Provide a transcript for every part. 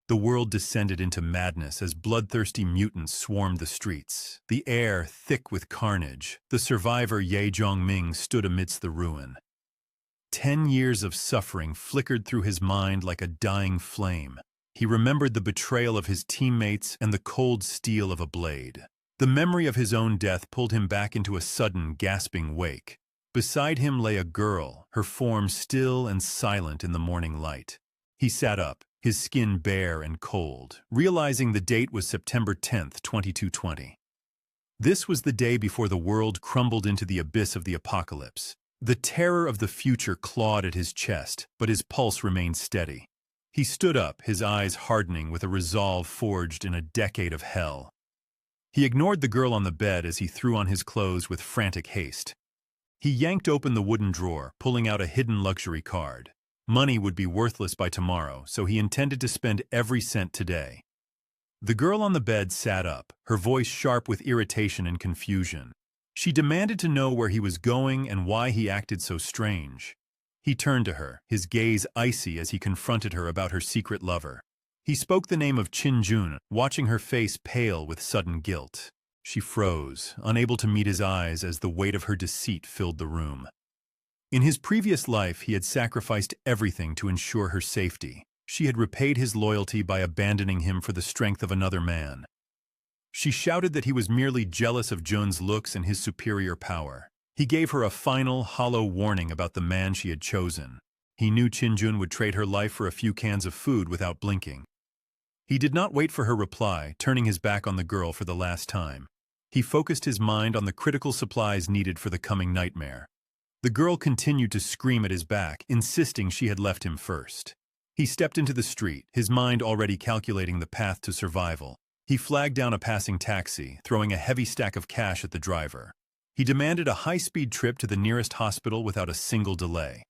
The world descended into madness as bloodthirsty mutants swarmed the streets. The air thick with carnage, the survivor Ye Zhongming stood amidst the ruin. 10 years of suffering flickered through his mind like a dying flame. He remembered the betrayal of his teammates and the cold steel of a blade. The memory of his own death pulled him back into a sudden, gasping wake. Beside him lay a girl, her form still and silent in the morning light. He sat up, his skin bare and cold, realizing the date was September 10th, 2220. This was the day before the world crumbled into the abyss of the apocalypse. The terror of the future clawed at his chest, but his pulse remained steady. He stood up, his eyes hardening with a resolve forged in a decade of hell. He ignored the girl on the bed as he threw on his clothes with frantic haste. He yanked open the wooden drawer, pulling out a hidden luxury card. Money would be worthless by tomorrow, so he intended to spend every cent today. The girl on the bed sat up, her voice sharp with irritation and confusion. She demanded to know where he was going and why he acted so strange. He turned to her, his gaze icy as he confronted her about her secret lover. He spoke the name of Qin, watching her face pale with sudden guilt. She froze, unable to meet his eyes as the weight of her deceit filled the room. In his previous life, he had sacrificed everything to ensure her safety. She had repaid his loyalty by abandoning him for the strength of another man. She shouted that he was merely jealous of Jun's looks and his superior power. He gave her a final, hollow warning about the man she had chosen. He knew Qin would trade her life for a few cans of food without blinking. He did not wait for her reply, turning his back on the girl for the last time. He focused his mind on the critical supplies needed for the coming nightmare. The girl continued to scream at his back, insisting she had left him first. He stepped into the street, his mind already calculating the path to survival. He flagged down a passing taxi, throwing a heavy stack of cash at the driver. He demanded a high-speed trip to the nearest hospital without a single delay.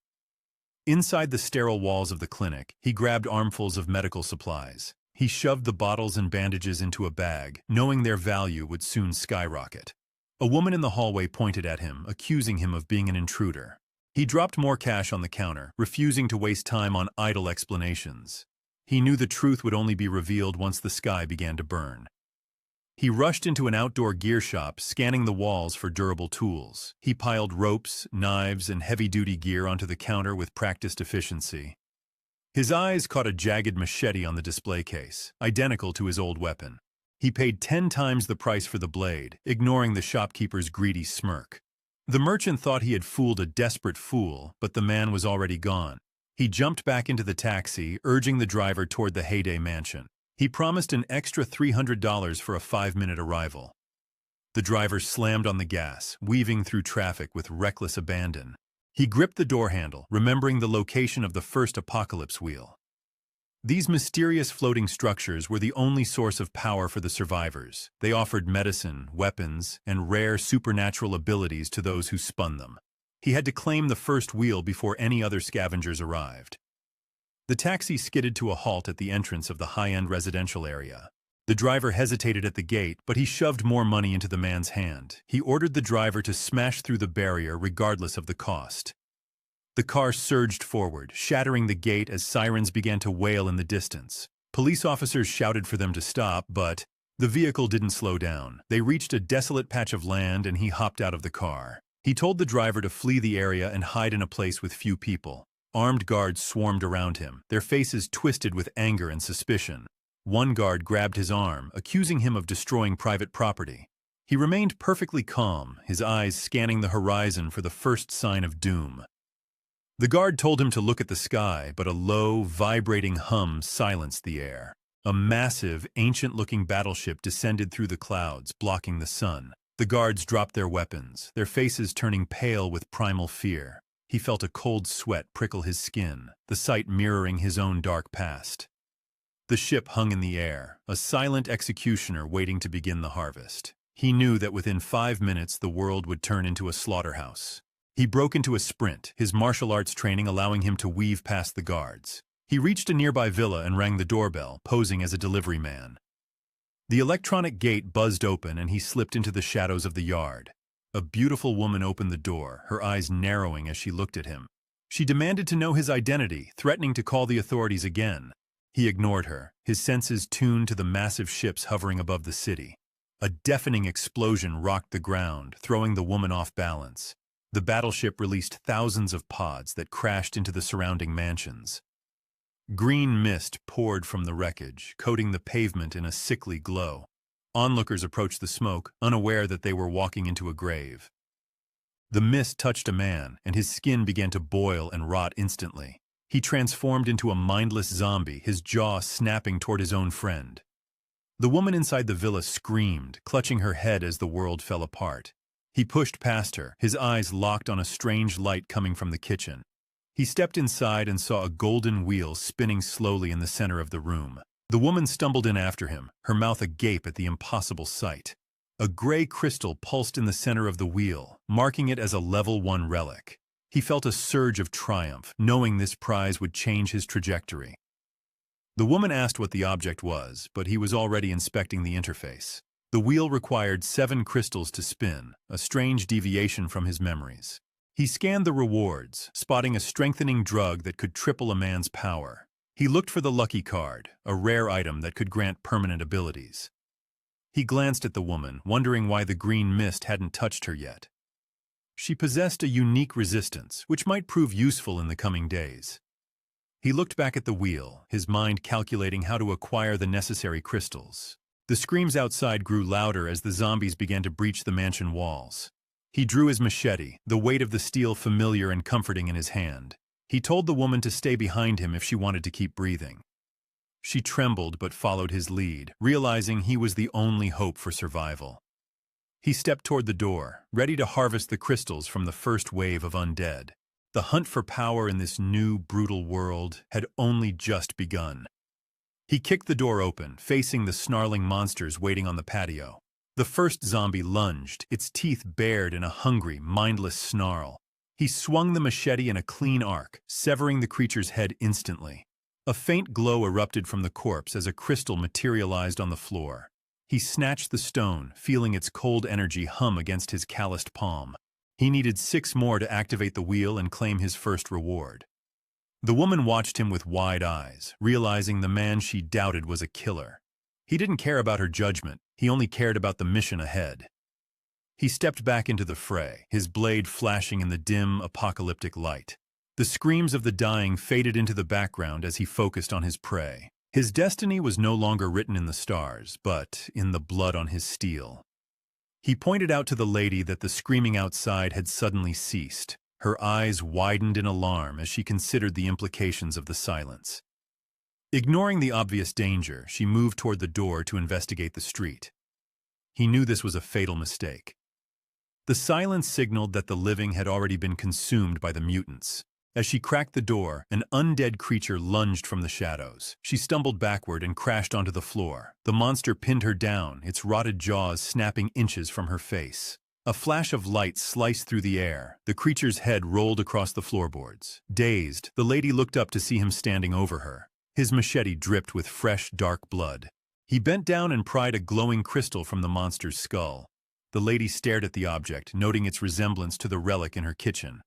Inside the sterile walls of the clinic, he grabbed armfuls of medical supplies. He shoved the bottles and bandages into a bag, knowing their value would soon skyrocket. A woman in the hallway pointed at him, accusing him of being an intruder. He dropped more cash on the counter, refusing to waste time on idle explanations. He knew the truth would only be revealed once the sky began to burn. He rushed into an outdoor gear shop, scanning the walls for durable tools. He piled ropes, knives, and heavy-duty gear onto the counter with practiced efficiency. His eyes caught a jagged machete on the display case, identical to his old weapon. He paid 10 times the price for the blade, ignoring the shopkeeper's greedy smirk. The merchant thought he had fooled a desperate fool, but the man was already gone. He jumped back into the taxi, urging the driver toward the Heyday mansion. He promised an extra $300 for a 5-minute arrival. The driver slammed on the gas, weaving through traffic with reckless abandon. He gripped the door handle, remembering the location of the first apocalypse wheel. These mysterious floating structures were the only source of power for the survivors. They offered medicine, weapons, and rare supernatural abilities to those who spun them. He had to claim the first wheel before any other scavengers arrived. The taxi skidded to a halt at the entrance of the high-end residential area. The driver hesitated at the gate, but he shoved more money into the man's hand. He ordered the driver to smash through the barrier regardless of the cost. The car surged forward, shattering the gate as sirens began to wail in the distance. Police officers shouted for them to stop, but the vehicle didn't slow down. They reached a desolate patch of land and he hopped out of the car. He told the driver to flee the area and hide in a place with few people. Armed guards swarmed around him, their faces twisted with anger and suspicion. One guard grabbed his arm, accusing him of destroying private property. He remained perfectly calm, his eyes scanning the horizon for the first sign of doom. The guard told him to look at the sky, but a low, vibrating hum silenced the air. A massive, ancient-looking battleship descended through the clouds, blocking the sun. The guards dropped their weapons, their faces turning pale with primal fear. He felt a cold sweat prickle his skin, the sight mirroring his own dark past. The ship hung in the air, a silent executioner waiting to begin the harvest. He knew that within 5 minutes the world would turn into a slaughterhouse. He broke into a sprint, his martial arts training allowing him to weave past the guards. He reached a nearby villa and rang the doorbell, posing as a delivery man. The electronic gate buzzed open and he slipped into the shadows of the yard. A beautiful woman opened the door, her eyes narrowing as she looked at him. She demanded to know his identity, threatening to call the authorities again. He ignored her, his senses tuned to the massive ships hovering above the city. A deafening explosion rocked the ground, throwing the woman off balance. The battleship released thousands of pods that crashed into the surrounding mansions. Green mist poured from the wreckage, coating the pavement in a sickly glow. Onlookers approached the smoke, unaware that they were walking into a grave. The mist touched a man, and his skin began to boil and rot instantly. He transformed into a mindless zombie, his jaw snapping toward his own friend. The woman inside the villa screamed, clutching her head as the world fell apart. He pushed past her, his eyes locked on a strange light coming from the kitchen. He stepped inside and saw a golden wheel spinning slowly in the center of the room. The woman stumbled in after him, her mouth agape at the impossible sight. A gray crystal pulsed in the center of the wheel, marking it as a level 1 relic. He felt a surge of triumph, knowing this prize would change his trajectory. The woman asked what the object was, but he was already inspecting the interface. The wheel required 7 crystals to spin, a strange deviation from his memories. He scanned the rewards, spotting a strengthening drug that could triple a man's power. He looked for the lucky card, a rare item that could grant permanent abilities. He glanced at the woman, wondering why the green mist hadn't touched her yet. She possessed a unique resistance, which might prove useful in the coming days. He looked back at the wheel, his mind calculating how to acquire the necessary crystals. The screams outside grew louder as the zombies began to breach the mansion walls. He drew his machete, the weight of the steel familiar and comforting in his hand. He told the woman to stay behind him if she wanted to keep breathing. She trembled but followed his lead, realizing he was the only hope for survival. He stepped toward the door, ready to harvest the crystals from the first wave of undead. The hunt for power in this new, brutal world had only just begun. He kicked the door open, facing the snarling monsters waiting on the patio. The first zombie lunged, its teeth bared in a hungry, mindless snarl. He swung the machete in a clean arc, severing the creature's head instantly. A faint glow erupted from the corpse as a crystal materialized on the floor. He snatched the stone, feeling its cold energy hum against his calloused palm. He needed 6 more to activate the wheel and claim his first reward. The woman watched him with wide eyes, realizing the man she doubted was a killer. He didn't care about her judgment, he only cared about the mission ahead. He stepped back into the fray, his blade flashing in the dim, apocalyptic light. The screams of the dying faded into the background as he focused on his prey. His destiny was no longer written in the stars, but in the blood on his steel. He pointed out to the lady that the screaming outside had suddenly ceased. Her eyes widened in alarm as she considered the implications of the silence. Ignoring the obvious danger, she moved toward the door to investigate the street. He knew this was a fatal mistake. The silence signaled that the living had already been consumed by the mutants. As she cracked the door, an undead creature lunged from the shadows. She stumbled backward and crashed onto the floor. The monster pinned her down, its rotted jaws snapping inches from her face. A flash of light sliced through the air. The creature's head rolled across the floorboards. Dazed, the lady looked up to see him standing over her. His machete dripped with fresh, dark blood. He bent down and pried a glowing crystal from the monster's skull. The lady stared at the object, noting its resemblance to the relic in her kitchen.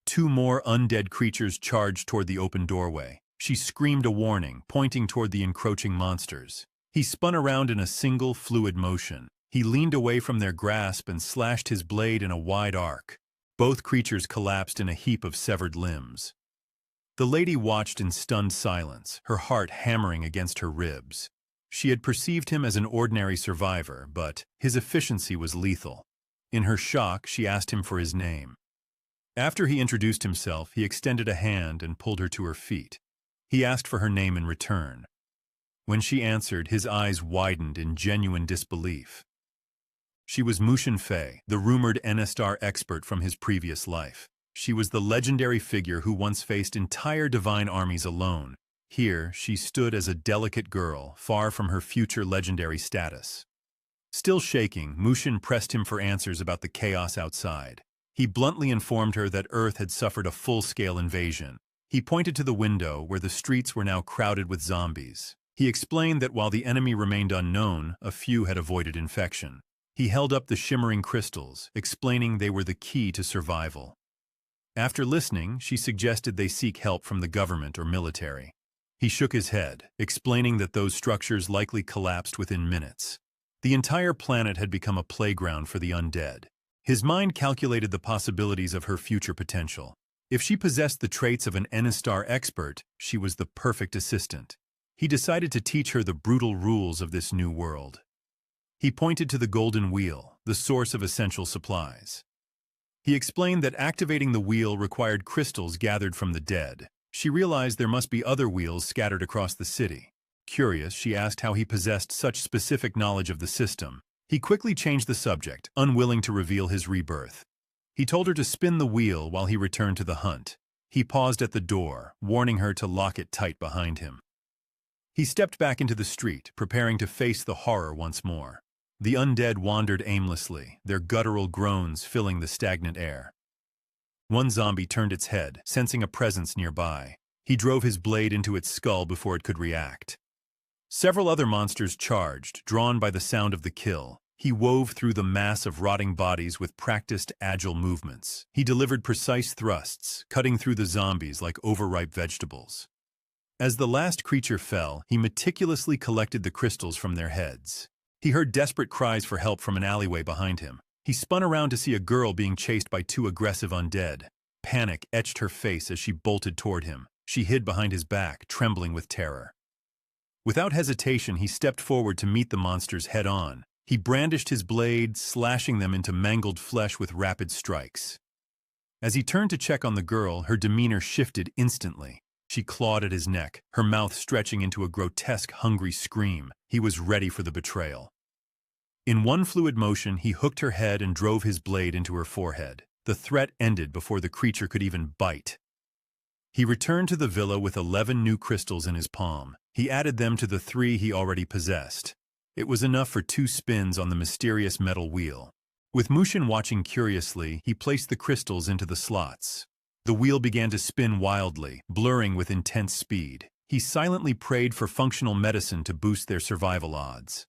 2 more undead creatures charged toward the open doorway. She screamed a warning, pointing toward the encroaching monsters. He spun around in a single, fluid motion. He leaned away from their grasp and slashed his blade in a wide arc. Both creatures collapsed in a heap of severed limbs. The lady watched in stunned silence, her heart hammering against her ribs. She had perceived him as an ordinary survivor, but his efficiency was lethal. In her shock, she asked him for his name. After he introduced himself, he extended a hand and pulled her to her feet. He asked for her name in return. When she answered, his eyes widened in genuine disbelief. She was Mushin Fei, the rumored Enestar expert from his previous life. She was the legendary figure who once faced entire divine armies alone. Here, she stood as a delicate girl, far from her future legendary status. Still shaking, Mushin pressed him for answers about the chaos outside. He bluntly informed her that Earth had suffered a full-scale invasion. He pointed to the window where the streets were now crowded with zombies. He explained that while the enemy remained unknown, a few had avoided infection. He held up the shimmering crystals, explaining they were the key to survival. After listening, she suggested they seek help from the government or military. He shook his head, explaining that those structures likely collapsed within minutes. The entire planet had become a playground for the undead. His mind calculated the possibilities of her future potential. If she possessed the traits of an Enistar expert, she was the perfect assistant. He decided to teach her the brutal rules of this new world. He pointed to the golden wheel, the source of essential supplies. He explained that activating the wheel required crystals gathered from the dead. She realized there must be other wheels scattered across the city. Curious, she asked how he possessed such specific knowledge of the system. He quickly changed the subject, unwilling to reveal his rebirth. He told her to spin the wheel while he returned to the hunt. He paused at the door, warning her to lock it tight behind him. He stepped back into the street, preparing to face the horror once more. The undead wandered aimlessly, their guttural groans filling the stagnant air. One zombie turned its head, sensing a presence nearby. He drove his blade into its skull before it could react. Several other monsters charged, drawn by the sound of the kill. He wove through the mass of rotting bodies with practiced, agile movements. He delivered precise thrusts, cutting through the zombies like overripe vegetables. As the last creature fell, he meticulously collected the crystals from their heads. He heard desperate cries for help from an alleyway behind him. He spun around to see a girl being chased by two aggressive undead. Panic etched her face as she bolted toward him. She hid behind his back, trembling with terror. Without hesitation, he stepped forward to meet the monsters head-on. He brandished his blade, slashing them into mangled flesh with rapid strikes. As he turned to check on the girl, her demeanor shifted instantly. She clawed at his neck, her mouth stretching into a grotesque, hungry scream. He was ready for the betrayal. In one fluid motion, he hooked her head and drove his blade into her forehead. The threat ended before the creature could even bite. He returned to the villa with 11 new crystals in his palm. He added them to the 3 he already possessed. It was enough for 2 spins on the mysterious metal wheel. With Mushin watching curiously, he placed the crystals into the slots. The wheel began to spin wildly, blurring with intense speed. He silently prayed for functional medicine to boost their survival odds.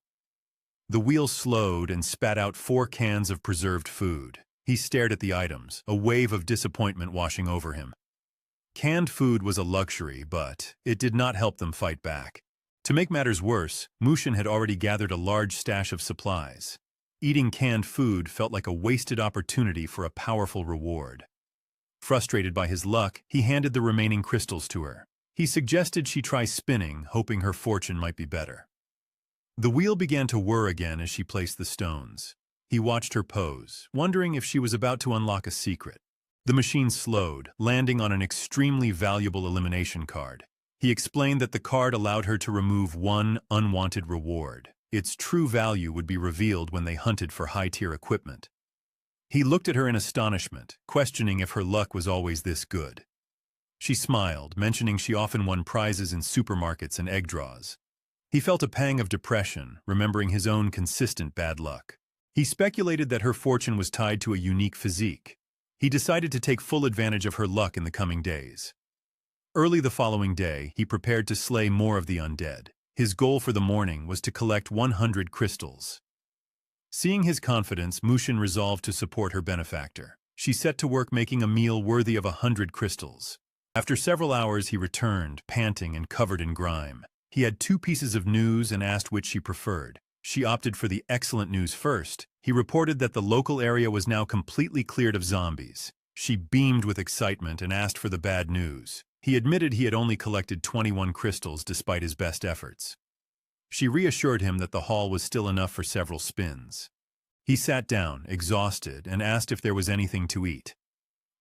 The wheel slowed and spat out 4 cans of preserved food. He stared at the items, a wave of disappointment washing over him. Canned food was a luxury, but it did not help them fight back. To make matters worse, Mushin had already gathered a large stash of supplies. Eating canned food felt like a wasted opportunity for a powerful reward. Frustrated by his luck, he handed the remaining crystals to her. He suggested she try spinning, hoping her fortune might be better. The wheel began to whir again as she placed the stones. He watched her pose, wondering if she was about to unlock a secret. The machine slowed, landing on an extremely valuable elimination card. He explained that the card allowed her to remove 1 unwanted reward. Its true value would be revealed when they hunted for high-tier equipment. He looked at her in astonishment, questioning if her luck was always this good. She smiled, mentioning she often won prizes in supermarkets and egg draws. He felt a pang of depression, remembering his own consistent bad luck. He speculated that her fortune was tied to a unique physique. He decided to take full advantage of her luck in the coming days. Early the following day, he prepared to slay more of the undead. His goal for the morning was to collect 100 crystals. Seeing his confidence, Mushin resolved to support her benefactor. She set to work making a meal worthy of 100 crystals. After several hours, he returned, panting and covered in grime. He had 2 pieces of news and asked which she preferred. She opted for the excellent news first. He reported that the local area was now completely cleared of zombies. She beamed with excitement and asked for the bad news. He admitted he had only collected 21 crystals despite his best efforts. She reassured him that the haul was still enough for several spins. He sat down, exhausted, and asked if there was anything to eat.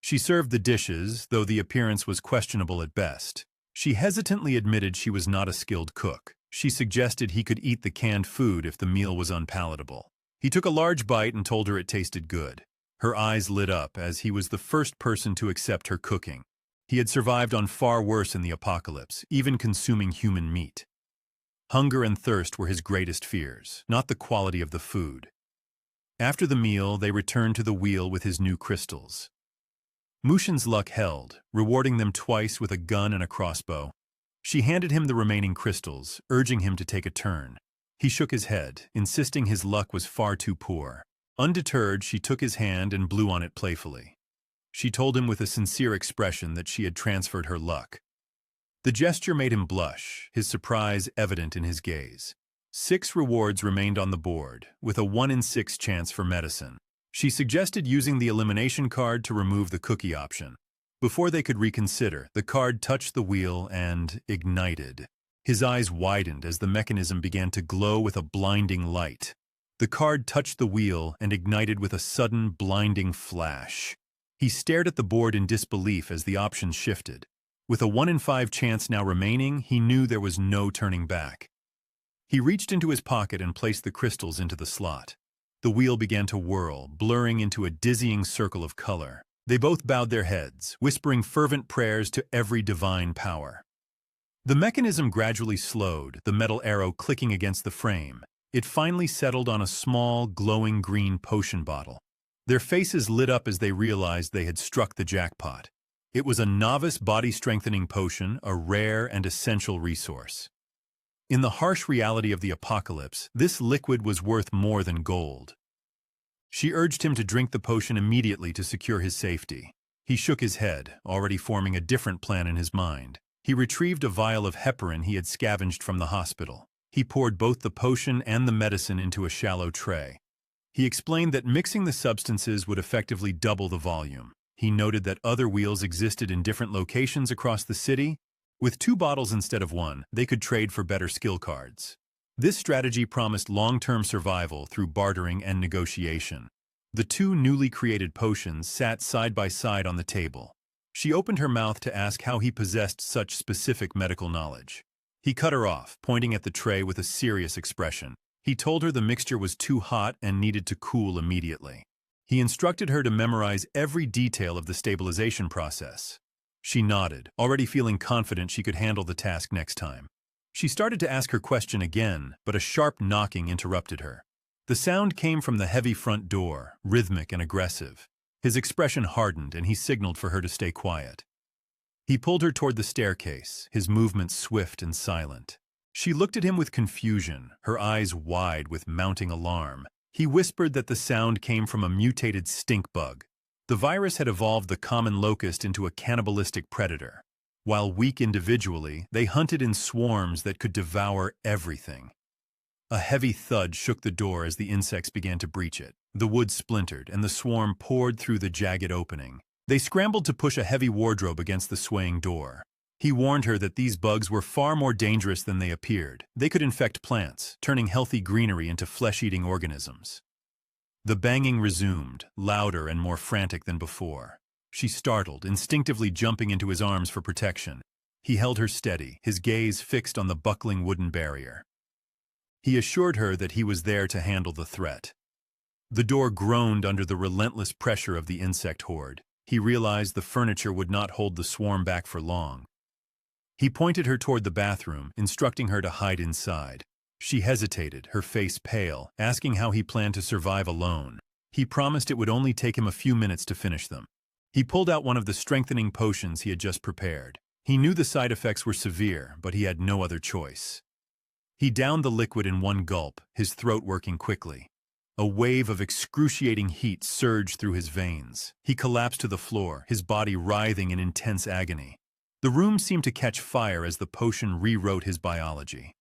She served the dishes, though the appearance was questionable at best. She hesitantly admitted she was not a skilled cook. She suggested he could eat the canned food if the meal was unpalatable. He took a large bite and told her it tasted good. Her eyes lit up as he was the first person to accept her cooking. He had survived on far worse in the apocalypse, even consuming human meat. Hunger and thirst were his greatest fears, not the quality of the food. After the meal, they returned to the wheel with his new crystals. Mushin's luck held, rewarding them twice with a gun and a crossbow. She handed him the remaining crystals, urging him to take a turn. He shook his head, insisting his luck was far too poor. Undeterred, she took his hand and blew on it playfully. She told him with a sincere expression that she had transferred her luck. The gesture made him blush, his surprise evident in his gaze. 6 rewards remained on the board, with a 1 in 6 chance for medicine. She suggested using the elimination card to remove the cookie option. Before they could reconsider, the card touched the wheel and ignited. His eyes widened as the mechanism began to glow with a blinding light. The card touched the wheel and ignited with a sudden, blinding flash. He stared at the board in disbelief as the options shifted. With a 1 in 5 chance now remaining, he knew there was no turning back. He reached into his pocket and placed the crystals into the slot. The wheel began to whirl, blurring into a dizzying circle of color. They both bowed their heads, whispering fervent prayers to every divine power. The mechanism gradually slowed, the metal arrow clicking against the frame. It finally settled on a small, glowing green potion bottle. Their faces lit up as they realized they had struck the jackpot. It was a novice body-strengthening potion, a rare and essential resource. In the harsh reality of the apocalypse, this liquid was worth more than gold. She urged him to drink the potion immediately to secure his safety. He shook his head, already forming a different plan in his mind. He retrieved a vial of heparin he had scavenged from the hospital. He poured both the potion and the medicine into a shallow tray. He explained that mixing the substances would effectively double the volume. He noted that other wheels existed in different locations across the city. With 2 bottles instead of 1, they could trade for better skill cards. This strategy promised long-term survival through bartering and negotiation. The 2 newly created potions sat side by side on the table. She opened her mouth to ask how he possessed such specific medical knowledge. He cut her off, pointing at the tray with a serious expression. He told her the mixture was too hot and needed to cool immediately. He instructed her to memorize every detail of the stabilization process. She nodded, already feeling confident she could handle the task next time. She started to ask her question again, but a sharp knocking interrupted her. The sound came from the heavy front door, rhythmic and aggressive. His expression hardened and he signaled for her to stay quiet. He pulled her toward the staircase, his movements swift and silent. She looked at him with confusion, her eyes wide with mounting alarm. He whispered that the sound came from a mutated stink bug. The virus had evolved the common locust into a cannibalistic predator. While weak individually, they hunted in swarms that could devour everything. A heavy thud shook the door as the insects began to breach it. The wood splintered, and the swarm poured through the jagged opening. They scrambled to push a heavy wardrobe against the swaying door. He warned her that these bugs were far more dangerous than they appeared. They could infect plants, turning healthy greenery into flesh-eating organisms. The banging resumed, louder and more frantic than before. She startled, instinctively jumping into his arms for protection. He held her steady, his gaze fixed on the buckling wooden barrier. He assured her that he was there to handle the threat. The door groaned under the relentless pressure of the insect horde. He realized the furniture would not hold the swarm back for long. He pointed her toward the bathroom, instructing her to hide inside. She hesitated, her face pale, asking how he planned to survive alone. He promised it would only take him a few minutes to finish them. He pulled out one of the strengthening potions he had just prepared. He knew the side effects were severe, but he had no other choice. He downed the liquid in one gulp, his throat working quickly. A wave of excruciating heat surged through his veins. He collapsed to the floor, his body writhing in intense agony. The room seemed to catch fire as the potion rewrote his biology.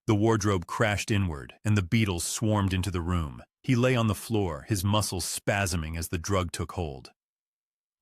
The wardrobe crashed inward, and the beetles swarmed into the room. He lay on the floor, his muscles spasming as the drug took hold.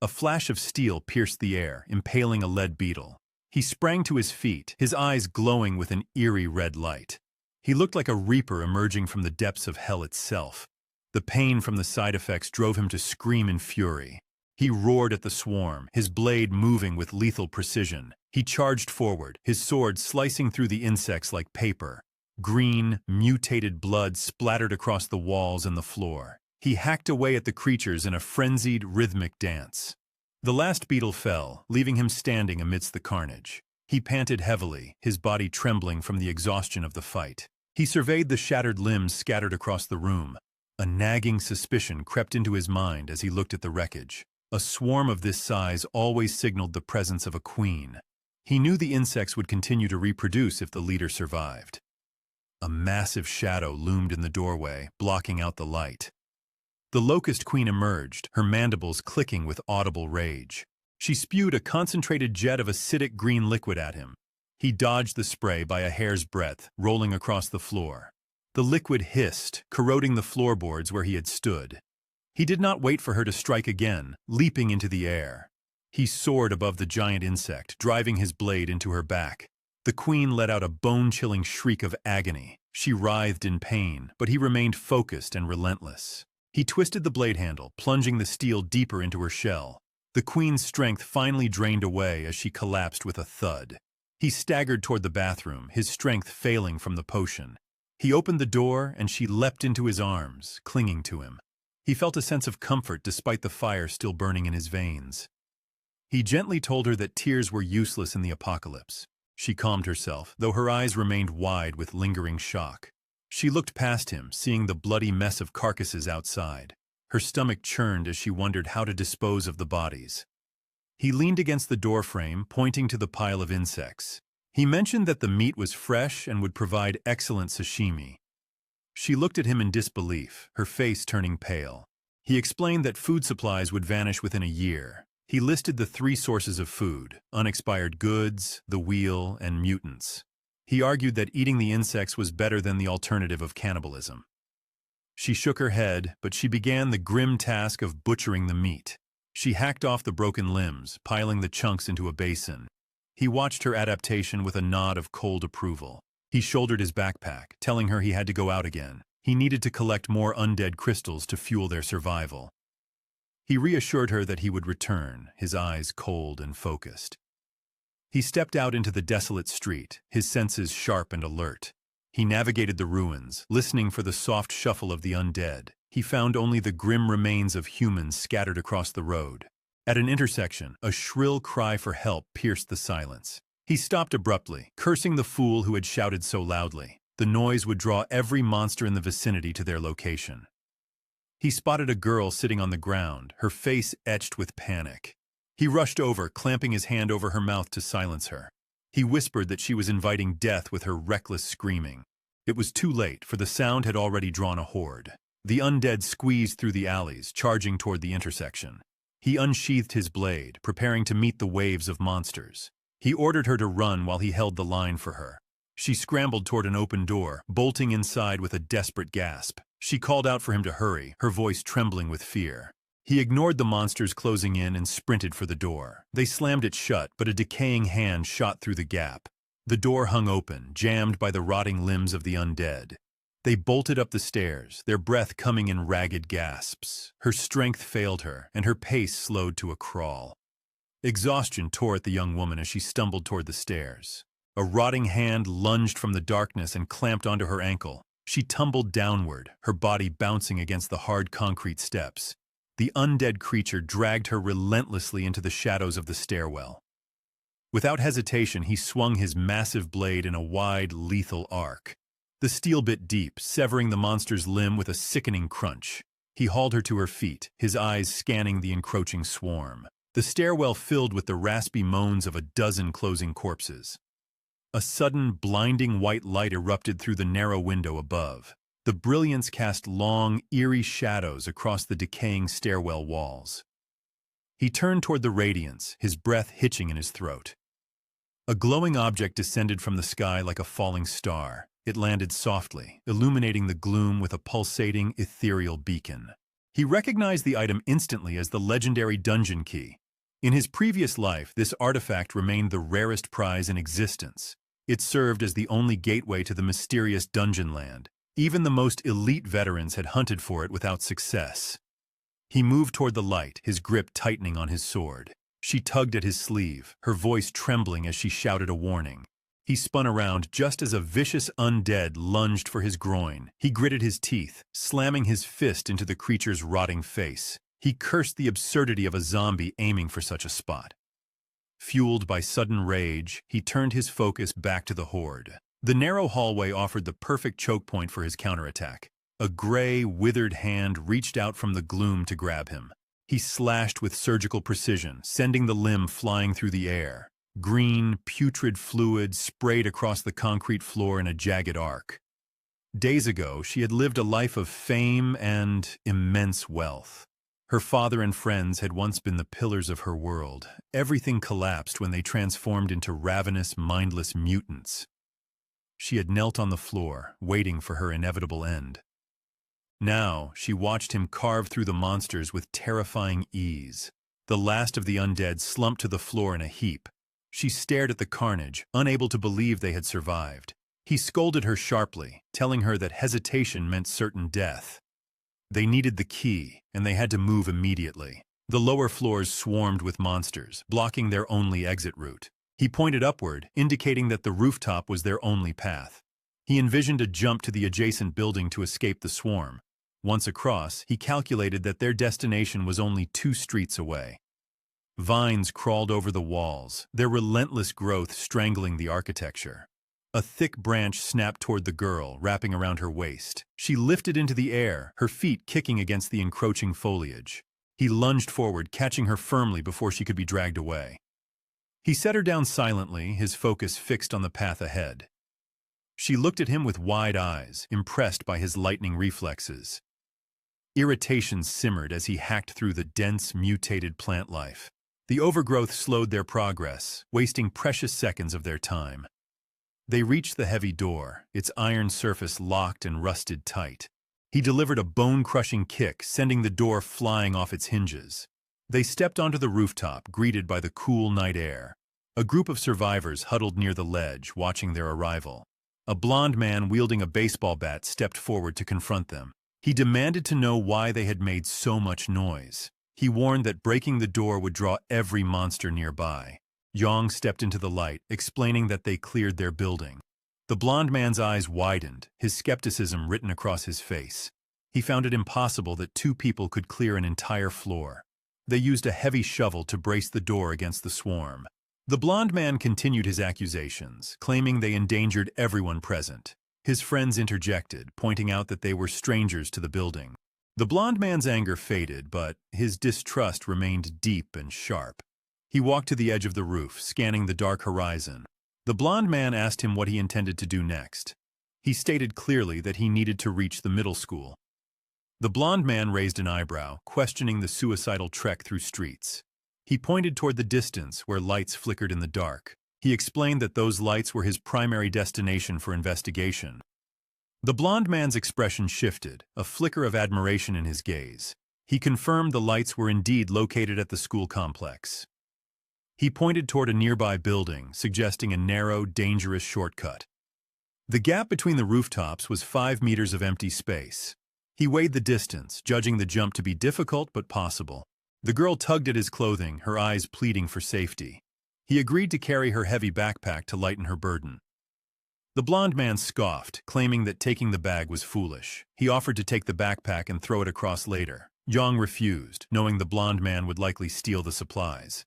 A flash of steel pierced the air, impaling a lead beetle. He sprang to his feet, his eyes glowing with an eerie red light. He looked like a reaper emerging from the depths of hell itself. The pain from the side effects drove him to scream in fury. He roared at the swarm, his blade moving with lethal precision. He charged forward, his sword slicing through the insects like paper. Green, mutated blood splattered across the walls and the floor. He hacked away at the creatures in a frenzied, rhythmic dance. The last beetle fell, leaving him standing amidst the carnage. He panted heavily, his body trembling from the exhaustion of the fight. He surveyed the shattered limbs scattered across the room. A nagging suspicion crept into his mind as he looked at the wreckage. A swarm of this size always signaled the presence of a queen. He knew the insects would continue to reproduce if the leader survived. A massive shadow loomed in the doorway, blocking out the light. The locust queen emerged, her mandibles clicking with audible rage. She spewed a concentrated jet of acidic green liquid at him. He dodged the spray by a hair's breadth, rolling across the floor. The liquid hissed, corroding the floorboards where he had stood. He did not wait for her to strike again, leaping into the air. He soared above the giant insect, driving his blade into her back. The queen let out a bone-chilling shriek of agony. She writhed in pain, but he remained focused and relentless. He twisted the blade handle, plunging the steel deeper into her shell. The queen's strength finally drained away as she collapsed with a thud. He staggered toward the bathroom, his strength failing from the potion. He opened the door, and she leapt into his arms, clinging to him. He felt a sense of comfort despite the fire still burning in his veins. He gently told her that tears were useless in the apocalypse. She calmed herself, though her eyes remained wide with lingering shock. She looked past him, seeing the bloody mess of carcasses outside. Her stomach churned as she wondered how to dispose of the bodies. He leaned against the doorframe, pointing to the pile of insects. He mentioned that the meat was fresh and would provide excellent sashimi. She looked at him in disbelief, her face turning pale. He explained that food supplies would vanish within a year. He listed the 3 sources of food: unexpired goods, the wheel, and mutants. He argued that eating the insects was better than the alternative of cannibalism. She shook her head, but she began the grim task of butchering the meat. She hacked off the broken limbs, piling the chunks into a basin. He watched her adaptation with a nod of cold approval. He shouldered his backpack, telling her he had to go out again. He needed to collect more undead crystals to fuel their survival. He reassured her that he would return, his eyes cold and focused. He stepped out into the desolate street, his senses sharp and alert. He navigated the ruins, listening for the soft shuffle of the undead. He found only the grim remains of humans scattered across the road. At an intersection, a shrill cry for help pierced the silence. He stopped abruptly, cursing the fool who had shouted so loudly. The noise would draw every monster in the vicinity to their location. He spotted a girl sitting on the ground, her face etched with panic. He rushed over, clamping his hand over her mouth to silence her. He whispered that she was inviting death with her reckless screaming. It was too late, for the sound had already drawn a horde. The undead squeezed through the alleys, charging toward the intersection. He unsheathed his blade, preparing to meet the waves of monsters. He ordered her to run while he held the line for her. She scrambled toward an open door, bolting inside with a desperate gasp. She called out for him to hurry, her voice trembling with fear. He ignored the monsters closing in and sprinted for the door. They slammed it shut, but a decaying hand shot through the gap. The door hung open, jammed by the rotting limbs of the undead. They bolted up the stairs, their breath coming in ragged gasps. Her strength failed her, and her pace slowed to a crawl. Exhaustion tore at the young woman as she stumbled toward the stairs. A rotting hand lunged from the darkness and clamped onto her ankle. She tumbled downward, her body bouncing against the hard concrete steps. The undead creature dragged her relentlessly into the shadows of the stairwell. Without hesitation, he swung his massive blade in a wide, lethal arc. The steel bit deep, severing the monster's limb with a sickening crunch. He hauled her to her feet, his eyes scanning the encroaching swarm. The stairwell filled with the raspy moans of a dozen closing corpses. A sudden, blinding white light erupted through the narrow window above. The brilliance cast long, eerie shadows across the decaying stairwell walls. He turned toward the radiance, his breath hitching in his throat. A glowing object descended from the sky like a falling star. It landed softly, illuminating the gloom with a pulsating, ethereal beacon. He recognized the item instantly as the legendary dungeon key. In his previous life, this artifact remained the rarest prize in existence. It served as the only gateway to the mysterious dungeon land. Even the most elite veterans had hunted for it without success. He moved toward the light, his grip tightening on his sword. She tugged at his sleeve, her voice trembling as she shouted a warning. He spun around just as a vicious undead lunged for his groin. He gritted his teeth, slamming his fist into the creature's rotting face. He cursed the absurdity of a zombie aiming for such a spot. Fueled by sudden rage, he turned his focus back to the horde. The narrow hallway offered the perfect choke point for his counterattack. A gray, withered hand reached out from the gloom to grab him. He slashed with surgical precision, sending the limb flying through the air. Green, putrid fluid sprayed across the concrete floor in a jagged arc. Days ago, she had lived a life of fame and immense wealth. Her father and friends had once been the pillars of her world. Everything collapsed when they transformed into ravenous, mindless mutants. She had knelt on the floor, waiting for her inevitable end. Now, she watched him carve through the monsters with terrifying ease. The last of the undead slumped to the floor in a heap. She stared at the carnage, unable to believe they had survived. He scolded her sharply, telling her that hesitation meant certain death. They needed the key, and they had to move immediately. The lower floors swarmed with monsters, blocking their only exit route. He pointed upward, indicating that the rooftop was their only path. He envisioned a jump to the adjacent building to escape the swarm. Once across, he calculated that their destination was only 2 streets away. Vines crawled over the walls, their relentless growth strangling the architecture. A thick branch snapped toward the girl, wrapping around her waist. She lifted into the air, her feet kicking against the encroaching foliage. He lunged forward, catching her firmly before she could be dragged away. He set her down silently, his focus fixed on the path ahead. She looked at him with wide eyes, impressed by his lightning reflexes. Irritation simmered as he hacked through the dense, mutated plant life. The overgrowth slowed their progress, wasting precious seconds of their time. They reached the heavy door, its iron surface locked and rusted tight. He delivered a bone-crushing kick, sending the door flying off its hinges. They stepped onto the rooftop, greeted by the cool night air. A group of survivors huddled near the ledge, watching their arrival. A blond man wielding a baseball bat stepped forward to confront them. He demanded to know why they had made so much noise. He warned that breaking the door would draw every monster nearby. Yong stepped into the light, explaining that they cleared their building. The blond man's eyes widened, his skepticism written across his face. He found it impossible that 2 people could clear an entire floor. They used a heavy shovel to brace the door against the swarm. The blond man continued his accusations, claiming they endangered everyone present. His friends interjected, pointing out that they were strangers to the building. The blond man's anger faded, but his distrust remained deep and sharp. He walked to the edge of the roof, scanning the dark horizon. The blond man asked him what he intended to do next. He stated clearly that he needed to reach the middle school. The blond man raised an eyebrow, questioning the suicidal trek through streets. He pointed toward the distance, where lights flickered in the dark. He explained that those lights were his primary destination for investigation. The blond man's expression shifted, a flicker of admiration in his gaze. He confirmed the lights were indeed located at the school complex. He pointed toward a nearby building, suggesting a narrow, dangerous shortcut. The gap between the rooftops was 5 meters of empty space. He weighed the distance, judging the jump to be difficult but possible. The girl tugged at his clothing, her eyes pleading for safety. He agreed to carry her heavy backpack to lighten her burden. The blond man scoffed, claiming that taking the bag was foolish. He offered to take the backpack and throw it across later. Yong refused, knowing the blond man would likely steal the supplies.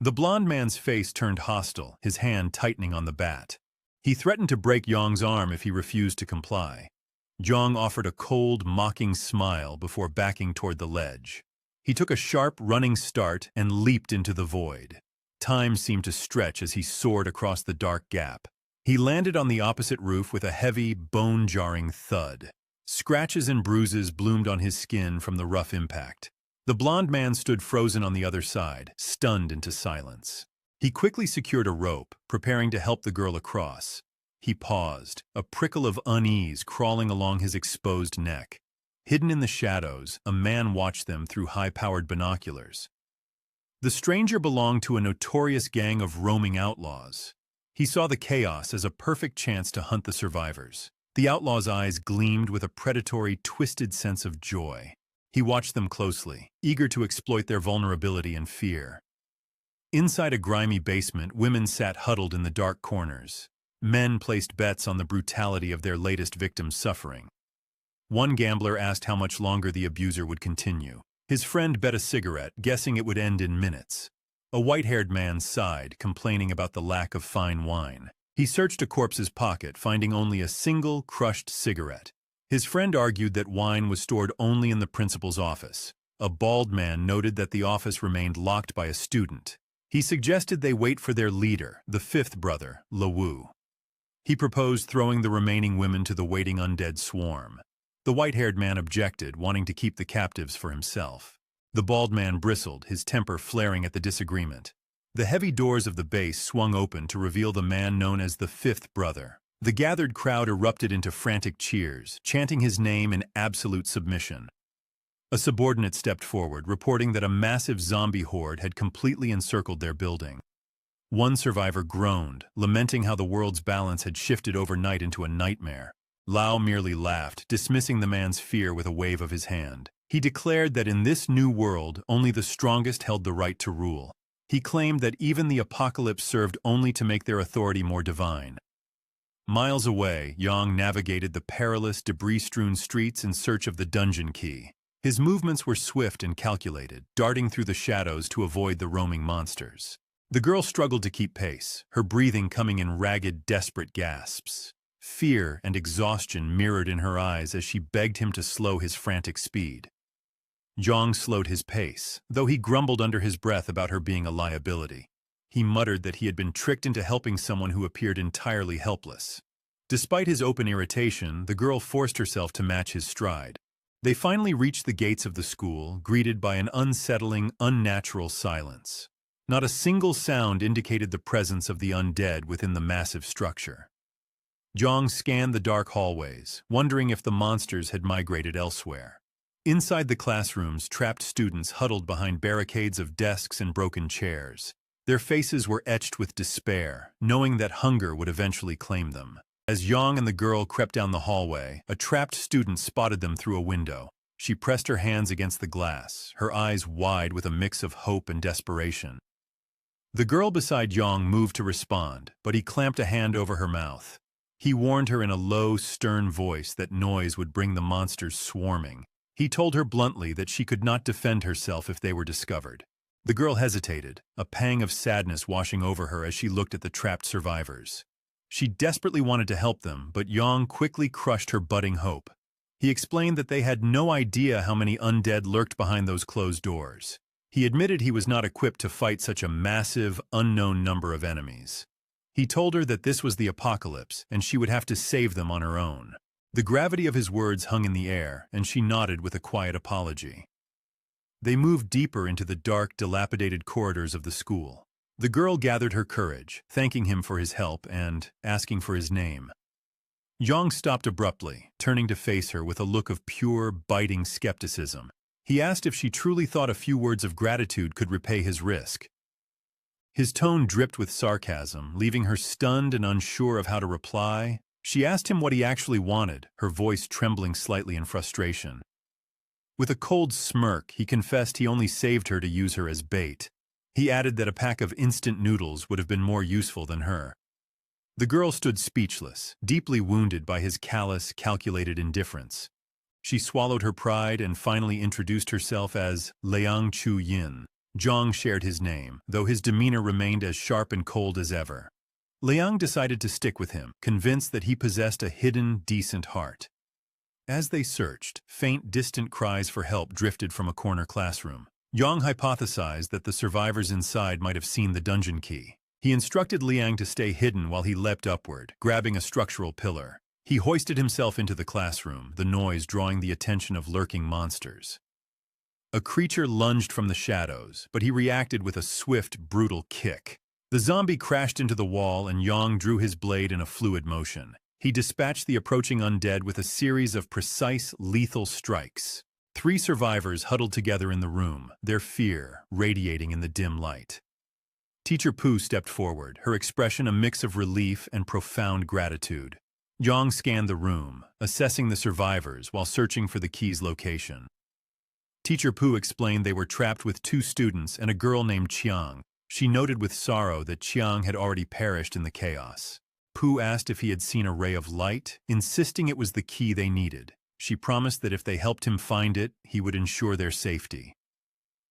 The blond man's face turned hostile, his hand tightening on the bat. He threatened to break Yong's arm if he refused to comply. Yong offered a cold, mocking smile before backing toward the ledge. He took a sharp, running start and leaped into the void. Time seemed to stretch as he soared across the dark gap. He landed on the opposite roof with a heavy, bone-jarring thud. Scratches and bruises bloomed on his skin from the rough impact. The blond man stood frozen on the other side, stunned into silence. He quickly secured a rope, preparing to help the girl across. He paused, a prickle of unease crawling along his exposed neck. Hidden in the shadows, a man watched them through high-powered binoculars. The stranger belonged to a notorious gang of roaming outlaws. He saw the chaos as a perfect chance to hunt the survivors. The outlaw's eyes gleamed with a predatory, twisted sense of joy. He watched them closely, eager to exploit their vulnerability and fear. Inside a grimy basement, women sat huddled in the dark corners. Men placed bets on the brutality of their latest victim's suffering. One gambler asked how much longer the abuser would continue. His friend bet a cigarette, guessing it would end in minutes. A white-haired man sighed, complaining about the lack of fine wine. He searched a corpse's pocket, finding only a single crushed cigarette. His friend argued that wine was stored only in the principal's office. A bald man noted that the office remained locked by a student. He suggested they wait for their leader, the 5th brother, Lawu. He proposed throwing the remaining women to the waiting undead swarm. The white-haired man objected, wanting to keep the captives for himself. The bald man bristled, his temper flaring at the disagreement. The heavy doors of the base swung open to reveal the man known as the Fifth Brother. The gathered crowd erupted into frantic cheers, chanting his name in absolute submission. A subordinate stepped forward, reporting that a massive zombie horde had completely encircled their building. One survivor groaned, lamenting how the world's balance had shifted overnight into a nightmare. Lao merely laughed, dismissing the man's fear with a wave of his hand. He declared that in this new world, only the strongest held the right to rule. He claimed that even the apocalypse served only to make their authority more divine. Miles away, Yang navigated the perilous, debris-strewn streets in search of the dungeon key. His movements were swift and calculated, darting through the shadows to avoid the roaming monsters. The girl struggled to keep pace, her breathing coming in ragged, desperate gasps. Fear and exhaustion mirrored in her eyes as she begged him to slow his frantic speed. Yang slowed his pace, though he grumbled under his breath about her being a liability. He muttered that he had been tricked into helping someone who appeared entirely helpless. Despite his open irritation, the girl forced herself to match his stride. They finally reached the gates of the school, greeted by an unsettling, unnatural silence. Not a single sound indicated the presence of the undead within the massive structure. Zhang scanned the dark hallways, wondering if the monsters had migrated elsewhere. Inside the classrooms, trapped students huddled behind barricades of desks and broken chairs. Their faces were etched with despair, knowing that hunger would eventually claim them. As Yang and the girl crept down the hallway, a trapped student spotted them through a window. She pressed her hands against the glass, her eyes wide with a mix of hope and desperation. The girl beside Yang moved to respond, but he clamped a hand over her mouth. He warned her in a low, stern voice that noise would bring the monsters swarming. He told her bluntly that she could not defend herself if they were discovered. The girl hesitated, a pang of sadness washing over her as she looked at the trapped survivors. She desperately wanted to help them, but Yang quickly crushed her budding hope. He explained that they had no idea how many undead lurked behind those closed doors. He admitted he was not equipped to fight such a massive, unknown number of enemies. He told her that this was the apocalypse, and she would have to save them on her own. The gravity of his words hung in the air, and she nodded with a quiet apology. They moved deeper into the dark, dilapidated corridors of the school. The girl gathered her courage, thanking him for his help and asking for his name. Yang stopped abruptly, turning to face her with a look of pure, biting skepticism. He asked if she truly thought a few words of gratitude could repay his risk. His tone dripped with sarcasm, leaving her stunned and unsure of how to reply. She asked him what he actually wanted, her voice trembling slightly in frustration. With a cold smirk, he confessed he only saved her to use her as bait. He added that a pack of instant noodles would have been more useful than her. The girl stood speechless, deeply wounded by his callous, calculated indifference. She swallowed her pride and finally introduced herself as Liang Chu Yin. Zhang shared his name, though his demeanor remained as sharp and cold as ever. Liang decided to stick with him, convinced that he possessed a hidden, decent heart. As they searched, faint, distant cries for help drifted from a corner classroom. Yang hypothesized that the survivors inside might have seen the dungeon key. He instructed Liang to stay hidden while he leapt upward, grabbing a structural pillar. He hoisted himself into the classroom, the noise drawing the attention of lurking monsters. A creature lunged from the shadows, but he reacted with a swift, brutal kick. The zombie crashed into the wall and Yang drew his blade in a fluid motion. He dispatched the approaching undead with a series of precise, lethal strikes. 3 survivors huddled together in the room, their fear radiating in the dim light. Teacher Pooh stepped forward, her expression a mix of relief and profound gratitude. Yang scanned the room, assessing the survivors while searching for the key's location. Teacher Pooh explained they were trapped with 2 students and a girl named Chiang. She noted with sorrow that Chiang had already perished in the chaos. Pooh asked if he had seen a ray of light, insisting it was the key they needed. She promised that if they helped him find it, he would ensure their safety.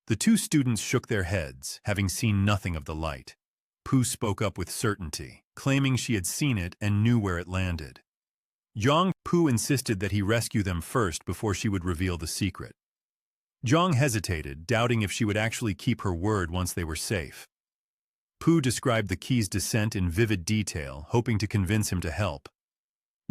The 2 students shook their heads, having seen nothing of the light. Pooh spoke up with certainty, claiming she had seen it and knew where it landed. Pooh insisted that he rescue them first before she would reveal the secret. Zhang hesitated, doubting if she would actually keep her word once they were safe. Pooh described the key's descent in vivid detail, hoping to convince him to help.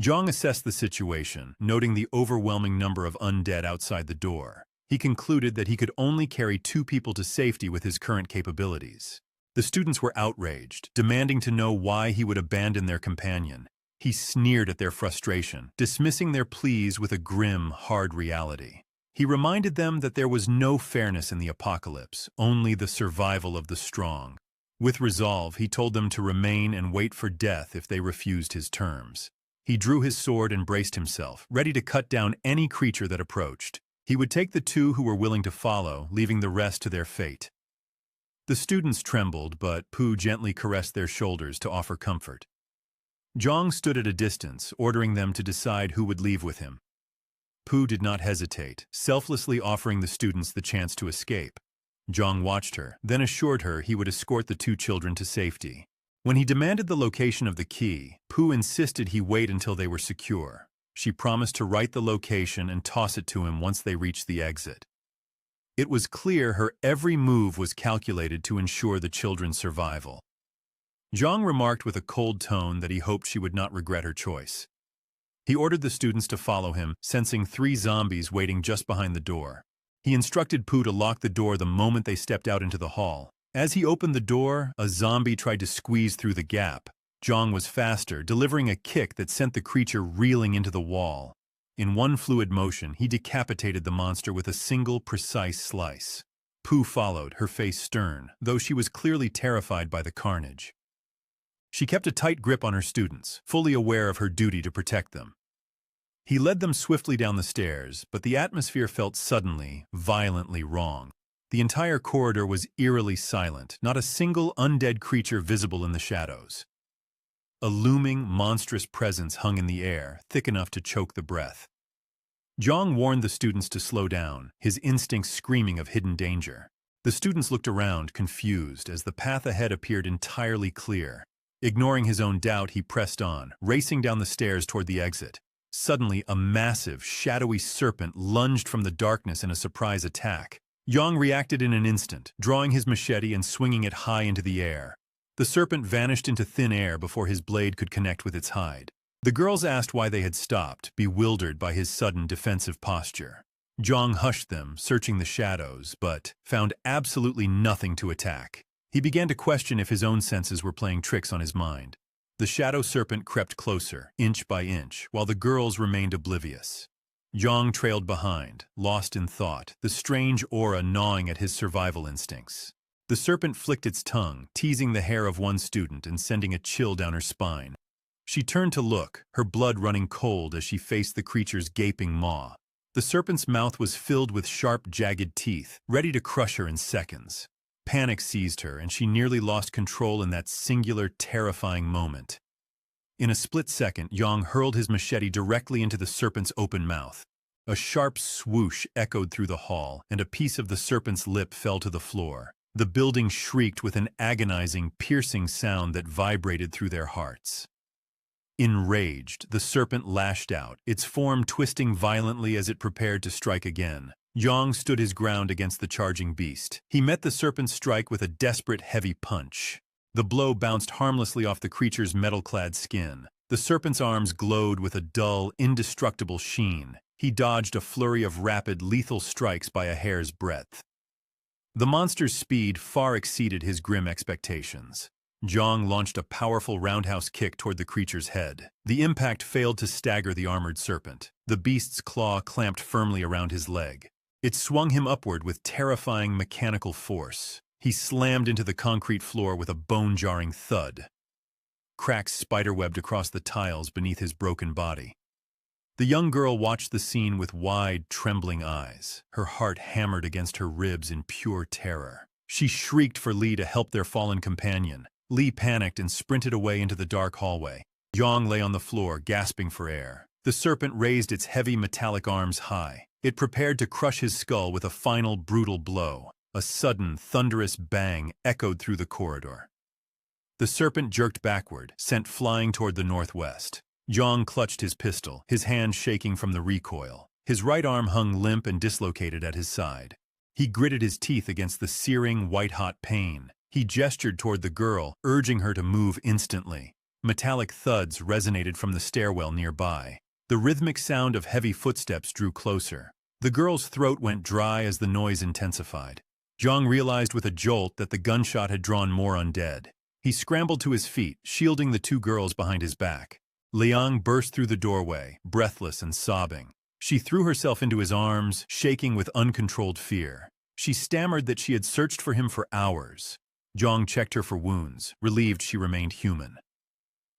Zhang assessed the situation, noting the overwhelming number of undead outside the door. He concluded that he could only carry 2 people to safety with his current capabilities. The students were outraged, demanding to know why he would abandon their companion. He sneered at their frustration, dismissing their pleas with a grim, hard reality. He reminded them that there was no fairness in the apocalypse, only the survival of the strong. With resolve, he told them to remain and wait for death if they refused his terms. He drew his sword and braced himself, ready to cut down any creature that approached. He would take the 2 who were willing to follow, leaving the rest to their fate. The students trembled, but Pooh gently caressed their shoulders to offer comfort. Zhang stood at a distance, ordering them to decide who would leave with him. Pooh did not hesitate, selflessly offering the students the chance to escape. Zhang watched her, then assured her he would escort the 2 children to safety. When he demanded the location of the key, Pooh insisted he wait until they were secure. She promised to write the location and toss it to him once they reached the exit. It was clear her every move was calculated to ensure the children's survival. Zhang remarked with a cold tone that he hoped she would not regret her choice. He ordered the students to follow him, sensing 3 zombies waiting just behind the door. He instructed Pooh to lock the door the moment they stepped out into the hall. As he opened the door, a zombie tried to squeeze through the gap. Zhang was faster, delivering a kick that sent the creature reeling into the wall. In one fluid motion, he decapitated the monster with a single, precise slice. Pooh followed, her face stern, though she was clearly terrified by the carnage. She kept a tight grip on her students, fully aware of her duty to protect them. He led them swiftly down the stairs, but the atmosphere felt suddenly, violently wrong. The entire corridor was eerily silent, not a single undead creature visible in the shadows. A looming, monstrous presence hung in the air, thick enough to choke the breath. Zhang warned the students to slow down, his instincts screaming of hidden danger. The students looked around, confused, as the path ahead appeared entirely clear. Ignoring his own doubt, he pressed on, racing down the stairs toward the exit. Suddenly, a massive, shadowy serpent lunged from the darkness in a surprise attack. Zhang reacted in an instant, drawing his machete and swinging it high into the air. The serpent vanished into thin air before his blade could connect with its hide. The girls asked why they had stopped, bewildered by his sudden defensive posture. Zhang hushed them, searching the shadows, but found absolutely nothing to attack. He began to question if his own senses were playing tricks on his mind. The shadow serpent crept closer, inch by inch, while the girls remained oblivious. Zhang trailed behind, lost in thought, the strange aura gnawing at his survival instincts. The serpent flicked its tongue, teasing the hair of one student and sending a chill down her spine. She turned to look, her blood running cold as she faced the creature's gaping maw. The serpent's mouth was filled with sharp, jagged teeth, ready to crush her in seconds. Panic seized her, and she nearly lost control in that singular, terrifying moment. In a split second, Zhang hurled his machete directly into the serpent's open mouth. A sharp swoosh echoed through the hall, and a piece of the serpent's lip fell to the floor. The building shrieked with an agonizing, piercing sound that vibrated through their hearts. Enraged, the serpent lashed out, its form twisting violently as it prepared to strike again. Zhang stood his ground against the charging beast. He met the serpent's strike with a desperate, heavy punch. The blow bounced harmlessly off the creature's metal-clad skin. The serpent's arms glowed with a dull, indestructible sheen. He dodged a flurry of rapid, lethal strikes by a hair's breadth. The monster's speed far exceeded his grim expectations. Zhang launched a powerful roundhouse kick toward the creature's head. The impact failed to stagger the armored serpent. The beast's claw clamped firmly around his leg. It swung him upward with terrifying mechanical force. He slammed into the concrete floor with a bone-jarring thud. Cracks spiderwebbed across the tiles beneath his broken body. The young girl watched the scene with wide, trembling eyes, her heart hammered against her ribs in pure terror. She shrieked for Li to help their fallen companion. Li panicked and sprinted away into the dark hallway. Zhang lay on the floor, gasping for air. The serpent raised its heavy metallic arms high. It prepared to crush his skull with a final brutal blow. A sudden, thunderous bang echoed through the corridor. The serpent jerked backward, sent flying toward the northwest. Zhang clutched his pistol, his hand shaking from the recoil. His right arm hung limp and dislocated at his side. He gritted his teeth against the searing, white-hot pain. He gestured toward the girl, urging her to move instantly. Metallic thuds resonated from the stairwell nearby. The rhythmic sound of heavy footsteps drew closer. The girl's throat went dry as the noise intensified. Zhang realized with a jolt that the gunshot had drawn more undead. He scrambled to his feet, shielding the two girls behind his back. Liang burst through the doorway, breathless and sobbing. She threw herself into his arms, shaking with uncontrolled fear. She stammered that she had searched for him for hours. Zhang checked her for wounds, relieved she remained human.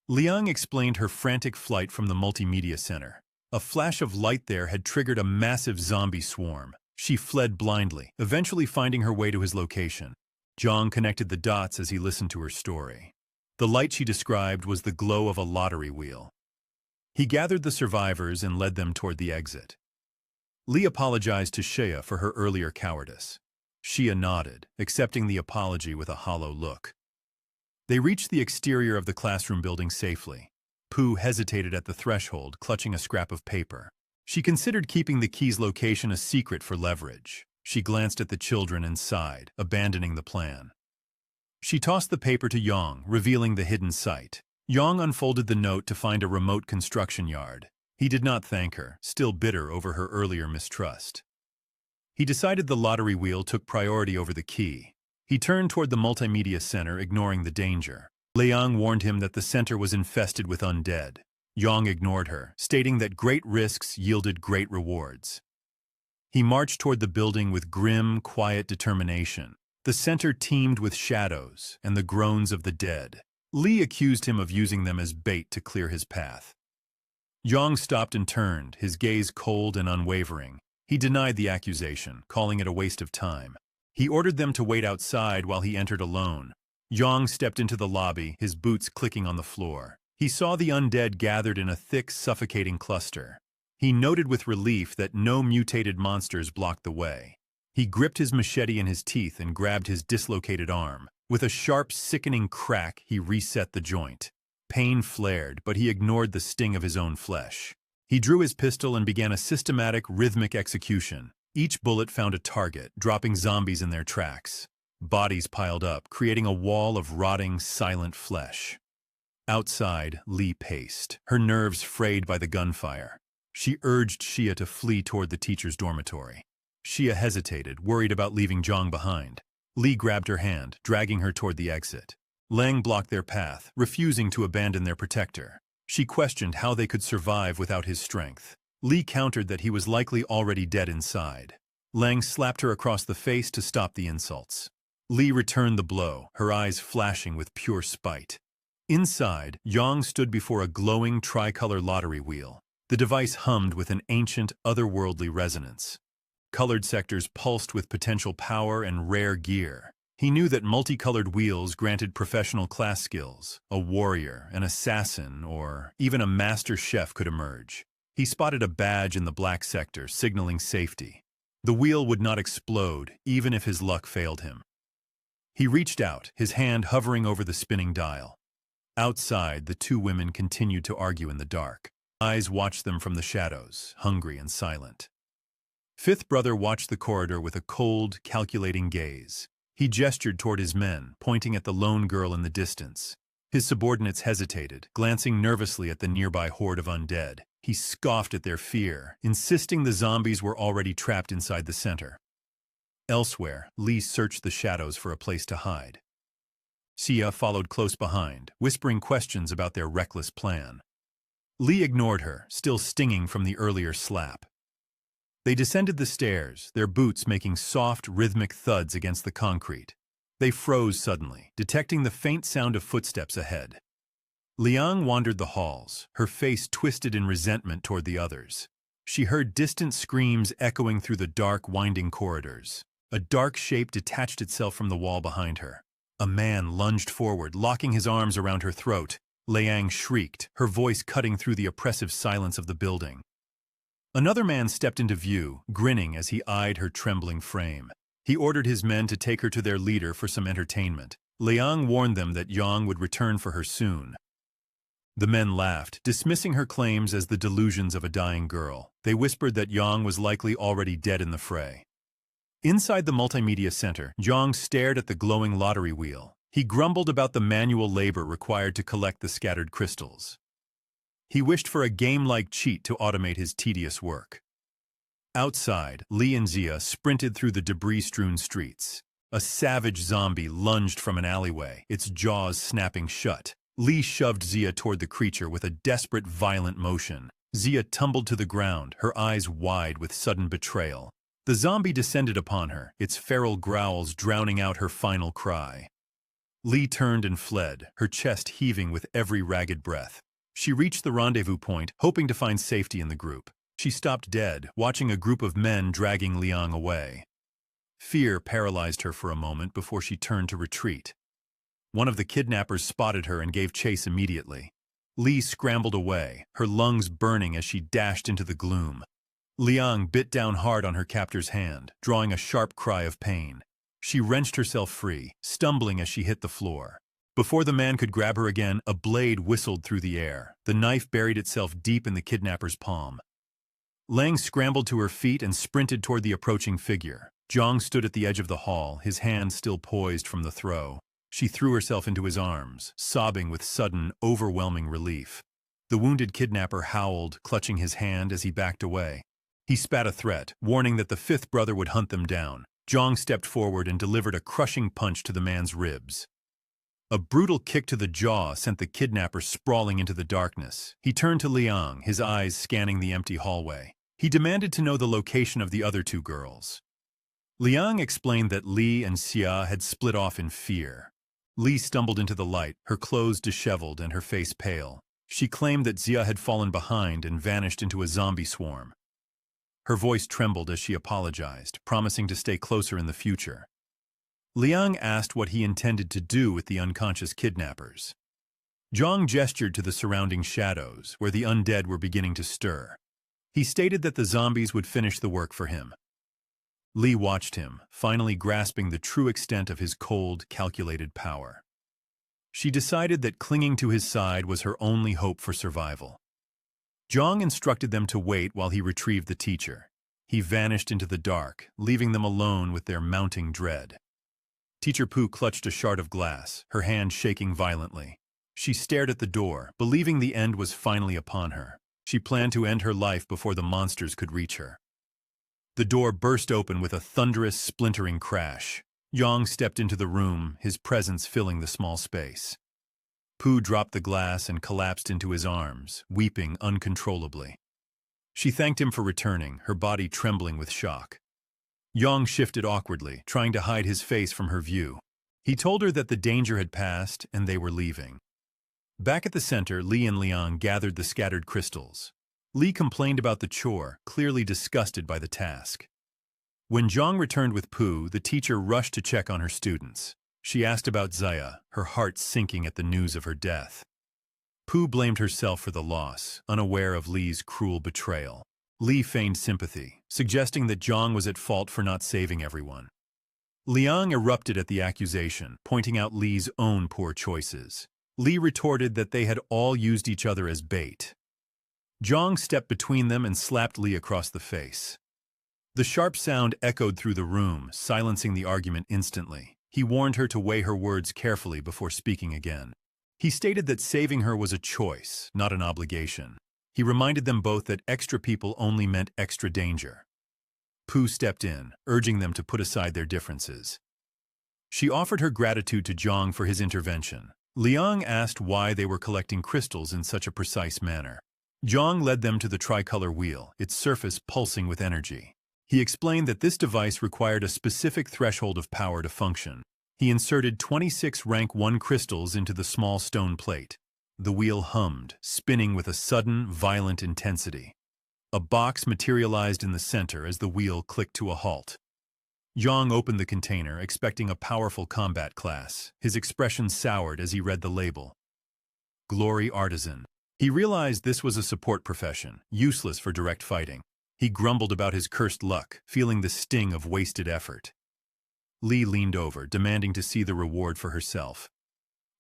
Liang explained her frantic flight from the multimedia center. A flash of light there had triggered a massive zombie swarm. She fled blindly, eventually finding her way to his location. Zhang connected the dots as he listened to her story. The light she described was the glow of a lottery wheel. He gathered the survivors and led them toward the exit. Li apologized to Shea for her earlier cowardice. Shea nodded, accepting the apology with a hollow look. They reached the exterior of the classroom building safely. Pooh hesitated at the threshold, clutching a scrap of paper. She considered keeping the key's location a secret for leverage. She glanced at the children and sighed, abandoning the plan. She tossed the paper to Yang, revealing the hidden site. Yang unfolded the note to find a remote construction yard. He did not thank her, still bitter over her earlier mistrust. He decided the lottery wheel took priority over the key. He turned toward the multimedia center, ignoring the danger. Liang warned him that the center was infested with undead. Yang ignored her, stating that great risks yielded great rewards. He marched toward the building with grim, quiet determination. The center teemed with shadows and the groans of the dead. Li accused him of using them as bait to clear his path. Yang stopped and turned, his gaze cold and unwavering. He denied the accusation, calling it a waste of time. He ordered them to wait outside while he entered alone. Yang stepped into the lobby, his boots clicking on the floor. He saw the undead gathered in a thick, suffocating cluster. He noted with relief that no mutated monsters blocked the way. He gripped his machete in his teeth and grabbed his dislocated arm. With a sharp, sickening crack, he reset the joint. Pain flared, but he ignored the sting of his own flesh. He drew his pistol and began a systematic, rhythmic execution. Each bullet found a target, dropping zombies in their tracks. Bodies piled up, creating a wall of rotting, silent flesh. Outside, Li paced, her nerves frayed by the gunfire. She urged Shea to flee toward the teacher's dormitory. Shea hesitated, worried about leaving Zhang behind. Li grabbed her hand, dragging her toward the exit. Lang blocked their path, refusing to abandon their protector. She questioned how they could survive without his strength. Li countered that he was likely already dead inside. Lang slapped her across the face to stop the insults. Li returned the blow, her eyes flashing with pure spite. Inside, Yang stood before a glowing tricolor lottery wheel. The device hummed with an ancient, otherworldly resonance. Colored sectors pulsed with potential power and rare gear. He knew that multicolored wheels granted professional class skills. A warrior, an assassin, or even a master chef could emerge. He spotted a badge in the black sector, signaling safety. The wheel would not explode, even if his luck failed him. He reached out, his hand hovering over the spinning dial. Outside, the two women continued to argue in the dark. Eyes watched them from the shadows, hungry and silent. Fifth brother watched the corridor with a cold, calculating gaze. He gestured toward his men, pointing at the lone girl in the distance. His subordinates hesitated, glancing nervously at the nearby horde of undead. He scoffed at their fear, insisting the zombies were already trapped inside the center. Elsewhere, Li searched the shadows for a place to hide. Xia followed close behind, whispering questions about their reckless plan. Li ignored her, still stinging from the earlier slap. They descended the stairs, their boots making soft, rhythmic thuds against the concrete. They froze suddenly, detecting the faint sound of footsteps ahead. Liang wandered the halls, her face twisted in resentment toward the others. She heard distant screams echoing through the dark, winding corridors. A dark shape detached itself from the wall behind her. A man lunged forward, locking his arms around her throat. Liang shrieked, her voice cutting through the oppressive silence of the building. Another man stepped into view, grinning as he eyed her trembling frame. He ordered his men to take her to their leader for some entertainment. Liang warned them that Yang would return for her soon. The men laughed, dismissing her claims as the delusions of a dying girl. They whispered that Yang was likely already dead in the fray. Inside the multimedia center, Yang stared at the glowing lottery wheel. He grumbled about the manual labor required to collect the scattered crystals. He wished for a game-like cheat to automate his tedious work. Outside, Li and Zia sprinted through the debris-strewn streets. A savage zombie lunged from an alleyway, its jaws snapping shut. Li shoved Zia toward the creature with a desperate, violent motion. Zia tumbled to the ground, her eyes wide with sudden betrayal. The zombie descended upon her, its feral growls drowning out her final cry. Li turned and fled, her chest heaving with every ragged breath. She reached the rendezvous point, hoping to find safety in the group. She stopped dead, watching a group of men dragging Liang away. Fear paralyzed her for a moment before she turned to retreat. One of the kidnappers spotted her and gave chase immediately. Li scrambled away, her lungs burning as she dashed into the gloom. Liang bit down hard on her captor's hand, drawing a sharp cry of pain. She wrenched herself free, stumbling as she hit the floor. Before the man could grab her again, a blade whistled through the air. The knife buried itself deep in the kidnapper's palm. Lang scrambled to her feet and sprinted toward the approaching figure. Zhang stood at the edge of the hall, his hand still poised from the throw. She threw herself into his arms, sobbing with sudden, overwhelming relief. The wounded kidnapper howled, clutching his hand as he backed away. He spat a threat, warning that the fifth brother would hunt them down. Zhang stepped forward and delivered a crushing punch to the man's ribs. A brutal kick to the jaw sent the kidnapper sprawling into the darkness. He turned to Liang, his eyes scanning the empty hallway. He demanded to know the location of the other two girls. Liang explained that Li and Xia had split off in fear. Li stumbled into the light, her clothes disheveled and her face pale. She claimed that Xia had fallen behind and vanished into a zombie swarm. Her voice trembled as she apologized, promising to stay closer in the future. Liang asked what he intended to do with the unconscious kidnappers. Zhang gestured to the surrounding shadows, where the undead were beginning to stir. He stated that the zombies would finish the work for him. Li watched him, finally grasping the true extent of his cold, calculated power. She decided that clinging to his side was her only hope for survival. Zhang instructed them to wait while he retrieved the teacher. He vanished into the dark, leaving them alone with their mounting dread. Teacher Pu clutched a shard of glass, her hand shaking violently. She stared at the door, believing the end was finally upon her. She planned to end her life before the monsters could reach her. The door burst open with a thunderous, splintering crash. Yang stepped into the room, his presence filling the small space. Pu dropped the glass and collapsed into his arms, weeping uncontrollably. She thanked him for returning, her body trembling with shock. Yang shifted awkwardly, trying to hide his face from her view. He told her that the danger had passed and they were leaving. Back at the center, Li and Liang gathered the scattered crystals. Li complained about the chore, clearly disgusted by the task. When Zhang returned with Pu, the teacher rushed to check on her students. She asked about Xia, her heart sinking at the news of her death. Pu blamed herself for the loss, unaware of Li's cruel betrayal. Li feigned sympathy, suggesting that Zhang was at fault for not saving everyone. Liang erupted at the accusation, pointing out Li's own poor choices. Li retorted that they had all used each other as bait. Zhang stepped between them and slapped Li across the face. The sharp sound echoed through the room, silencing the argument instantly. He warned her to weigh her words carefully before speaking again. He stated that saving her was a choice, not an obligation. He reminded them both that extra people only meant extra danger. Pu stepped in, urging them to put aside their differences. She offered her gratitude to Zhang for his intervention. Liang asked why they were collecting crystals in such a precise manner. Zhang led them to the tricolor wheel, its surface pulsing with energy. He explained that this device required a specific threshold of power to function. He inserted 26 rank 1 crystals into the small stone plate. The wheel hummed, spinning with a sudden, violent intensity. A box materialized in the center as the wheel clicked to a halt. Zhang opened the container, expecting a powerful combat class. His expression soured as he read the label. Glory Artisan. He realized this was a support profession, useless for direct fighting. He grumbled about his cursed luck, feeling the sting of wasted effort. Li leaned over, demanding to see the reward for herself.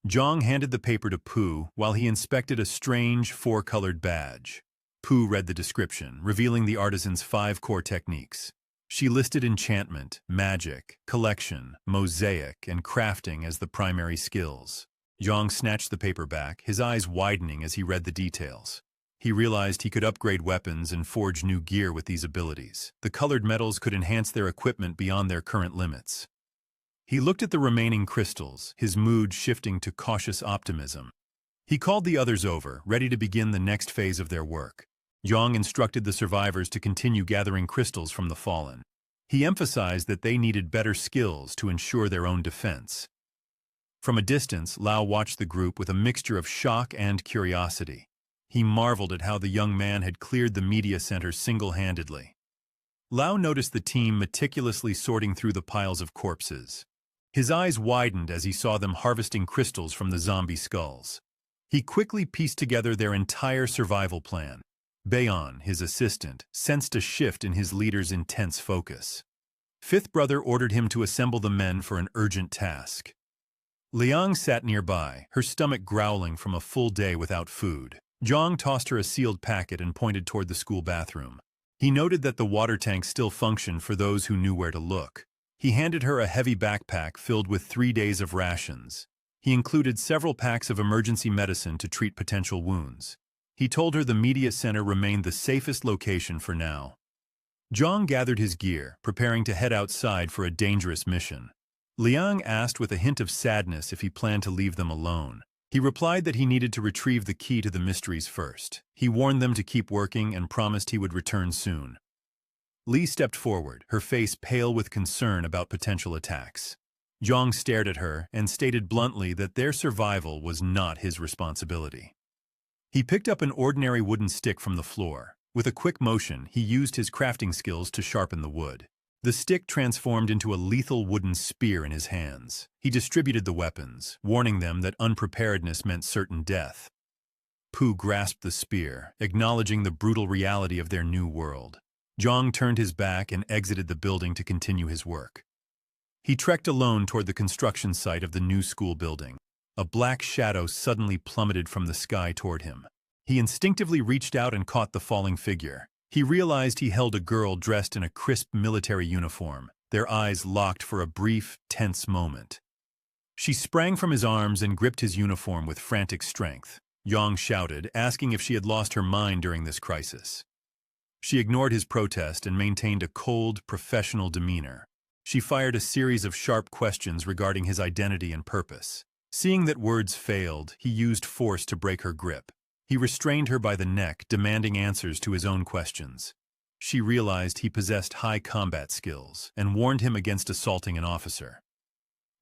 Zhang handed the paper to Pu while he inspected a strange, 4-colored badge. Pu read the description, revealing the artisan's 5 core techniques. She listed enchantment, magic, collection, mosaic, and crafting as the primary skills. Zhang snatched the paper back, his eyes widening as he read the details. He realized he could upgrade weapons and forge new gear with these abilities. The colored metals could enhance their equipment beyond their current limits. He looked at the remaining crystals, his mood shifting to cautious optimism. He called the others over, ready to begin the next phase of their work. Zhang instructed the survivors to continue gathering crystals from the fallen. He emphasized that they needed better skills to ensure their own defense. From a distance, Lao watched the group with a mixture of shock and curiosity. He marveled at how the young man had cleared the media center single-handedly. Lao noticed the team meticulously sorting through the piles of corpses. His eyes widened as he saw them harvesting crystals from the zombie skulls. He quickly pieced together their entire survival plan. Bayon, his assistant, sensed a shift in his leader's intense focus. Fifth Brother ordered him to assemble the men for an urgent task. Liang sat nearby, her stomach growling from a full day without food. Zhang tossed her a sealed packet and pointed toward the school bathroom. He noted that the water tank still functioned for those who knew where to look. He handed her a heavy backpack filled with 3 days of rations. He included several packs of emergency medicine to treat potential wounds. He told her the media center remained the safest location for now. Zhang gathered his gear, preparing to head outside for a dangerous mission. Liang asked with a hint of sadness if he planned to leave them alone. He replied that he needed to retrieve the key to the mysteries first. He warned them to keep working and promised he would return soon. Li stepped forward, her face pale with concern about potential attacks. Zhang stared at her and stated bluntly that their survival was not his responsibility. He picked up an ordinary wooden stick from the floor. With a quick motion, he used his crafting skills to sharpen the wood. The stick transformed into a lethal wooden spear in his hands. He distributed the weapons, warning them that unpreparedness meant certain death. Pu grasped the spear, acknowledging the brutal reality of their new world. Zhang turned his back and exited the building to continue his work. He trekked alone toward the construction site of the new school building. A black shadow suddenly plummeted from the sky toward him. He instinctively reached out and caught the falling figure. He realized he held a girl dressed in a crisp military uniform, their eyes locked for a brief, tense moment. She sprang from his arms and gripped his uniform with frantic strength. Yang shouted, asking if she had lost her mind during this crisis. She ignored his protest and maintained a cold, professional demeanor. She fired a series of sharp questions regarding his identity and purpose. Seeing that words failed, he used force to break her grip. He restrained her by the neck, demanding answers to his own questions. She realized he possessed high combat skills and warned him against assaulting an officer.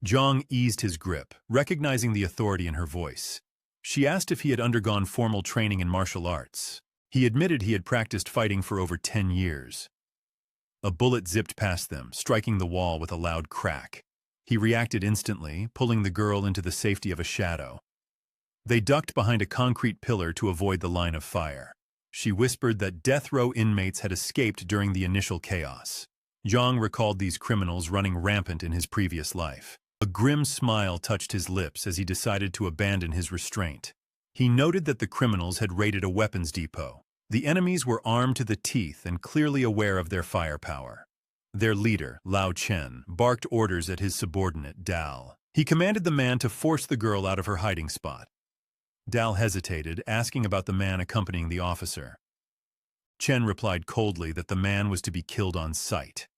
Zhang eased his grip, recognizing the authority in her voice. She asked if he had undergone formal training in martial arts. He admitted he had practiced fighting for over 10 years. A bullet zipped past them, striking the wall with a loud crack. He reacted instantly, pulling the girl into the safety of a shadow. They ducked behind a concrete pillar to avoid the line of fire. She whispered that death row inmates had escaped during the initial chaos. Zhang recalled these criminals running rampant in his previous life. A grim smile touched his lips as he decided to abandon his restraint. He noted that the criminals had raided a weapons depot. The enemies were armed to the teeth and clearly aware of their firepower. Their leader, Lao Chen, barked orders at his subordinate, Dal. He commanded the man to force the girl out of her hiding spot. Dal hesitated, asking about the man accompanying the officer. Chen replied coldly that the man was to be killed on sight.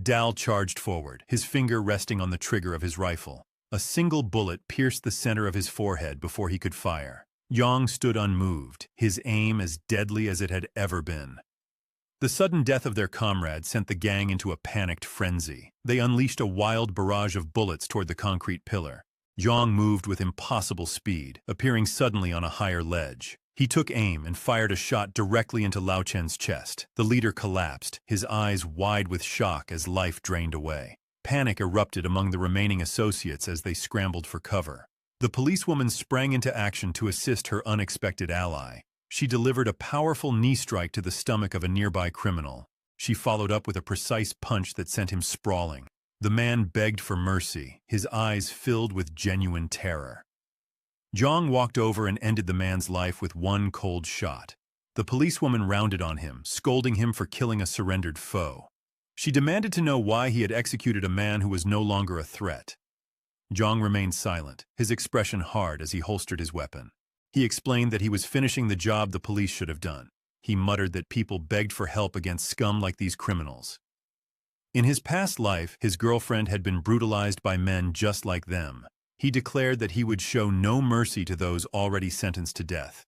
Dal charged forward, his finger resting on the trigger of his rifle. A single bullet pierced the center of his forehead before he could fire. Yang stood unmoved, his aim as deadly as it had ever been. The sudden death of their comrade sent the gang into a panicked frenzy. They unleashed a wild barrage of bullets toward the concrete pillar. Zhang moved with impossible speed, appearing suddenly on a higher ledge. He took aim and fired a shot directly into Lao Chen's chest. The leader collapsed, his eyes wide with shock as life drained away. Panic erupted among the remaining associates as they scrambled for cover. The policewoman sprang into action to assist her unexpected ally. She delivered a powerful knee strike to the stomach of a nearby criminal. She followed up with a precise punch that sent him sprawling. The man begged for mercy, his eyes filled with genuine terror. Zhang walked over and ended the man's life with one cold shot. The policewoman rounded on him, scolding him for killing a surrendered foe. She demanded to know why he had executed a man who was no longer a threat. Zhang remained silent, his expression hard as he holstered his weapon. He explained that he was finishing the job the police should have done. He muttered that people begged for help against scum like these criminals. In his past life, his girlfriend had been brutalized by men just like them. He declared that he would show no mercy to those already sentenced to death.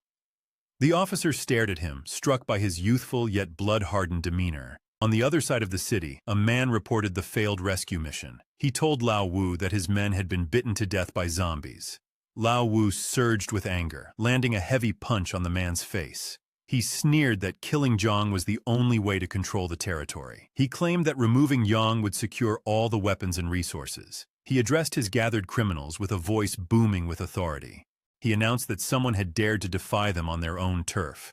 The officer stared at him, struck by his youthful yet blood-hardened demeanor. On the other side of the city, a man reported the failed rescue mission. He told Lao Wu that his men had been bitten to death by zombies. Lao Wu surged with anger, landing a heavy punch on the man's face. He sneered that killing Zhang was the only way to control the territory. He claimed that removing Yang would secure all the weapons and resources. He addressed his gathered criminals with a voice booming with authority. He announced that someone had dared to defy them on their own turf.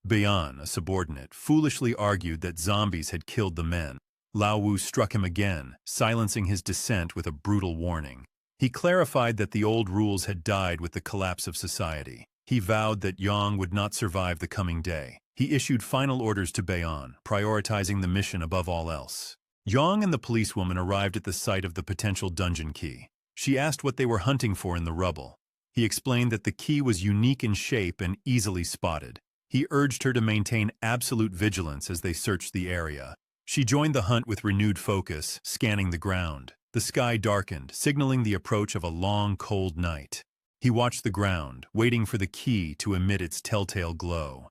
Bayan, a subordinate, foolishly argued that zombies had killed the men. Lao Wu struck him again, silencing his dissent with a brutal warning. He clarified that the old rules had died with the collapse of society. He vowed that Yang would not survive the coming day. He issued final orders to Bayan, prioritizing the mission above all else. Yang and the policewoman arrived at the site of the potential dungeon key. She asked what they were hunting for in the rubble. He explained that the key was unique in shape and easily spotted. He urged her to maintain absolute vigilance as they searched the area. She joined the hunt with renewed focus, scanning the ground. The sky darkened, signaling the approach of a long, cold night. He watched the ground, waiting for the key to emit its telltale glow.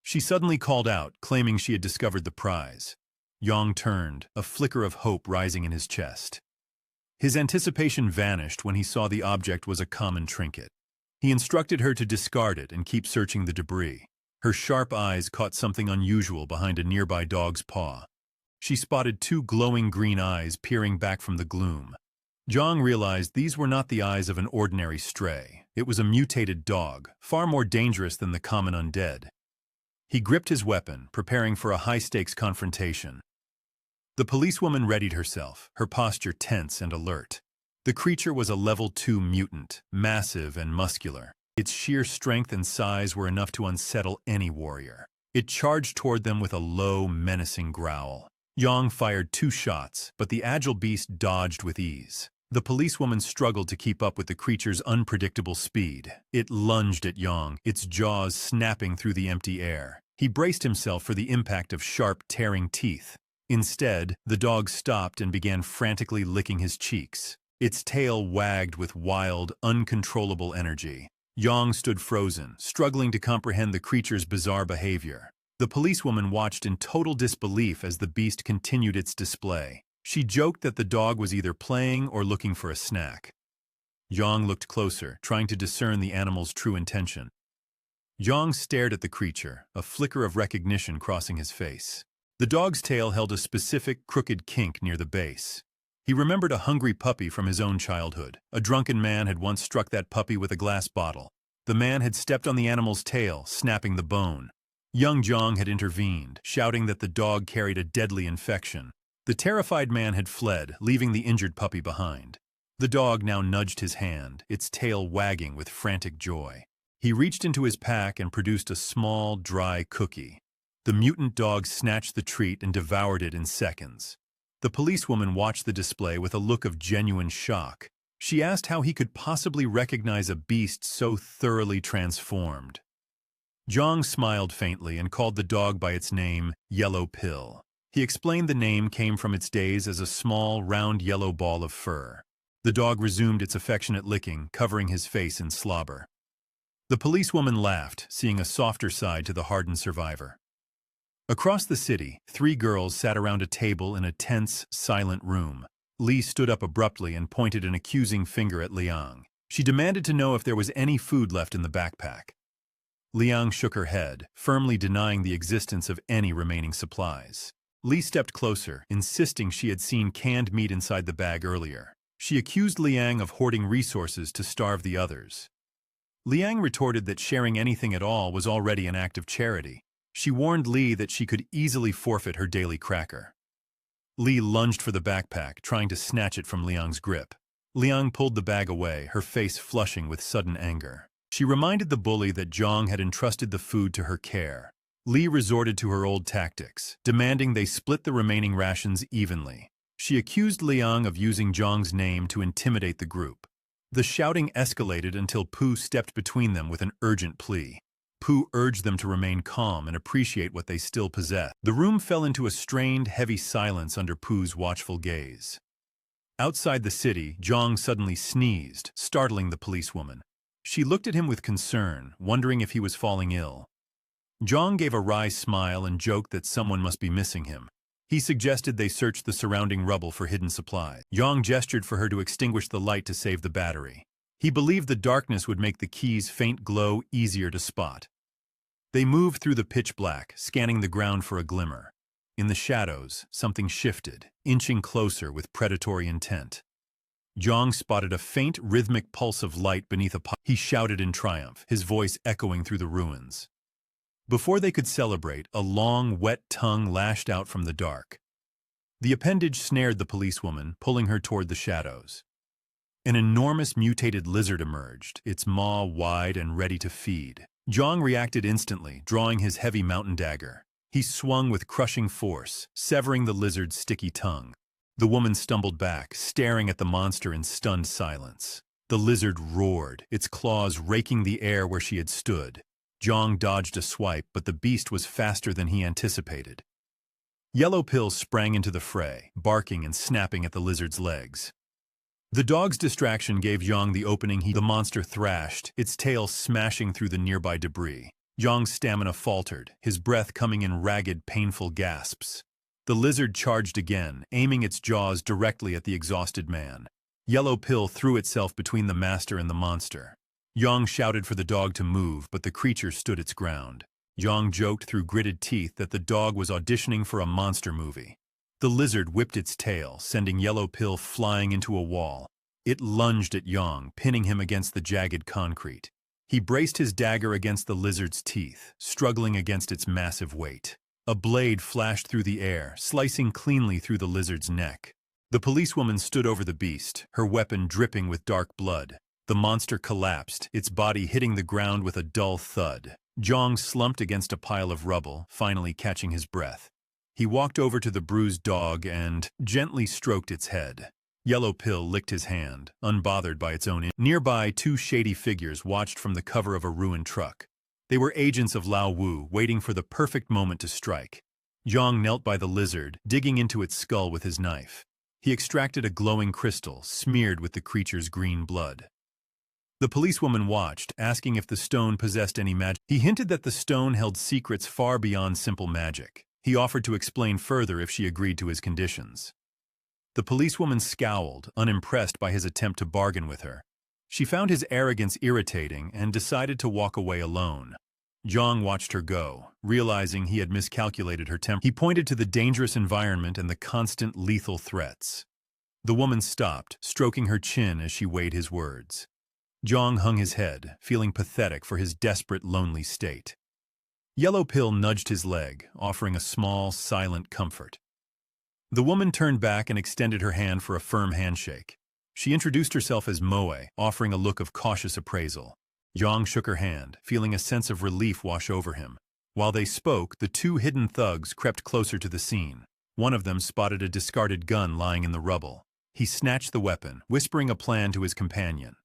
She suddenly called out, claiming she had discovered the prize. Yang turned, a flicker of hope rising in his chest. His anticipation vanished when he saw the object was a common trinket. He instructed her to discard it and keep searching the debris. Her sharp eyes caught something unusual behind a nearby dog's paw. She spotted two glowing green eyes peering back from the gloom. Zhang realized these were not the eyes of an ordinary stray. It was a mutated dog, far more dangerous than the common undead. He gripped his weapon, preparing for a high-stakes confrontation. The policewoman readied herself, her posture tense and alert. The creature was a level 2 mutant, massive and muscular. Its sheer strength and size were enough to unsettle any warrior. It charged toward them with a low, menacing growl. Yang fired 2 shots, but the agile beast dodged with ease. The policewoman struggled to keep up with the creature's unpredictable speed. It lunged at Yang, its jaws snapping through the empty air. He braced himself for the impact of sharp, tearing teeth. Instead, the dog stopped and began frantically licking his cheeks. Its tail wagged with wild, uncontrollable energy. Yang stood frozen, struggling to comprehend the creature's bizarre behavior. The policewoman watched in total disbelief as the beast continued its display. She joked that the dog was either playing or looking for a snack. Yang looked closer, trying to discern the animal's true intention. Yang stared at the creature, a flicker of recognition crossing his face. The dog's tail held a specific, crooked kink near the base. He remembered a hungry puppy from his own childhood. A drunken man had once struck that puppy with a glass bottle. The man had stepped on the animal's tail, snapping the bone. Young Zhang had intervened, shouting that the dog carried a deadly infection. The terrified man had fled, leaving the injured puppy behind. The dog now nudged his hand, its tail wagging with frantic joy. He reached into his pack and produced a small, dry cookie. The mutant dog snatched the treat and devoured it in seconds. The policewoman watched the display with a look of genuine shock. She asked how he could possibly recognize a beast so thoroughly transformed. Zhang smiled faintly and called the dog by its name, Yellow Pill. He explained the name came from its days as a small, round yellow ball of fur. The dog resumed its affectionate licking, covering his face in slobber. The policewoman laughed, seeing a softer side to the hardened survivor. Across the city, 3 girls sat around a table in a tense, silent room. Li stood up abruptly and pointed an accusing finger at Liang. She demanded to know if there was any food left in the backpack. Liang shook her head, firmly denying the existence of any remaining supplies. Li stepped closer, insisting she had seen canned meat inside the bag earlier. She accused Liang of hoarding resources to starve the others. Liang retorted that sharing anything at all was already an act of charity. She warned Li that she could easily forfeit her daily cracker. Li lunged for the backpack, trying to snatch it from Liang's grip. Liang pulled the bag away, her face flushing with sudden anger. She reminded the bully that Zhang had entrusted the food to her care. Li resorted to her old tactics, demanding they split the remaining rations evenly. She accused Liang of using Zhang's name to intimidate the group. The shouting escalated until Pooh stepped between them with an urgent plea. Pooh urged them to remain calm and appreciate what they still possessed. The room fell into a strained, heavy silence under Pooh's watchful gaze. Outside the city, Zhang suddenly sneezed, startling the policewoman. She looked at him with concern, wondering if he was falling ill. Zhang gave a wry smile and joked that someone must be missing him. He suggested they search the surrounding rubble for hidden supplies. Zhang gestured for her to extinguish the light to save the battery. He believed the darkness would make the key's faint glow easier to spot. They moved through the pitch black, scanning the ground for a glimmer. In the shadows, something shifted, inching closer with predatory intent. Zhang spotted a faint, rhythmic pulse of light beneath a pile. He shouted in triumph, his voice echoing through the ruins. Before they could celebrate, a long, wet tongue lashed out from the dark. The appendage snared the policewoman, pulling her toward the shadows. An enormous mutated lizard emerged, its maw wide and ready to feed. Zhang reacted instantly, drawing his heavy mountain dagger. He swung with crushing force, severing the lizard's sticky tongue. The woman stumbled back, staring at the monster in stunned silence. The lizard roared, its claws raking the air where she had stood. Zhang dodged a swipe, but the beast was faster than he anticipated. Yellow Pill sprang into the fray, barking and snapping at the lizard's legs. The dog's distraction gave Zhang the opening. The monster thrashed, its tail smashing through the nearby debris. Zhang's stamina faltered, his breath coming in ragged, painful gasps. The lizard charged again, aiming its jaws directly at the exhausted man. Yellow Pill threw itself between the master and the monster. Zhang shouted for the dog to move, but the creature stood its ground. Zhang joked through gritted teeth that the dog was auditioning for a monster movie. The lizard whipped its tail, sending Yellow Pill flying into a wall. It lunged at Zhang, pinning him against the jagged concrete. He braced his dagger against the lizard's teeth, struggling against its massive weight. A blade flashed through the air, slicing cleanly through the lizard's neck. The policewoman stood over the beast, her weapon dripping with dark blood. The monster collapsed, its body hitting the ground with a dull thud. Zhang slumped against a pile of rubble, finally catching his breath. He walked over to the bruised dog and gently stroked its head. Yellow Pill licked his hand, unbothered by its own. Nearby, two shady figures watched from the cover of a ruined truck. They were agents of Lao Wu, waiting for the perfect moment to strike. Zhang knelt by the lizard, digging into its skull with his knife. He extracted a glowing crystal, smeared with the creature's green blood. The policewoman watched, asking if the stone possessed any magic. He hinted that the stone held secrets far beyond simple magic. He offered to explain further if she agreed to his conditions. The policewoman scowled, unimpressed by his attempt to bargain with her. She found his arrogance irritating and decided to walk away alone. Zhang watched her go, realizing he had miscalculated her temper. He pointed to the dangerous environment and the constant lethal threats. The woman stopped, stroking her chin as she weighed his words. Zhang hung his head, feeling pathetic for his desperate, lonely state. Yellow Pill nudged his leg, offering a small, silent comfort. The woman turned back and extended her hand for a firm handshake. She introduced herself as Moe, offering a look of cautious appraisal. Zhang shook her hand, feeling a sense of relief wash over him. While they spoke, the two hidden thugs crept closer to the scene. One of them spotted a discarded gun lying in the rubble. He snatched the weapon, whispering a plan to his companion.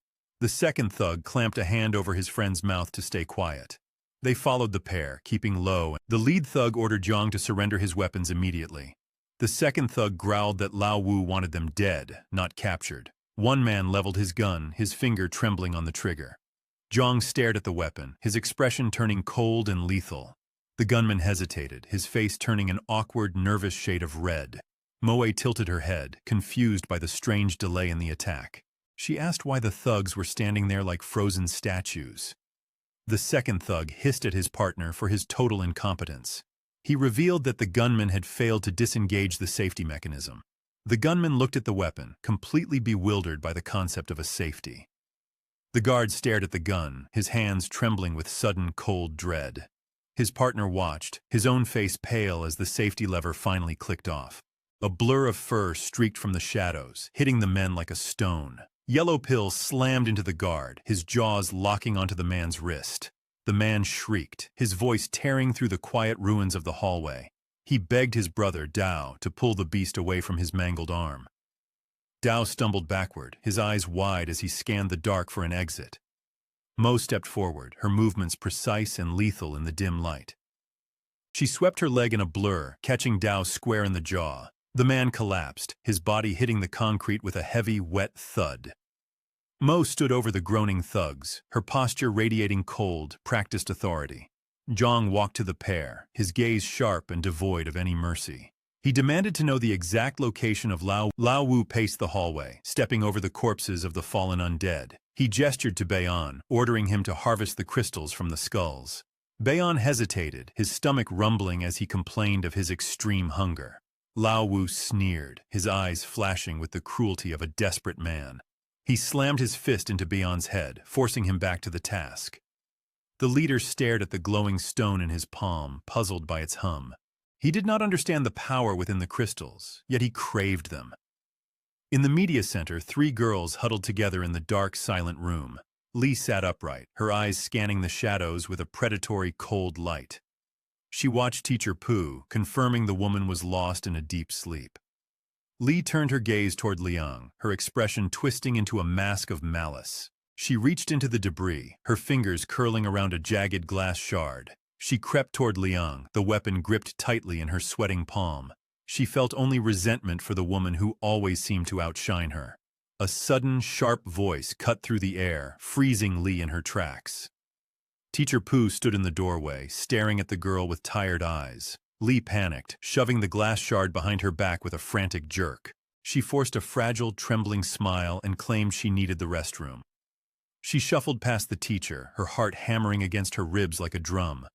The second thug clamped a hand over his friend's mouth to stay quiet. They followed the pair, keeping low. The lead thug ordered Zhang to surrender his weapons immediately. The second thug growled that Lao Wu wanted them dead, not captured. One man leveled his gun, his finger trembling on the trigger. Zhang stared at the weapon, his expression turning cold and lethal. The gunman hesitated, his face turning an awkward, nervous shade of red. Moe tilted her head, confused by the strange delay in the attack. She asked why the thugs were standing there like frozen statues. The second thug hissed at his partner for his total incompetence. He revealed that the gunman had failed to disengage the safety mechanism. The gunman looked at the weapon, completely bewildered by the concept of a safety. The guard stared at the gun, his hands trembling with sudden, cold dread. His partner watched, his own face pale as the safety lever finally clicked off. A blur of fur streaked from the shadows, hitting the men like a stone. Yellow Pill slammed into the guard, his jaws locking onto the man's wrist. The man shrieked, his voice tearing through the quiet ruins of the hallway. He begged his brother, Dao, to pull the beast away from his mangled arm. Dao stumbled backward, his eyes wide as he scanned the dark for an exit. Mo stepped forward, her movements precise and lethal in the dim light. She swept her leg in a blur, catching Dao square in the jaw. The man collapsed, his body hitting the concrete with a heavy, wet thud. Mo stood over the groaning thugs, her posture radiating cold, practiced authority. Zhang walked to the pair, his gaze sharp and devoid of any mercy. He demanded to know the exact location of Lao. Lao Wu paced the hallway, stepping over the corpses of the fallen undead. He gestured to Bayon, ordering him to harvest the crystals from the skulls. Bayon hesitated, his stomach rumbling as he complained of his extreme hunger. Lao Wu sneered, his eyes flashing with the cruelty of a desperate man. He slammed his fist into Bayon's head, forcing him back to the task. The leader stared at the glowing stone in his palm, puzzled by its hum. He did not understand the power within the crystals, yet he craved them. In the media center, 3 girls huddled together in the dark, silent room. Li sat upright, her eyes scanning the shadows with a predatory, cold light. She watched Teacher Pu, confirming the woman was lost in a deep sleep. Li turned her gaze toward Liang, her expression twisting into a mask of malice. She reached into the debris, her fingers curling around a jagged glass shard. She crept toward Liang, the weapon gripped tightly in her sweating palm. She felt only resentment for the woman who always seemed to outshine her. A sudden, sharp voice cut through the air, freezing Li in her tracks. Teacher Pu stood in the doorway, staring at the girl with tired eyes. Li panicked, shoving the glass shard behind her back with a frantic jerk. She forced a fragile, trembling smile and claimed she needed the restroom. She shuffled past the teacher, her heart hammering against her ribs like a drum.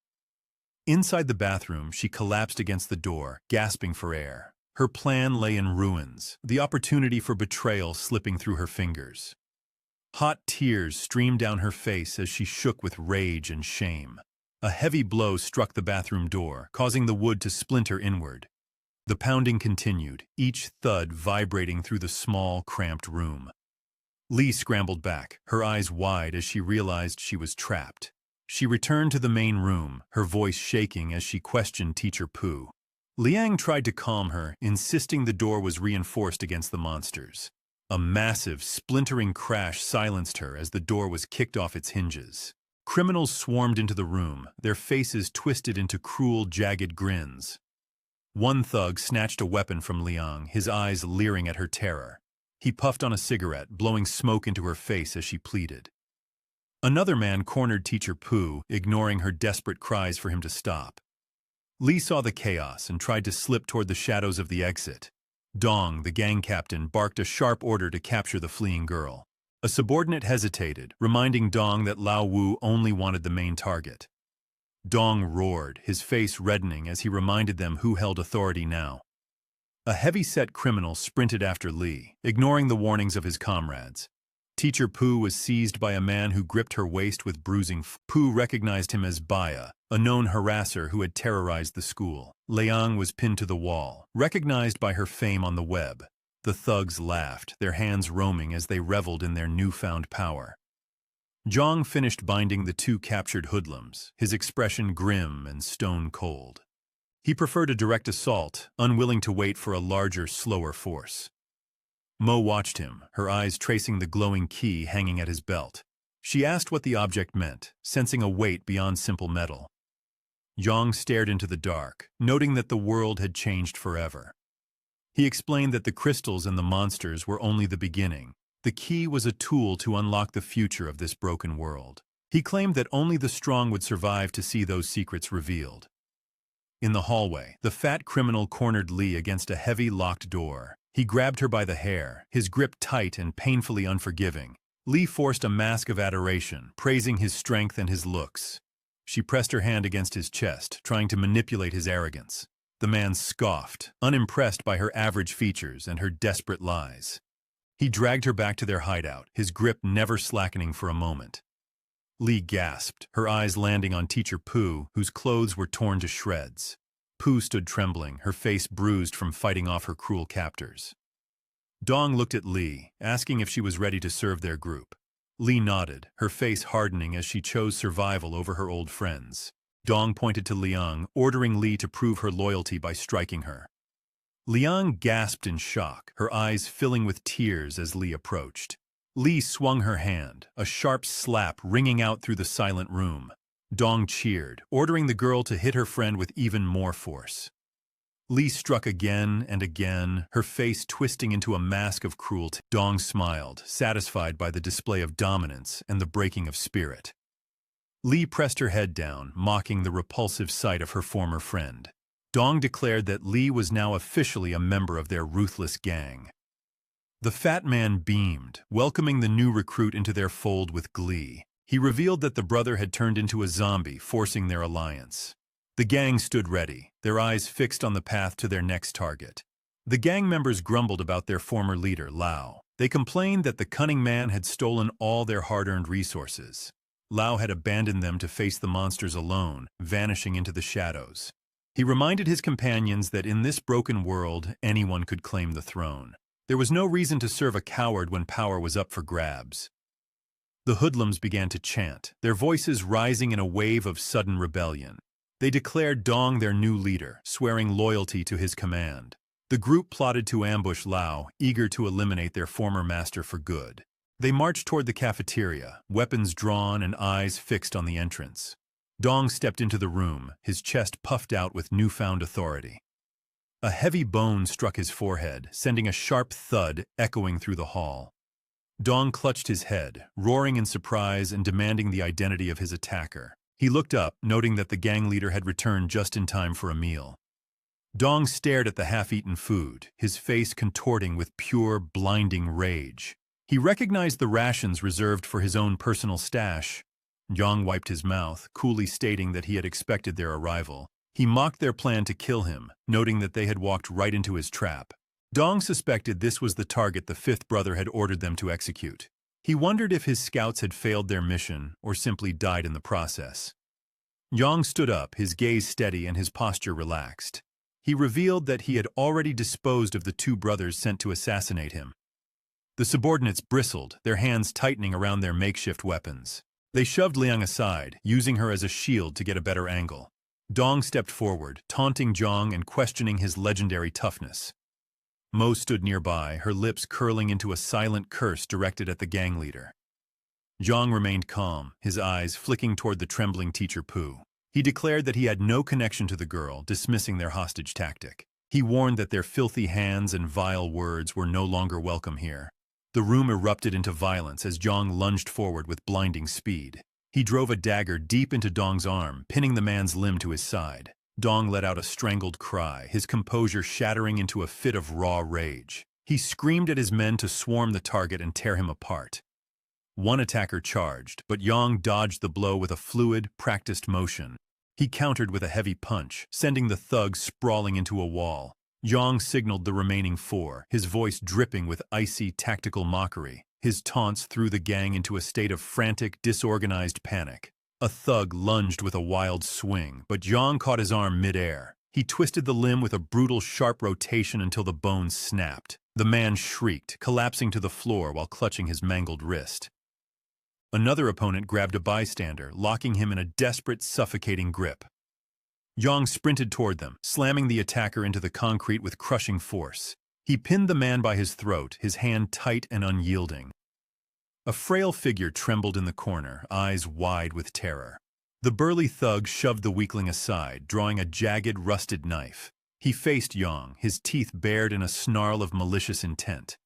Inside the bathroom, she collapsed against the door, gasping for air. Her plan lay in ruins, the opportunity for betrayal slipping through her fingers. Hot tears streamed down her face as she shook with rage and shame. A heavy blow struck the bathroom door, causing the wood to splinter inward. The pounding continued, each thud vibrating through the small, cramped room. Li scrambled back, her eyes wide as she realized she was trapped. She returned to the main room, her voice shaking as she questioned Teacher Pu. Liang tried to calm her, insisting the door was reinforced against the monsters. A massive, splintering crash silenced her as the door was kicked off its hinges. Criminals swarmed into the room, their faces twisted into cruel, jagged grins. One thug snatched a weapon from Liang, his eyes leering at her terror. He puffed on a cigarette, blowing smoke into her face as she pleaded. Another man cornered Teacher Pu, ignoring her desperate cries for him to stop. Li saw the chaos and tried to slip toward the shadows of the exit. Dong, the gang captain, barked a sharp order to capture the fleeing girl. A subordinate hesitated, reminding Dong that Lao Wu only wanted the main target. Dong roared, his face reddening as he reminded them who held authority now. A heavy-set criminal sprinted after Li, ignoring the warnings of his comrades. Teacher Pu was seized by a man who gripped her waist with bruising. Pu recognized him as Baya, a known harasser who had terrorized the school. Liang was pinned to the wall, recognized by her fame on the web. The thugs laughed, their hands roaming as they reveled in their newfound power. Zhang finished binding the 2 captured hoodlums, his expression grim and stone-cold. He preferred a direct assault, unwilling to wait for a larger, slower force. Mo watched him, her eyes tracing the glowing key hanging at his belt. She asked what the object meant, sensing a weight beyond simple metal. Zhang stared into the dark, noting that the world had changed forever. He explained that the crystals and the monsters were only the beginning. The key was a tool to unlock the future of this broken world. He claimed that only the strong would survive to see those secrets revealed. In the hallway, the fat criminal cornered Li against a heavy, locked door. He grabbed her by the hair, his grip tight and painfully unforgiving. Li forced a mask of adoration, praising his strength and his looks. She pressed her hand against his chest, trying to manipulate his arrogance. The man scoffed, unimpressed by her average features and her desperate lies. He dragged her back to their hideout, his grip never slackening for a moment. Li gasped, her eyes landing on Teacher Pu, whose clothes were torn to shreds. Pu stood trembling, her face bruised from fighting off her cruel captors. Dong looked at Li, asking if she was ready to serve their group. Li nodded, her face hardening as she chose survival over her old friends. Dong pointed to Liang, ordering Li to prove her loyalty by striking her. Liang gasped in shock, her eyes filling with tears as Li approached. Li swung her hand, a sharp slap ringing out through the silent room. Dong cheered, ordering the girl to hit her friend with even more force. Li struck again and again, her face twisting into a mask of cruelty. Dong smiled, satisfied by the display of dominance and the breaking of spirit. Li pressed her head down, mocking the repulsive sight of her former friend. Dong declared that Li was now officially a member of their ruthless gang. The fat man beamed, welcoming the new recruit into their fold with glee. He revealed that the brother had turned into a zombie, forcing their alliance. The gang stood ready, their eyes fixed on the path to their next target. The gang members grumbled about their former leader, Lao. They complained that the cunning man had stolen all their hard-earned resources. Lao had abandoned them to face the monsters alone, vanishing into the shadows. He reminded his companions that in this broken world, anyone could claim the throne. There was no reason to serve a coward when power was up for grabs. The hoodlums began to chant, their voices rising in a wave of sudden rebellion. They declared Dong their new leader, swearing loyalty to his command. The group plotted to ambush Lao, eager to eliminate their former master for good. They marched toward the cafeteria, weapons drawn and eyes fixed on the entrance. Dong stepped into the room, his chest puffed out with newfound authority. A heavy bone struck his forehead, sending a sharp thud echoing through the hall. Dong clutched his head, roaring in surprise and demanding the identity of his attacker. He looked up, noting that the gang leader had returned just in time for a meal. Dong stared at the half-eaten food, his face contorting with pure, blinding rage. He recognized the rations reserved for his own personal stash. Dong wiped his mouth, coolly stating that he had expected their arrival. He mocked their plan to kill him, noting that they had walked right into his trap. Dong suspected this was the target the fifth brother had ordered them to execute. He wondered if his scouts had failed their mission or simply died in the process. Yang stood up, his gaze steady and his posture relaxed. He revealed that he had already disposed of the two brothers sent to assassinate him. The subordinates bristled, their hands tightening around their makeshift weapons. They shoved Liang aside, using her as a shield to get a better angle. Dong stepped forward, taunting Zhang and questioning his legendary toughness. Mo stood nearby, her lips curling into a silent curse directed at the gang leader. Zhang remained calm, his eyes flicking toward the trembling teacher Pu. He declared that he had no connection to the girl, dismissing their hostage tactic. He warned that their filthy hands and vile words were no longer welcome here. The room erupted into violence as Zhang lunged forward with blinding speed. He drove a dagger deep into Dong's arm, pinning the man's limb to his side. Dong let out a strangled cry, his composure shattering into a fit of raw rage. He screamed at his men to swarm the target and tear him apart. One attacker charged, but Yang dodged the blow with a fluid, practiced motion. He countered with a heavy punch, sending the thug sprawling into a wall. Yang signaled the remaining four, his voice dripping with icy, tactical mockery. His taunts threw the gang into a state of frantic, disorganized panic. A thug lunged with a wild swing, but Zhang caught his arm mid-air. He twisted the limb with a brutal, sharp rotation until the bone snapped. The man shrieked, collapsing to the floor while clutching his mangled wrist. Another opponent grabbed a bystander, locking him in a desperate, suffocating grip. Zhang sprinted toward them, slamming the attacker into the concrete with crushing force. He pinned the man by his throat, his hand tight and unyielding. A frail figure trembled in the corner, eyes wide with terror. The burly thug shoved the weakling aside, drawing a jagged, rusted knife. He faced Yang, his teeth bared in a snarl of malicious intent.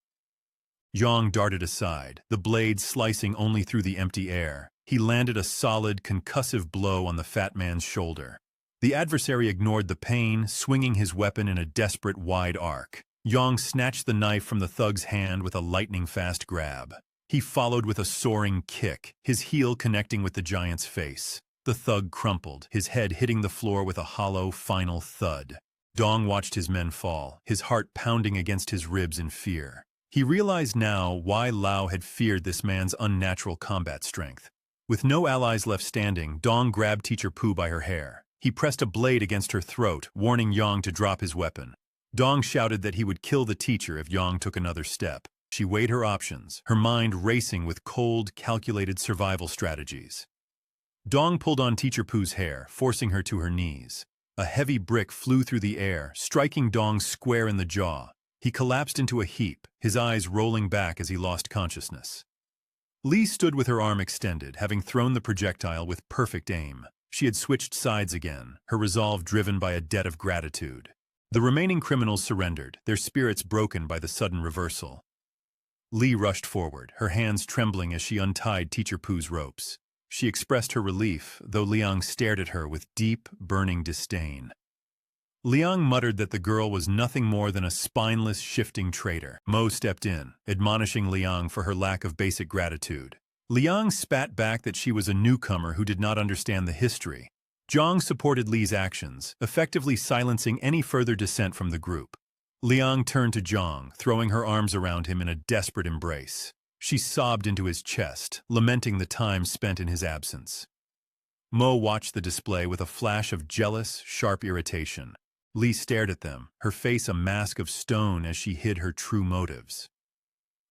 Yang darted aside, the blade slicing only through the empty air. He landed a solid, concussive blow on the fat man's shoulder. The adversary ignored the pain, swinging his weapon in a desperate wide arc. Yang snatched the knife from the thug's hand with a lightning-fast grab. He followed with a soaring kick, his heel connecting with the giant's face. The thug crumpled, his head hitting the floor with a hollow, final thud. Dong watched his men fall, his heart pounding against his ribs in fear. He realized now why Lao had feared this man's unnatural combat strength. With no allies left standing, Dong grabbed Teacher Pu by her hair. He pressed a blade against her throat, warning Yang to drop his weapon. Dong shouted that he would kill the teacher if Yang took another step. She weighed her options, her mind racing with cold, calculated survival strategies. Dong pulled on Teacher Pu's hair, forcing her to her knees. A heavy brick flew through the air, striking Dong square in the jaw. He collapsed into a heap, his eyes rolling back as he lost consciousness. Lee stood with her arm extended, having thrown the projectile with perfect aim. She had switched sides again, her resolve driven by a debt of gratitude. The remaining criminals surrendered, their spirits broken by the sudden reversal. Lee rushed forward, her hands trembling as she untied Teacher Poo's ropes. She expressed her relief, though Liang stared at her with deep, burning disdain. Liang muttered that the girl was nothing more than a spineless, shifting traitor. Mo stepped in, admonishing Liang for her lack of basic gratitude. Liang spat back that she was a newcomer who did not understand the history. Zhang supported Li's actions, effectively silencing any further dissent from the group. Liang turned to Zhang, throwing her arms around him in a desperate embrace. She sobbed into his chest, lamenting the time spent in his absence. Mo watched the display with a flash of jealous, sharp irritation. Li stared at them, her face a mask of stone as she hid her true motives.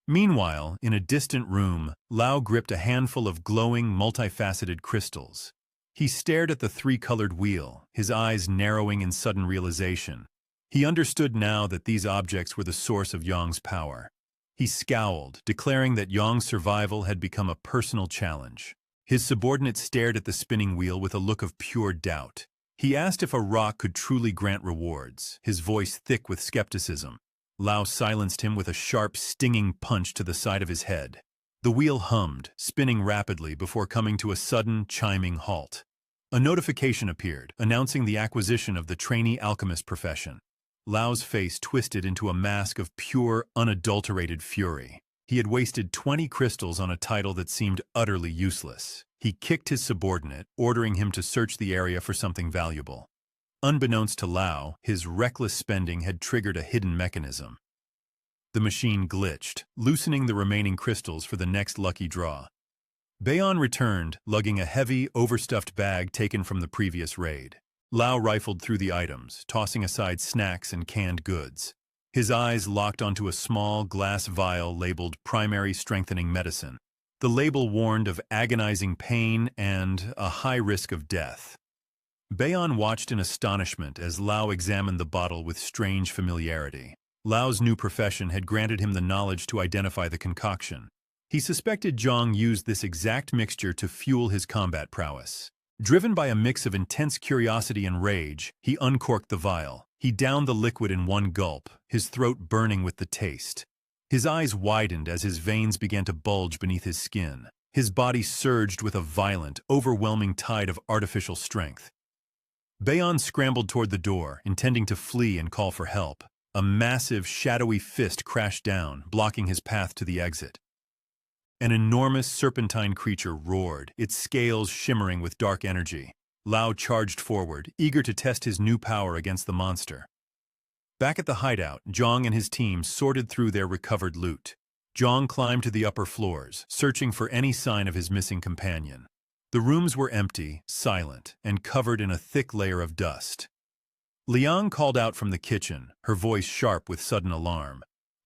Meanwhile, in a distant room, Lao gripped a handful of glowing, multifaceted crystals. He stared at the three-colored wheel, his eyes narrowing in sudden realization. He understood now that these objects were the source of Yang's power. He scowled, declaring that Yang's survival had become a personal challenge. His subordinate stared at the spinning wheel with a look of pure doubt. He asked if a rock could truly grant rewards, his voice thick with skepticism. Lao silenced him with a sharp, stinging punch to the side of his head. The wheel hummed, spinning rapidly before coming to a sudden, chiming halt. A notification appeared, announcing the acquisition of the trainee alchemist profession. Lao's face twisted into a mask of pure, unadulterated fury. He had wasted 20 crystals on a title that seemed utterly useless. He kicked his subordinate, ordering him to search the area for something valuable. Unbeknownst to Lao, his reckless spending had triggered a hidden mechanism. The machine glitched, loosening the remaining crystals for the next lucky draw. Bayon returned, lugging a heavy, overstuffed bag taken from the previous raid. Lao rifled through the items, tossing aside snacks and canned goods. His eyes locked onto a small glass vial labeled Primary Strengthening Medicine. The label warned of agonizing pain and a high risk of death. Bayon watched in astonishment as Lao examined the bottle with strange familiarity. Lao's new profession had granted him the knowledge to identify the concoction. He suspected Zhang used this exact mixture to fuel his combat prowess. Driven by a mix of intense curiosity and rage, he uncorked the vial. He downed the liquid in one gulp, his throat burning with the taste. His eyes widened as his veins began to bulge beneath his skin. His body surged with a violent, overwhelming tide of artificial strength. Bayon scrambled toward the door, intending to flee and call for help. A massive, shadowy fist crashed down, blocking his path to the exit. An enormous serpentine creature roared, its scales shimmering with dark energy. Lao charged forward, eager to test his new power against the monster. Back at the hideout, Zhang and his team sorted through their recovered loot. Zhang climbed to the upper floors, searching for any sign of his missing companion. The rooms were empty, silent, and covered in a thick layer of dust. Liang called out from the kitchen, her voice sharp with sudden alarm.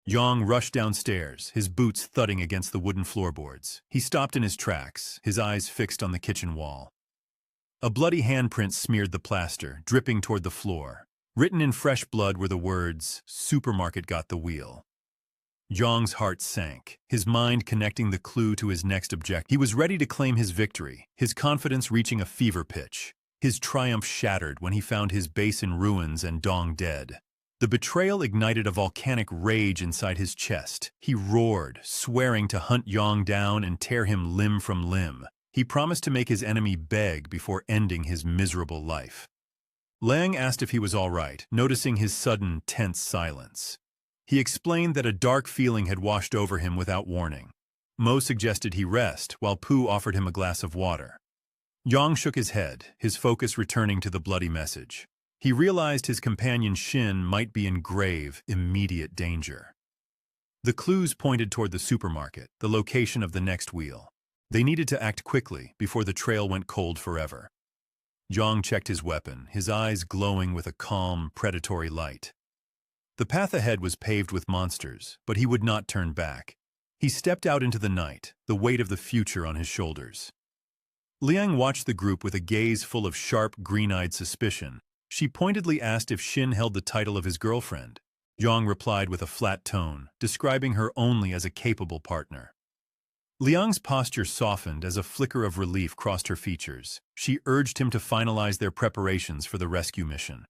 Zhang rushed downstairs, his boots thudding against the wooden floorboards. He stopped in his tracks, his eyes fixed on the kitchen wall. A bloody handprint smeared the plaster, dripping toward the floor. Written in fresh blood were the words, "Supermarket got the wheel." Zhang's heart sank, his mind connecting the clue to his next objective. He was ready to claim his victory, his confidence reaching a fever pitch. His triumph shattered when he found his base in ruins and Dong dead. The betrayal ignited a volcanic rage inside his chest. He roared, swearing to hunt Yang down and tear him limb from limb. He promised to make his enemy beg before ending his miserable life. Liang asked if he was all right, noticing his sudden, tense silence. He explained that a dark feeling had washed over him without warning. Mo suggested he rest, while Pooh offered him a glass of water. Yang shook his head, his focus returning to the bloody message. He realized his companion Shin might be in grave, immediate danger. The clues pointed toward the supermarket, the location of the next wheel. They needed to act quickly before the trail went cold forever. Zhang checked his weapon, his eyes glowing with a calm, predatory light. The path ahead was paved with monsters, but he would not turn back. He stepped out into the night, the weight of the future on his shoulders. Liang watched the group with a gaze full of sharp, green-eyed suspicion. She pointedly asked if Shin held the title of his girlfriend. Jiang replied with a flat tone, describing her only as a capable partner. Liang's posture softened as a flicker of relief crossed her features. She urged him to finalize their preparations for the rescue mission.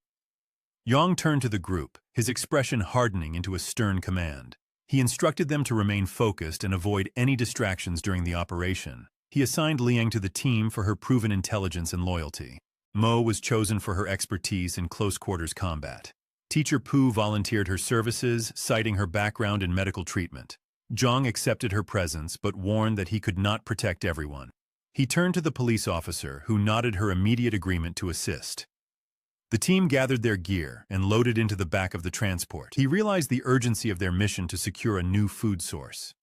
Yang turned to the group, his expression hardening into a stern command. He instructed them to remain focused and avoid any distractions during the operation. He assigned Liang to the team for her proven intelligence and loyalty. Mo was chosen for her expertise in close-quarters combat. Teacher Pu volunteered her services, citing her background in medical treatment. Zhang accepted her presence but warned that he could not protect everyone. He turned to the police officer, who nodded her immediate agreement to assist. The team gathered their gear and loaded into the back of the transport. He realized the urgency of their mission to secure a new food source.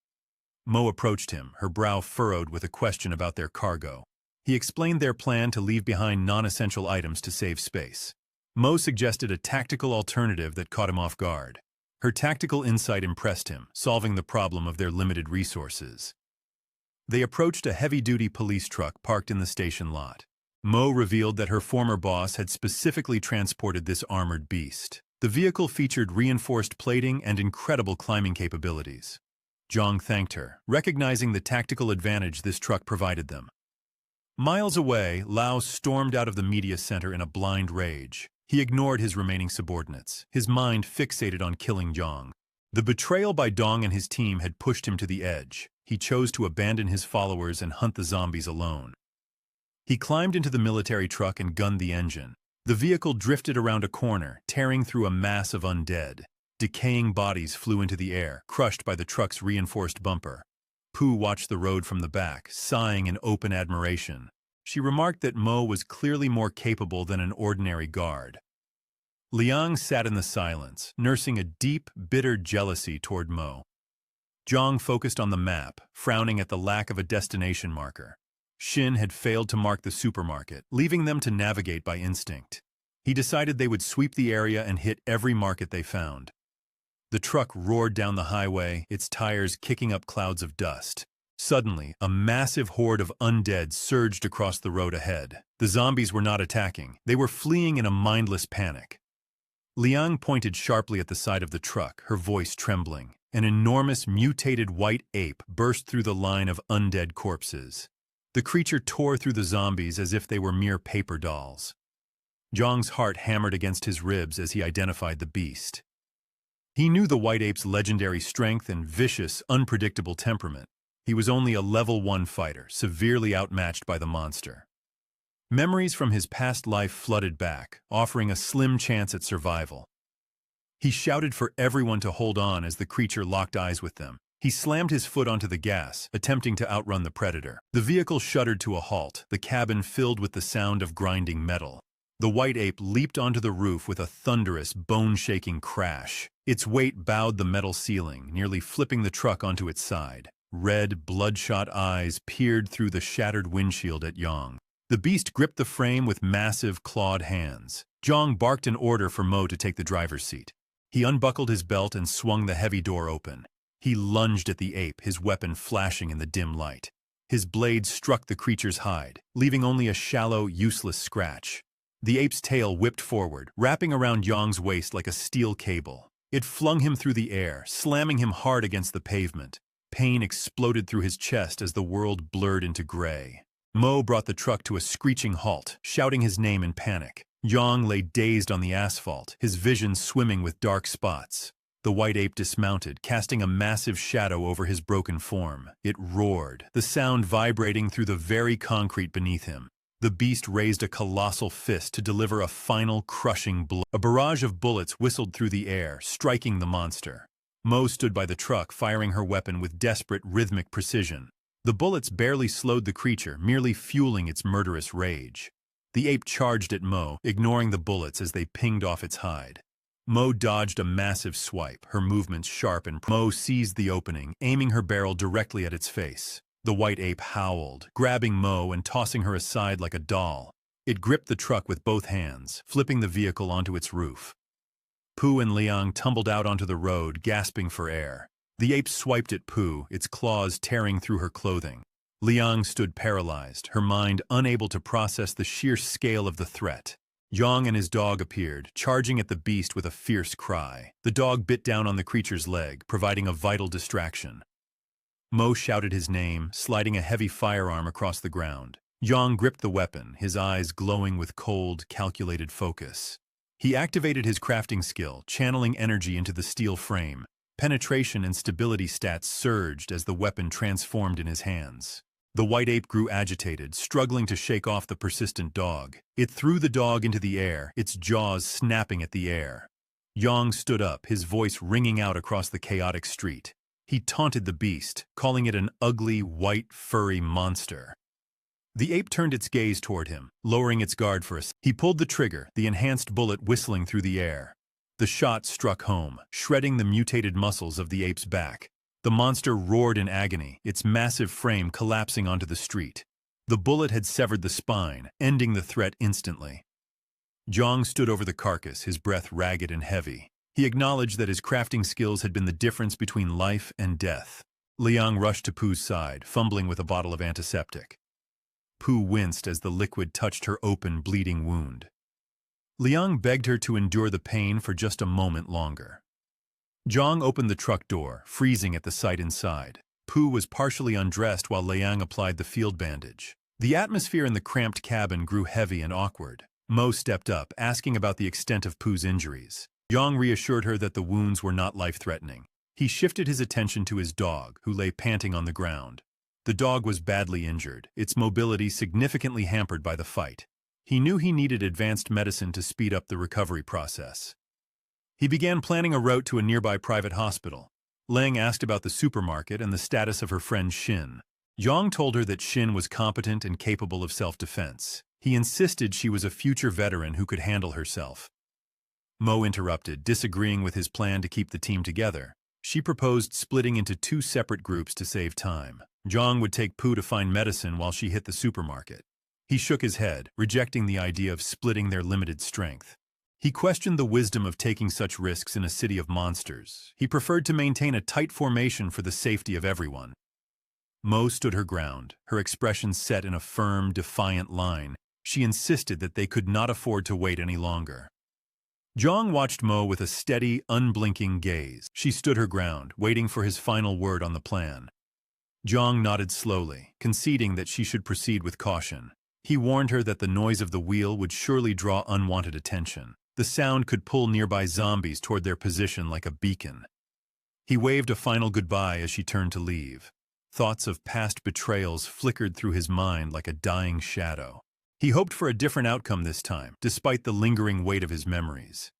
Mo approached him, her brow furrowed with a question about their cargo. He explained their plan to leave behind non-essential items to save space. Mo suggested a tactical alternative that caught him off guard. Her tactical insight impressed him, solving the problem of their limited resources. They approached a heavy-duty police truck parked in the station lot. Mo revealed that her former boss had specifically transported this armored beast. The vehicle featured reinforced plating and incredible climbing capabilities. Zhang thanked her, recognizing the tactical advantage this truck provided them. Miles away, Lao stormed out of the media center in a blind rage. He ignored his remaining subordinates, his mind fixated on killing Zhang. The betrayal by Dong and his team had pushed him to the edge. He chose to abandon his followers and hunt the zombies alone. He climbed into the military truck and gunned the engine. The vehicle drifted around a corner, tearing through a mass of undead. Decaying bodies flew into the air, crushed by the truck's reinforced bumper. Pu watched the road from the back, sighing in open admiration. She remarked that Mo was clearly more capable than an ordinary guard. Liang sat in the silence, nursing a deep, bitter jealousy toward Mo. Zhang focused on the map, frowning at the lack of a destination marker. Shin had failed to mark the supermarket, leaving them to navigate by instinct. He decided they would sweep the area and hit every market they found. The truck roared down the highway, its tires kicking up clouds of dust. Suddenly, a massive horde of undead surged across the road ahead. The zombies were not attacking. They were fleeing in a mindless panic. Liang pointed sharply at the side of the truck, her voice trembling. An enormous, mutated white ape burst through the line of undead corpses. The creature tore through the zombies as if they were mere paper dolls. Zhang's heart hammered against his ribs as he identified the beast. He knew the white ape's legendary strength and vicious, unpredictable temperament. He was only a level 1 fighter, severely outmatched by the monster. Memories from his past life flooded back, offering a slim chance at survival. He shouted for everyone to hold on as the creature locked eyes with them. He slammed his foot onto the gas, attempting to outrun the predator. The vehicle shuddered to a halt, the cabin filled with the sound of grinding metal. The white ape leaped onto the roof with a thunderous, bone-shaking crash. Its weight bowed the metal ceiling, nearly flipping the truck onto its side. Red, bloodshot eyes peered through the shattered windshield at Yang. The beast gripped the frame with massive, clawed hands. Zhang barked an order for Mo to take the driver's seat. He unbuckled his belt and swung the heavy door open. He lunged at the ape, his weapon flashing in the dim light. His blade struck the creature's hide, leaving only a shallow, useless scratch. The ape's tail whipped forward, wrapping around Yang's waist like a steel cable. It flung him through the air, slamming him hard against the pavement. Pain exploded through his chest as the world blurred into gray. Mo brought the truck to a screeching halt, shouting his name in panic. Yang lay dazed on the asphalt, his vision swimming with dark spots. The white ape dismounted, casting a massive shadow over his broken form. It roared, the sound vibrating through the very concrete beneath him. The beast raised a colossal fist to deliver a final, crushing blow. A barrage of bullets whistled through the air, striking the monster. Mo stood by the truck, firing her weapon with desperate, rhythmic precision. The bullets barely slowed the creature, merely fueling its murderous rage. The ape charged at Mo, ignoring the bullets as they pinged off its hide. Mo dodged a massive swipe, her movements sharp and Mo seized the opening, aiming her barrel directly at its face. The white ape howled, grabbing Mo and tossing her aside like a doll. It gripped the truck with both hands, flipping the vehicle onto its roof. Pu and Liang tumbled out onto the road, gasping for air. The ape swiped at Pu, its claws tearing through her clothing. Liang stood paralyzed, her mind unable to process the sheer scale of the threat. Yang and his dog appeared, charging at the beast with a fierce cry. The dog bit down on the creature's leg, providing a vital distraction. Mo shouted his name, sliding a heavy firearm across the ground. Yang gripped the weapon, his eyes glowing with cold, calculated focus. He activated his crafting skill, channeling energy into the steel frame. Penetration and stability stats surged as the weapon transformed in his hands. The white ape grew agitated, struggling to shake off the persistent dog. It threw the dog into the air, its jaws snapping at the air. Yang stood up, his voice ringing out across the chaotic street. He taunted the beast, calling it an ugly, white, furry monster. The ape turned its gaze toward him, lowering its guard for a second. He pulled the trigger, the enhanced bullet whistling through the air. The shot struck home, shredding the mutated muscles of the ape's back. The monster roared in agony, its massive frame collapsing onto the street. The bullet had severed the spine, ending the threat instantly. Zhang stood over the carcass, his breath ragged and heavy. He acknowledged that his crafting skills had been the difference between life and death. Liang rushed to Pu's side, fumbling with a bottle of antiseptic. Pu winced as the liquid touched her open, bleeding wound. Liang begged her to endure the pain for just a moment longer. Zhang opened the truck door, freezing at the sight inside. Pu was partially undressed while Liang applied the field bandage. The atmosphere in the cramped cabin grew heavy and awkward. Mo stepped up, asking about the extent of Pu's injuries. Zhang reassured her that the wounds were not life-threatening. He shifted his attention to his dog, who lay panting on the ground. The dog was badly injured, its mobility significantly hampered by the fight. He knew he needed advanced medicine to speed up the recovery process. He began planning a route to a nearby private hospital. Leng asked about the supermarket and the status of her friend Xin. Zhang told her that Xin was competent and capable of self-defense. He insisted she was a future veteran who could handle herself. Mo interrupted, disagreeing with his plan to keep the team together. She proposed splitting into 2 separate groups to save time. Zhang would take Pu to find medicine while she hit the supermarket. He shook his head, rejecting the idea of splitting their limited strength. He questioned the wisdom of taking such risks in a city of monsters. He preferred to maintain a tight formation for the safety of everyone. Mo stood her ground, her expression set in a firm, defiant line. She insisted that they could not afford to wait any longer. Zhang watched Mo with a steady, unblinking gaze. She stood her ground, waiting for his final word on the plan. Zhang nodded slowly, conceding that she should proceed with caution. He warned her that the noise of the wheel would surely draw unwanted attention. The sound could pull nearby zombies toward their position like a beacon. He waved a final goodbye as she turned to leave. Thoughts of past betrayals flickered through his mind like a dying shadow. He hoped for a different outcome this time, despite the lingering weight of his memories.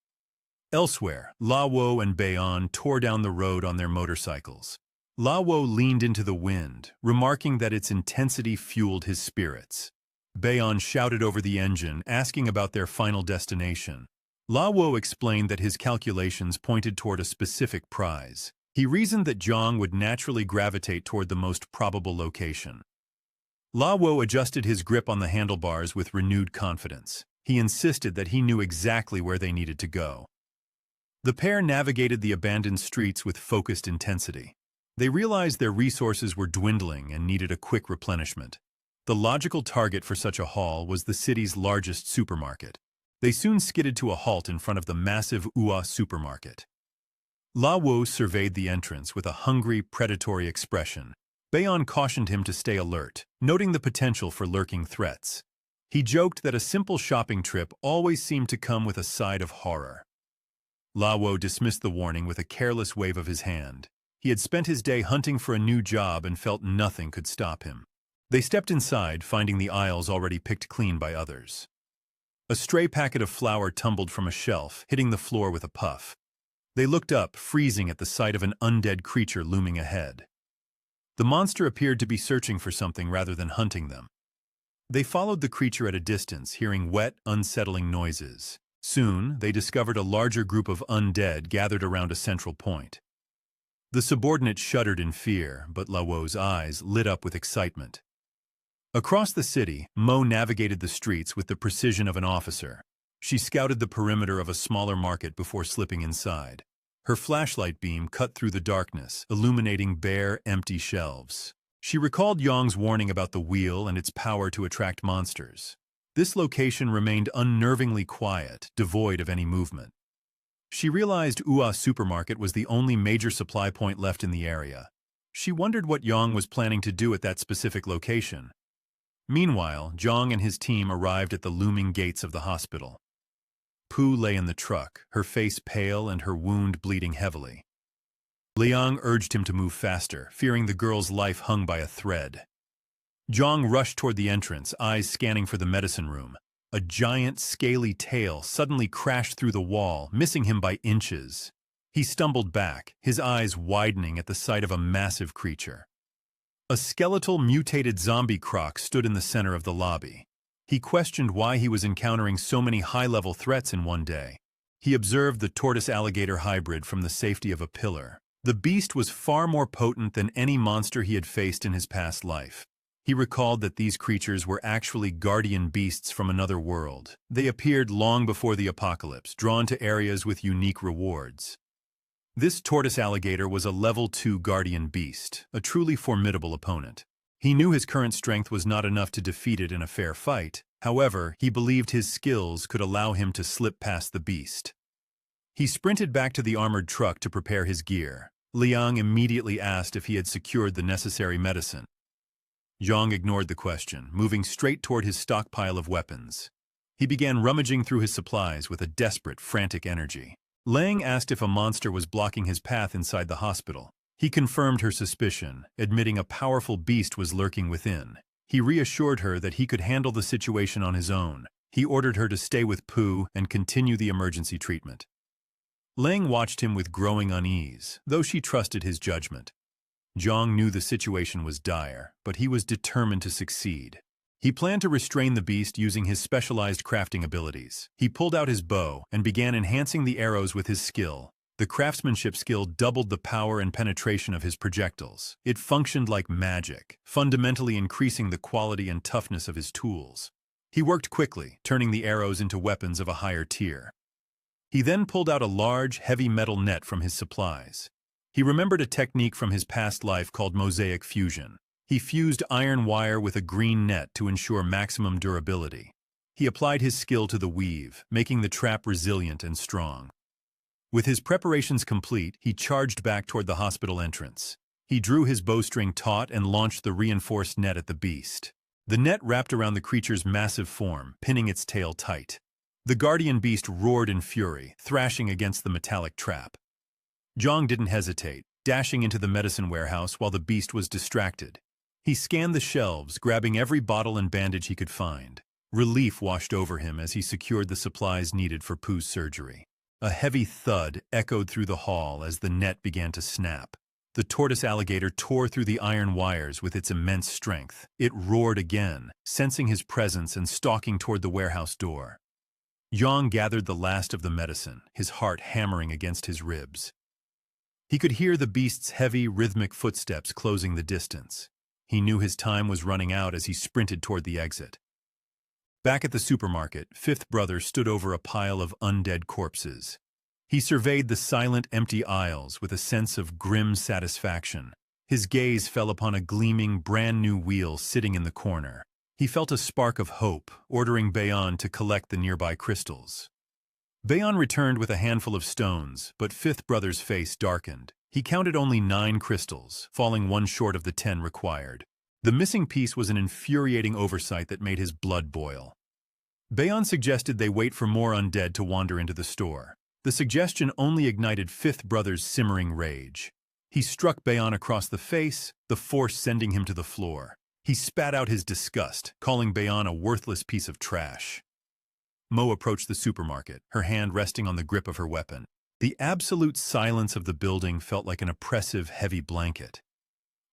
Elsewhere, La Wo and Bayon tore down the road on their motorcycles. La Wo leaned into the wind, remarking that its intensity fueled his spirits. Bayon shouted over the engine, asking about their final destination. La Wo explained that his calculations pointed toward a specific prize. He reasoned that Zhang would naturally gravitate toward the most probable location. La Wo adjusted his grip on the handlebars with renewed confidence. He insisted that he knew exactly where they needed to go. The pair navigated the abandoned streets with focused intensity. They realized their resources were dwindling and needed a quick replenishment. The logical target for such a haul was the city's largest supermarket. They soon skidded to a halt in front of the massive Ua supermarket. La Wo surveyed the entrance with a hungry, predatory expression. Bayon cautioned him to stay alert, noting the potential for lurking threats. He joked that a simple shopping trip always seemed to come with a side of horror. La Wo dismissed the warning with a careless wave of his hand. He had spent his day hunting for a new job and felt nothing could stop him. They stepped inside, finding the aisles already picked clean by others. A stray packet of flour tumbled from a shelf, hitting the floor with a puff. They looked up, freezing at the sight of an undead creature looming ahead. The monster appeared to be searching for something rather than hunting them. They followed the creature at a distance, hearing wet, unsettling noises. Soon, they discovered a larger group of undead gathered around a central point. The subordinate shuddered in fear, but La Wo's eyes lit up with excitement. Across the city, Mo navigated the streets with the precision of an officer. She scouted the perimeter of a smaller market before slipping inside. Her flashlight beam cut through the darkness, illuminating bare, empty shelves. She recalled Yong's warning about the wheel and its power to attract monsters. This location remained unnervingly quiet, devoid of any movement. She realized Ua Supermarket was the only major supply point left in the area. She wondered what Yang was planning to do at that specific location. Meanwhile, Zhang and his team arrived at the looming gates of the hospital. Pooh lay in the truck, her face pale and her wound bleeding heavily. Liang urged him to move faster, fearing the girl's life hung by a thread. Zhang rushed toward the entrance, eyes scanning for the medicine room. A giant, scaly tail suddenly crashed through the wall, missing him by inches. He stumbled back, his eyes widening at the sight of a massive creature. A skeletal, mutated zombie croc stood in the center of the lobby. He questioned why he was encountering so many high-level threats in one day. He observed the tortoise-alligator hybrid from the safety of a pillar. The beast was far more potent than any monster he had faced in his past life. He recalled that these creatures were actually guardian beasts from another world. They appeared long before the apocalypse, drawn to areas with unique rewards. This tortoise alligator was a level 2 guardian beast, a truly formidable opponent. He knew his current strength was not enough to defeat it in a fair fight. However, he believed his skills could allow him to slip past the beast. He sprinted back to the armored truck to prepare his gear. Liang immediately asked if he had secured the necessary medicine. Zhang ignored the question, moving straight toward his stockpile of weapons. He began rummaging through his supplies with a desperate, frantic energy. Lang asked if a monster was blocking his path inside the hospital. He confirmed her suspicion, admitting a powerful beast was lurking within. He reassured her that he could handle the situation on his own. He ordered her to stay with Pooh and continue the emergency treatment. Lang watched him with growing unease, though she trusted his judgment. Zhang knew the situation was dire, but he was determined to succeed. He planned to restrain the beast using his specialized crafting abilities. He pulled out his bow and began enhancing the arrows with his skill. The craftsmanship skill doubled the power and penetration of his projectiles. It functioned like magic, fundamentally increasing the quality and toughness of his tools. He worked quickly, turning the arrows into weapons of a higher tier. He then pulled out a large, heavy metal net from his supplies. He remembered a technique from his past life called mosaic fusion. He fused iron wire with a green net to ensure maximum durability. He applied his skill to the weave, making the trap resilient and strong. With his preparations complete, he charged back toward the hospital entrance. He drew his bowstring taut and launched the reinforced net at the beast. The net wrapped around the creature's massive form, pinning its tail tight. The guardian beast roared in fury, thrashing against the metallic trap. Zhang didn't hesitate, dashing into the medicine warehouse while the beast was distracted. He scanned the shelves, grabbing every bottle and bandage he could find. Relief washed over him as he secured the supplies needed for Pooh's surgery. A heavy thud echoed through the hall as the net began to snap. The tortoise alligator tore through the iron wires with its immense strength. It roared again, sensing his presence and stalking toward the warehouse door. Zhang gathered the last of the medicine, his heart hammering against his ribs. He could hear the beast's heavy, rhythmic footsteps closing the distance. He knew his time was running out as he sprinted toward the exit. Back at the supermarket, Fifth Brother stood over a pile of undead corpses. He surveyed the silent, empty aisles with a sense of grim satisfaction. His gaze fell upon a gleaming, brand-new wheel sitting in the corner. He felt a spark of hope, ordering Bayon to collect the nearby crystals. Bayon returned with a handful of stones, but Fifth Brother's face darkened. He counted only 9 crystals, falling one short of the 10 required. The missing piece was an infuriating oversight that made his blood boil. Bayon suggested they wait for more undead to wander into the store. The suggestion only ignited Fifth Brother's simmering rage. He struck Bayon across the face, the force sending him to the floor. He spat out his disgust, calling Bayon a worthless piece of trash. Mo approached the supermarket, her hand resting on the grip of her weapon. The absolute silence of the building felt like an oppressive, heavy blanket.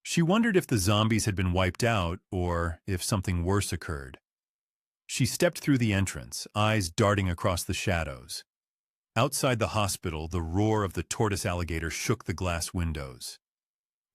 She wondered if the zombies had been wiped out or if something worse occurred. She stepped through the entrance, eyes darting across the shadows. Outside the hospital, the roar of the tortoise alligator shook the glass windows.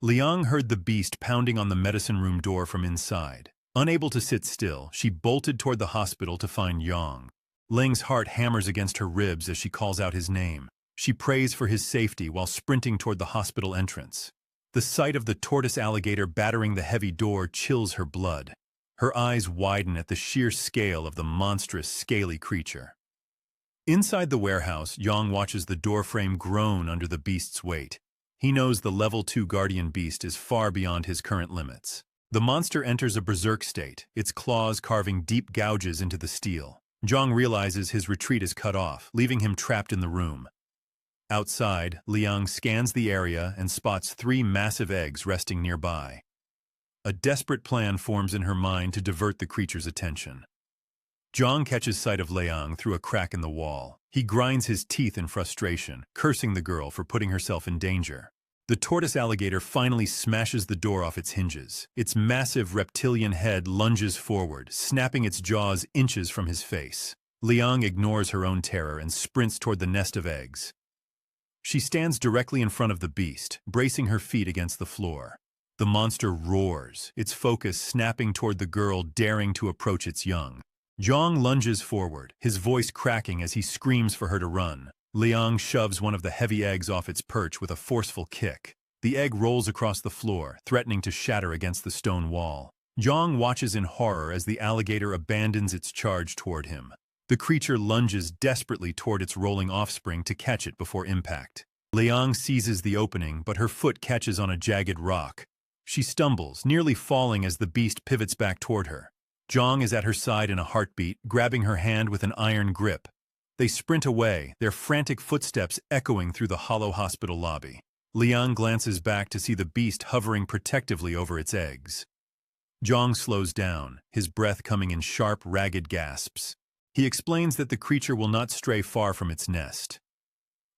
Liang heard the beast pounding on the medicine room door from inside. Unable to sit still, she bolted toward the hospital to find Yang. Ling's heart hammers against her ribs as she calls out his name. She prays for his safety while sprinting toward the hospital entrance. The sight of the tortoise alligator battering the heavy door chills her blood. Her eyes widen at the sheer scale of the monstrous, scaly creature. Inside the warehouse, Yang watches the doorframe groan under the beast's weight. He knows the level 2 guardian beast is far beyond his current limits. The monster enters a berserk state, its claws carving deep gouges into the steel. Zhang realizes his retreat is cut off, leaving him trapped in the room. Outside, Liang scans the area and spots 3 massive eggs resting nearby. A desperate plan forms in her mind to divert the creature's attention. Zhang catches sight of Liang through a crack in the wall. He grinds his teeth in frustration, cursing the girl for putting herself in danger. The tortoise alligator finally smashes the door off its hinges. Its massive reptilian head lunges forward, snapping its jaws inches from his face. Liang ignores her own terror and sprints toward the nest of eggs. She stands directly in front of the beast, bracing her feet against the floor. The monster roars, its focus snapping toward the girl daring to approach its young. Zhang lunges forward, his voice cracking as he screams for her to run. Liang shoves one of the heavy eggs off its perch with a forceful kick. The egg rolls across the floor, threatening to shatter against the stone wall. Zhang watches in horror as the alligator abandons its charge toward him. The creature lunges desperately toward its rolling offspring to catch it before impact. Liang seizes the opening, but her foot catches on a jagged rock. She stumbles, nearly falling as the beast pivots back toward her. Zhang is at her side in a heartbeat, grabbing her hand with an iron grip. They sprint away, their frantic footsteps echoing through the hollow hospital lobby. Liang glances back to see the beast hovering protectively over its eggs. Zhang slows down, his breath coming in sharp, ragged gasps. He explains that the creature will not stray far from its nest.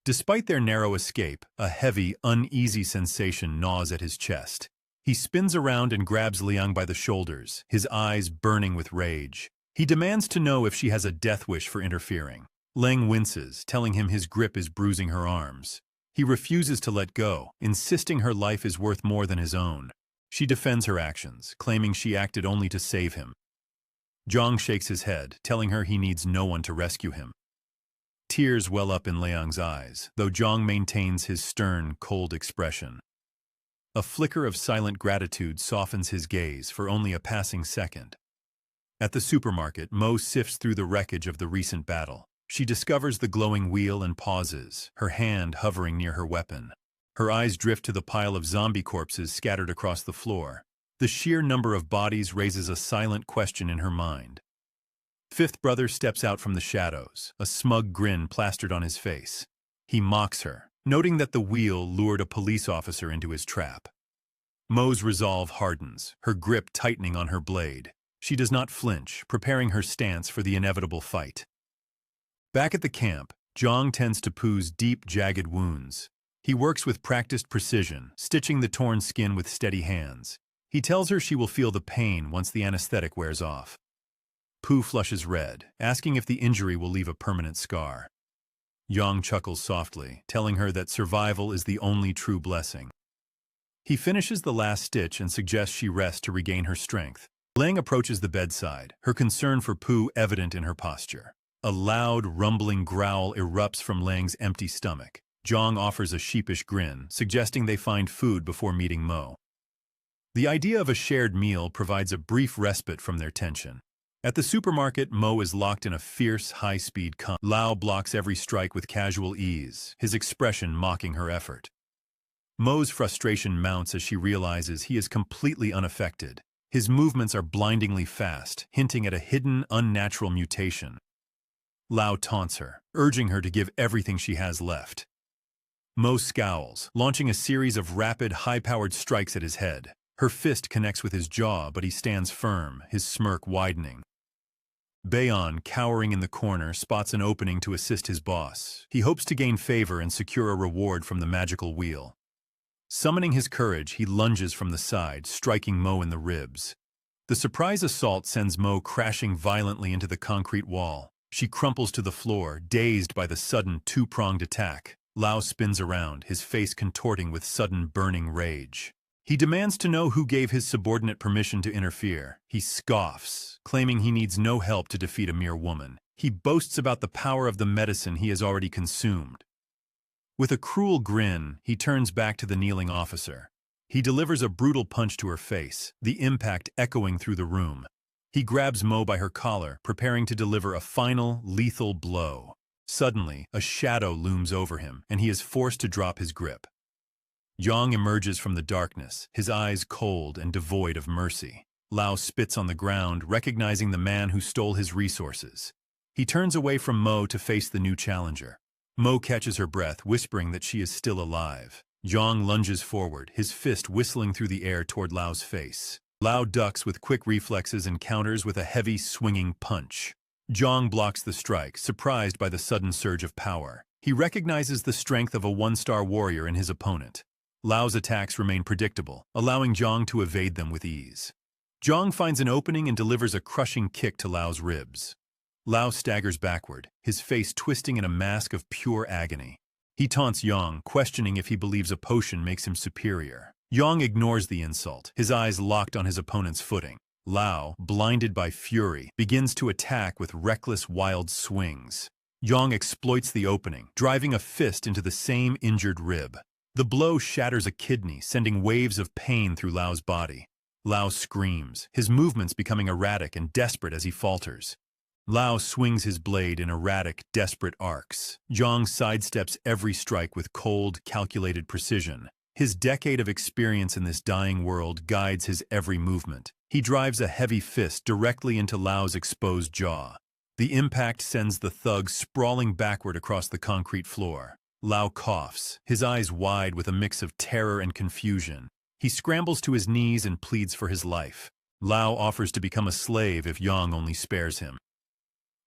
Despite their narrow escape, a heavy, uneasy sensation gnaws at his chest. He spins around and grabs Liang by the shoulders, his eyes burning with rage. He demands to know if she has a death wish for interfering. Liang winces, telling him his grip is bruising her arms. He refuses to let go, insisting her life is worth more than his own. She defends her actions, claiming she acted only to save him. Zhang shakes his head, telling her he needs no one to rescue him. Tears well up in Liang's eyes, though Zhang maintains his stern, cold expression. A flicker of silent gratitude softens his gaze for only a passing second. At the supermarket, Mo sifts through the wreckage of the recent battle. She discovers the glowing wheel and pauses, her hand hovering near her weapon. Her eyes drift to the pile of zombie corpses scattered across the floor. The sheer number of bodies raises a silent question in her mind. Fifth brother steps out from the shadows, a smug grin plastered on his face. He mocks her, noting that the wheel lured a police officer into his trap. Mo's resolve hardens, her grip tightening on her blade. She does not flinch, preparing her stance for the inevitable fight. Back at the camp, Zhang tends to Poo's deep, jagged wounds. He works with practiced precision, stitching the torn skin with steady hands. He tells her she will feel the pain once the anesthetic wears off. Poo flushes red, asking if the injury will leave a permanent scar. Yang chuckles softly, telling her that survival is the only true blessing. He finishes the last stitch and suggests she rest to regain her strength. Liang approaches the bedside, her concern for Poo evident in her posture. A loud, rumbling growl erupts from Liang's empty stomach. Zhang offers a sheepish grin, suggesting they find food before meeting Mo. The idea of a shared meal provides a brief respite from their tension. At the supermarket, Mo is locked in a fierce, high-speed combat. Lao blocks every strike with casual ease, his expression mocking her effort. Mo's frustration mounts as she realizes he is completely unaffected. His movements are blindingly fast, hinting at a hidden, unnatural mutation. Lao taunts her, urging her to give everything she has left. Mo scowls, launching a series of rapid, high-powered strikes at his head. Her fist connects with his jaw, but he stands firm, his smirk widening. Bayon, cowering in the corner, spots an opening to assist his boss. He hopes to gain favor and secure a reward from the magical wheel. Summoning his courage, he lunges from the side, striking Mo in the ribs. The surprise assault sends Mo crashing violently into the concrete wall. She crumples to the floor, dazed by the sudden two-pronged attack. Lao spins around, his face contorting with sudden burning rage. He demands to know who gave his subordinate permission to interfere. He scoffs, claiming he needs no help to defeat a mere woman. He boasts about the power of the medicine he has already consumed. With a cruel grin, he turns back to the kneeling officer. He delivers a brutal punch to her face, the impact echoing through the room. He grabs Mo by her collar, preparing to deliver a final, lethal blow. Suddenly, a shadow looms over him, and he is forced to drop his grip. Yang emerges from the darkness, his eyes cold and devoid of mercy. Lao spits on the ground, recognizing the man who stole his resources. He turns away from Mo to face the new challenger. Mo catches her breath, whispering that she is still alive. Yang lunges forward, his fist whistling through the air toward Lao's face. Lao ducks with quick reflexes and counters with a heavy, swinging punch. Yang blocks the strike, surprised by the sudden surge of power. He recognizes the strength of a one-star warrior in his opponent. Lao's attacks remain predictable, allowing Yang to evade them with ease. Yang finds an opening and delivers a crushing kick to Lao's ribs. Lao staggers backward, his face twisting in a mask of pure agony. He taunts Yang, questioning if he believes a potion makes him superior. Yang ignores the insult, his eyes locked on his opponent's footing. Lao, blinded by fury, begins to attack with reckless, wild swings. Yang exploits the opening, driving a fist into the same injured rib. The blow shatters a kidney, sending waves of pain through Lao's body. Lao screams, his movements becoming erratic and desperate as he falters. Lao swings his blade in erratic, desperate arcs. Yang sidesteps every strike with cold, calculated precision. His decade of experience in this dying world guides his every movement. He drives a heavy fist directly into Lao's exposed jaw. The impact sends the thug sprawling backward across the concrete floor. Lao coughs, his eyes wide with a mix of terror and confusion. He scrambles to his knees and pleads for his life. Lao offers to become a slave if Yang only spares him.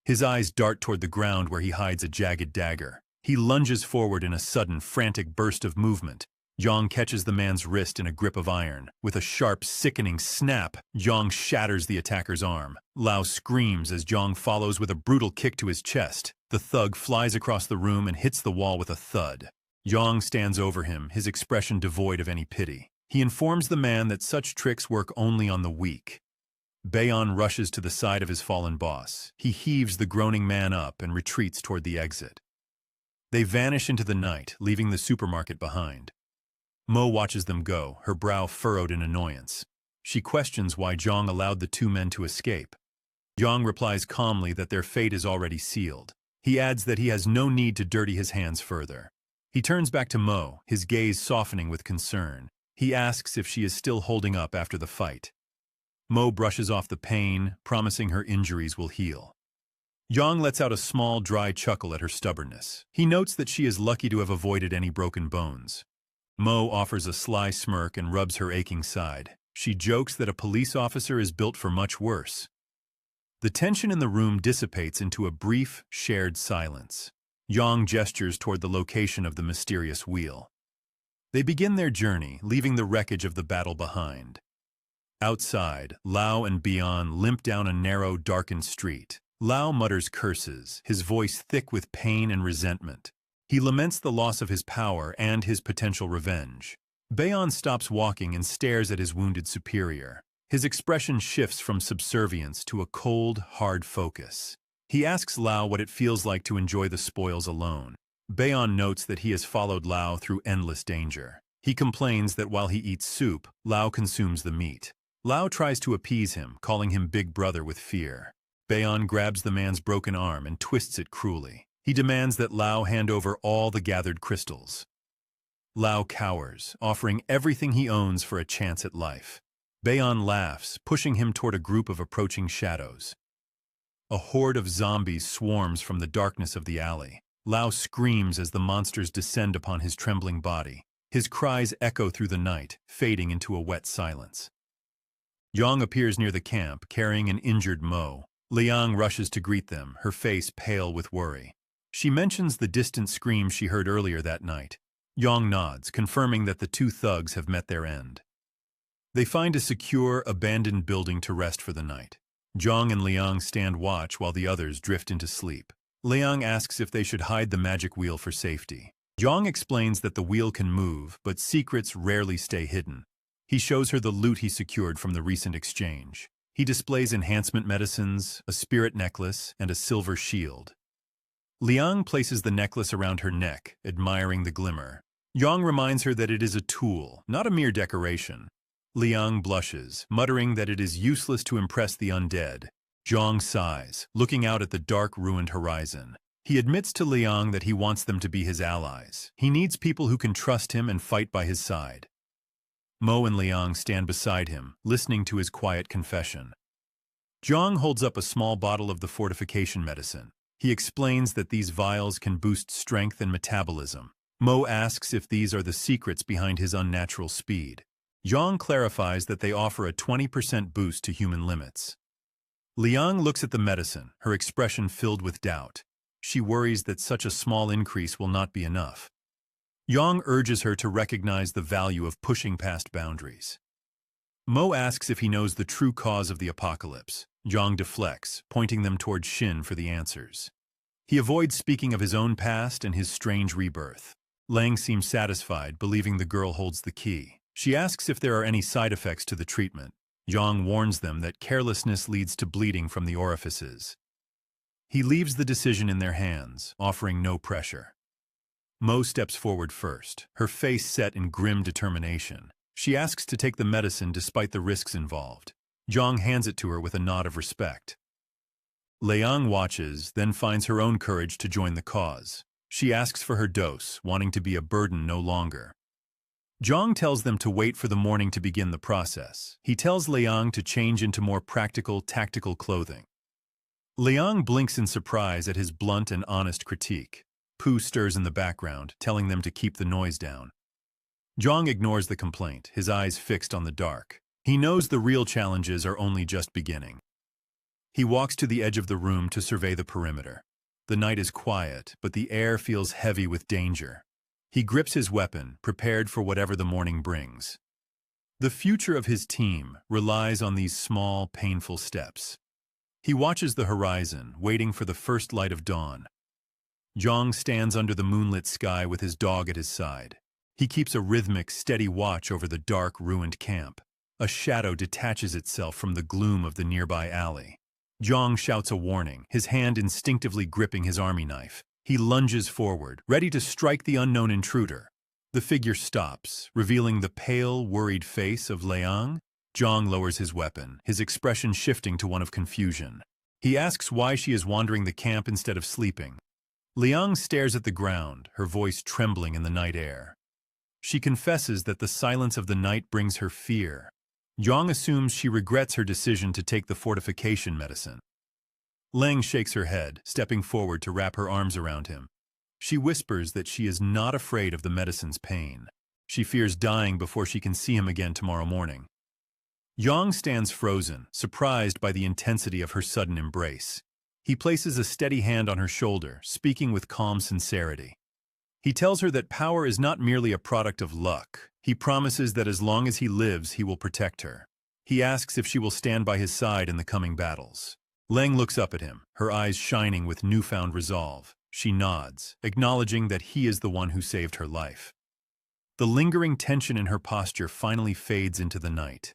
His eyes dart toward the ground where he hides a jagged dagger. He lunges forward in a sudden, frantic burst of movement. Yang catches the man's wrist in a grip of iron. With a sharp, sickening snap, Yang shatters the attacker's arm. Lao screams as Yang follows with a brutal kick to his chest. The thug flies across the room and hits the wall with a thud. Yang stands over him, his expression devoid of any pity. He informs the man that such tricks work only on the weak. Bayon rushes to the side of his fallen boss. He heaves the groaning man up and retreats toward the exit. They vanish into the night, leaving the supermarket behind. Mo watches them go, her brow furrowed in annoyance. She questions why Zhang allowed the two men to escape. Zhang replies calmly that their fate is already sealed. He adds that he has no need to dirty his hands further. He turns back to Mo, his gaze softening with concern. He asks if she is still holding up after the fight. Mo brushes off the pain, promising her injuries will heal. Yang lets out a small, dry chuckle at her stubbornness. He notes that she is lucky to have avoided any broken bones. Mo offers a sly smirk and rubs her aching side. She jokes that a police officer is built for much worse. The tension in the room dissipates into a brief, shared silence. Yang gestures toward the location of the mysterious wheel. They begin their journey, leaving the wreckage of the battle behind. Outside, Lao and Bayon limp down a narrow, darkened street. Lao mutters curses, his voice thick with pain and resentment. He laments the loss of his power and his potential revenge. Bayon stops walking and stares at his wounded superior. His expression shifts from subservience to a cold, hard focus. He asks Lao what it feels like to enjoy the spoils alone. Bayon notes that he has followed Lao through endless danger. He complains that while he eats soup, Lao consumes the meat. Lao tries to appease him, calling him Big Brother with fear. Bayon grabs the man's broken arm and twists it cruelly. He demands that Lao hand over all the gathered crystals. Lao cowers, offering everything he owns for a chance at life. Bayon laughs, pushing him toward a group of approaching shadows. A horde of zombies swarms from the darkness of the alley. Lao screams as the monsters descend upon his trembling body. His cries echo through the night, fading into a wet silence. Yang appears near the camp, carrying an injured Mo. Liang rushes to greet them, her face pale with worry. She mentions the distant screams she heard earlier that night. Yang nods, confirming that the two thugs have met their end. They find a secure, abandoned building to rest for the night. Zhang and Liang stand watch while the others drift into sleep. Liang asks if they should hide the magic wheel for safety. Zhang explains that the wheel can move, but secrets rarely stay hidden. He shows her the loot he secured from the recent exchange. He displays enhancement medicines, a spirit necklace, and a silver shield. Liang places the necklace around her neck, admiring the glimmer. Yang reminds her that it is a tool, not a mere decoration. Liang blushes, muttering that it is useless to impress the undead. Zhang sighs, looking out at the dark, ruined horizon. He admits to Liang that he wants them to be his allies. He needs people who can trust him and fight by his side. Mo and Liang stand beside him, listening to his quiet confession. Zhang holds up a small bottle of the fortification medicine. He explains that these vials can boost strength and metabolism. Mo asks if these are the secrets behind his unnatural speed. Zhang clarifies that they offer a 20% boost to human limits. Liang looks at the medicine, her expression filled with doubt. She worries that such a small increase will not be enough. Zhang urges her to recognize the value of pushing past boundaries. Mo asks if he knows the true cause of the apocalypse. Zhang deflects, pointing them toward Xin for the answers. He avoids speaking of his own past and his strange rebirth. Lang seems satisfied, believing the girl holds the key. She asks if there are any side effects to the treatment. Zhang warns them that carelessness leads to bleeding from the orifices. He leaves the decision in their hands, offering no pressure. Mo steps forward first, her face set in grim determination. She asks to take the medicine despite the risks involved. Zhang hands it to her with a nod of respect. Liang watches, then finds her own courage to join the cause. She asks for her dose, wanting to be a burden no longer. Zhang tells them to wait for the morning to begin the process. He tells Liang to change into more practical, tactical clothing. Liang blinks in surprise at his blunt and honest critique. Pooh stirs in the background, telling them to keep the noise down. Zhang ignores the complaint, his eyes fixed on the dark. He knows the real challenges are only just beginning. He walks to the edge of the room to survey the perimeter. The night is quiet, but the air feels heavy with danger. He grips his weapon, prepared for whatever the morning brings. The future of his team relies on these small, painful steps. He watches the horizon, waiting for the first light of dawn. Zhang stands under the moonlit sky with his dog at his side. He keeps a rhythmic, steady watch over the dark, ruined camp. A shadow detaches itself from the gloom of the nearby alley. Zhang shouts a warning, his hand instinctively gripping his army knife. He lunges forward, ready to strike the unknown intruder. The figure stops, revealing the pale, worried face of Liang. Zhang lowers his weapon, his expression shifting to one of confusion. He asks why she is wandering the camp instead of sleeping. Liang stares at the ground, her voice trembling in the night air. She confesses that the silence of the night brings her fear. Zhang assumes she regrets her decision to take the fortification medicine. Lang shakes her head, stepping forward to wrap her arms around him. She whispers that she is not afraid of the medicine's pain. She fears dying before she can see him again tomorrow morning. Zhang stands frozen, surprised by the intensity of her sudden embrace. He places a steady hand on her shoulder, speaking with calm sincerity. He tells her that power is not merely a product of luck. He promises that as long as he lives, he will protect her. He asks if she will stand by his side in the coming battles. Lang looks up at him, her eyes shining with newfound resolve. She nods, acknowledging that he is the one who saved her life. The lingering tension in her posture finally fades into the night.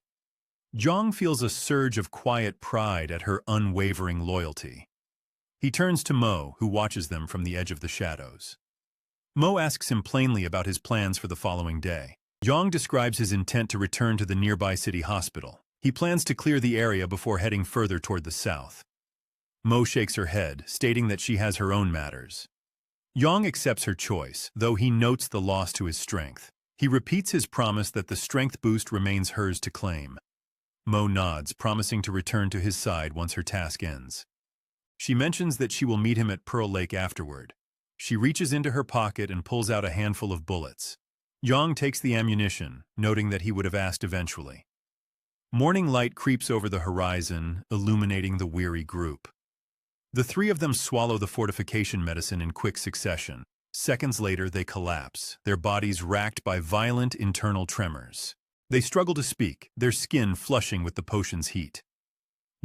Zhang feels a surge of quiet pride at her unwavering loyalty. He turns to Mo, who watches them from the edge of the shadows. Mo asks him plainly about his plans for the following day. Zhang describes his intent to return to the nearby city hospital. He plans to clear the area before heading further toward the south. Mo shakes her head, stating that she has her own matters. Zhang accepts her choice, though he notes the loss to his strength. He repeats his promise that the strength boost remains hers to claim. Mo nods, promising to return to his side once her task ends. She mentions that she will meet him at Pearl Lake afterward. She reaches into her pocket and pulls out a handful of bullets. Zhang takes the ammunition, noting that he would have asked eventually. Morning light creeps over the horizon, illuminating the weary group. The three of them swallow the fortification medicine in quick succession. Seconds later, they collapse, their bodies racked by violent internal tremors. They struggle to speak, their skin flushing with the potion's heat.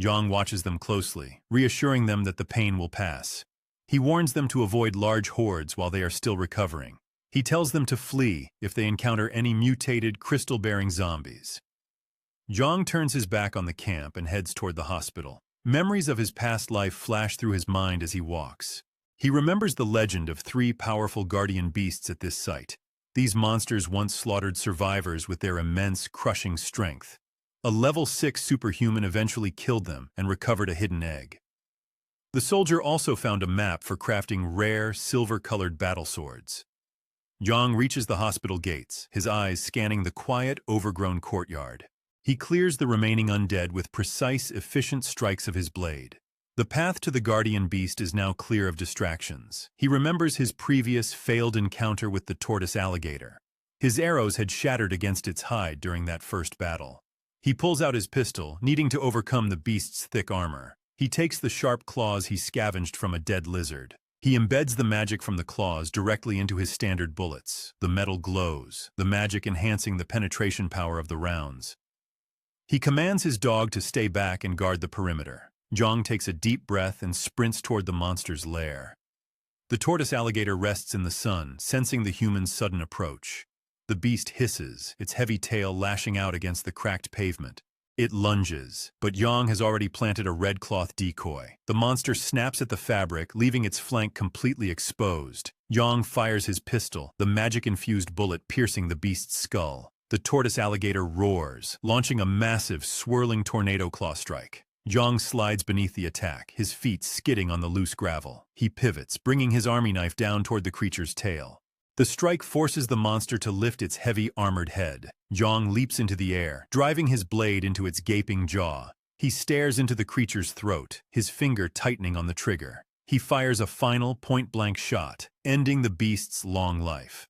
Zhang watches them closely, reassuring them that the pain will pass. He warns them to avoid large hordes while they are still recovering. He tells them to flee if they encounter any mutated, crystal-bearing zombies. Zhang turns his back on the camp and heads toward the hospital. Memories of his past life flash through his mind as he walks. He remembers the legend of 3 powerful guardian beasts at this site. These monsters once slaughtered survivors with their immense, crushing strength. A level 6 superhuman eventually killed them and recovered a hidden egg. The soldier also found a map for crafting rare, silver-colored battle swords. Yang reaches the hospital gates, his eyes scanning the quiet, overgrown courtyard. He clears the remaining undead with precise, efficient strikes of his blade. The path to the guardian beast is now clear of distractions. He remembers his previous failed encounter with the tortoise alligator. His arrows had shattered against its hide during that first battle. He pulls out his pistol, needing to overcome the beast's thick armor. He takes the sharp claws he scavenged from a dead lizard. He embeds the magic from the claws directly into his standard bullets. The metal glows, the magic enhancing the penetration power of the rounds. He commands his dog to stay back and guard the perimeter. Zhang takes a deep breath and sprints toward the monster's lair. The tortoise alligator rests in the sun, sensing the human's sudden approach. The beast hisses, its heavy tail lashing out against the cracked pavement. It lunges, but Yang has already planted a red cloth decoy. The monster snaps at the fabric, leaving its flank completely exposed. Yang fires his pistol, the magic-infused bullet piercing the beast's skull. The tortoise alligator roars, launching a massive, swirling tornado claw strike. Yang slides beneath the attack, his feet skidding on the loose gravel. He pivots, bringing his army knife down toward the creature's tail. The strike forces the monster to lift its heavy, armored head. Zhang leaps into the air, driving his blade into its gaping jaw. He stares into the creature's throat, his finger tightening on the trigger. He fires a final, point-blank shot, ending the beast's long life.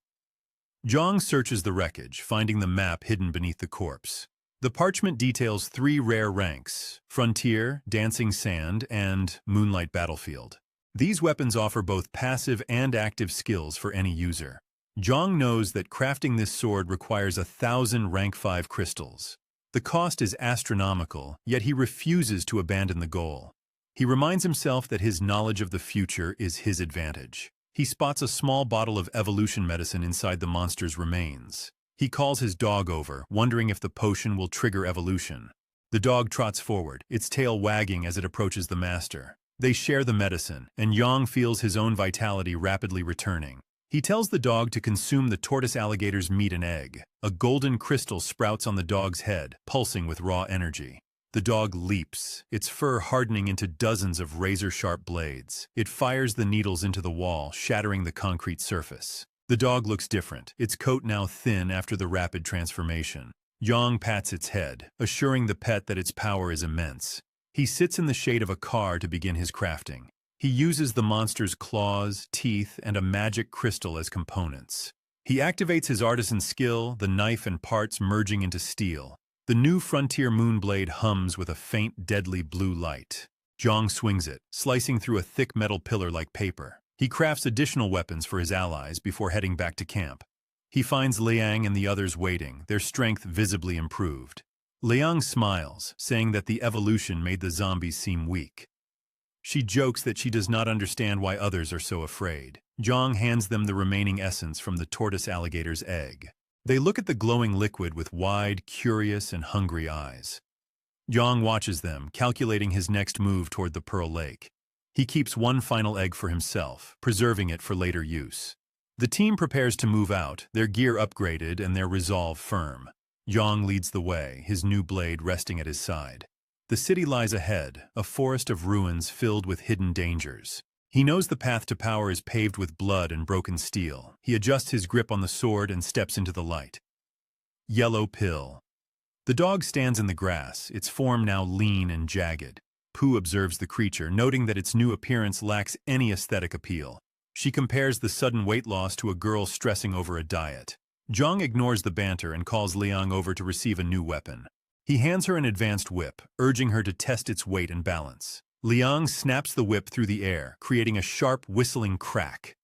Zhang searches the wreckage, finding the map hidden beneath the corpse. The parchment details 3 rare ranks: Frontier, Dancing Sand, and Moonlight Battlefield. These weapons offer both passive and active skills for any user. Zhang knows that crafting this sword requires 1,000 rank 5 crystals. The cost is astronomical, yet he refuses to abandon the goal. He reminds himself that his knowledge of the future is his advantage. He spots a small bottle of evolution medicine inside the monster's remains. He calls his dog over, wondering if the potion will trigger evolution. The dog trots forward, its tail wagging as it approaches the master. They share the medicine, and Yang feels his own vitality rapidly returning. He tells the dog to consume the tortoise alligator's meat and egg. A golden crystal sprouts on the dog's head, pulsing with raw energy. The dog leaps, its fur hardening into dozens of razor-sharp blades. It fires the needles into the wall, shattering the concrete surface. The dog looks different, its coat now thin after the rapid transformation. Yang pats its head, assuring the pet that its power is immense. He sits in the shade of a car to begin his crafting. He uses the monster's claws, teeth, and a magic crystal as components. He activates his artisan skill, the knife and parts merging into steel. The new Frontier Moonblade hums with a faint, deadly blue light. Zhang swings it, slicing through a thick metal pillar like paper. He crafts additional weapons for his allies before heading back to camp. He finds Liang and the others waiting, their strength visibly improved. Liang smiles, saying that the evolution made the zombies seem weak. She jokes that she does not understand why others are so afraid. Zhang hands them the remaining essence from the tortoise alligator's egg. They look at the glowing liquid with wide, curious, and hungry eyes. Zhang watches them, calculating his next move toward the Pearl Lake. He keeps one final egg for himself, preserving it for later use. The team prepares to move out, their gear upgraded and their resolve firm. Zhang leads the way, his new blade resting at his side. The city lies ahead, a forest of ruins filled with hidden dangers. He knows the path to power is paved with blood and broken steel. He adjusts his grip on the sword and steps into the light. Yellow Pill. The dog stands in the grass, its form now lean and jagged. Pooh observes the creature, noting that its new appearance lacks any aesthetic appeal. She compares the sudden weight loss to a girl stressing over a diet. Zhang ignores the banter and calls Liang over to receive a new weapon. He hands her an advanced whip, urging her to test its weight and balance. Liang snaps the whip through the air, creating a sharp, whistling crack.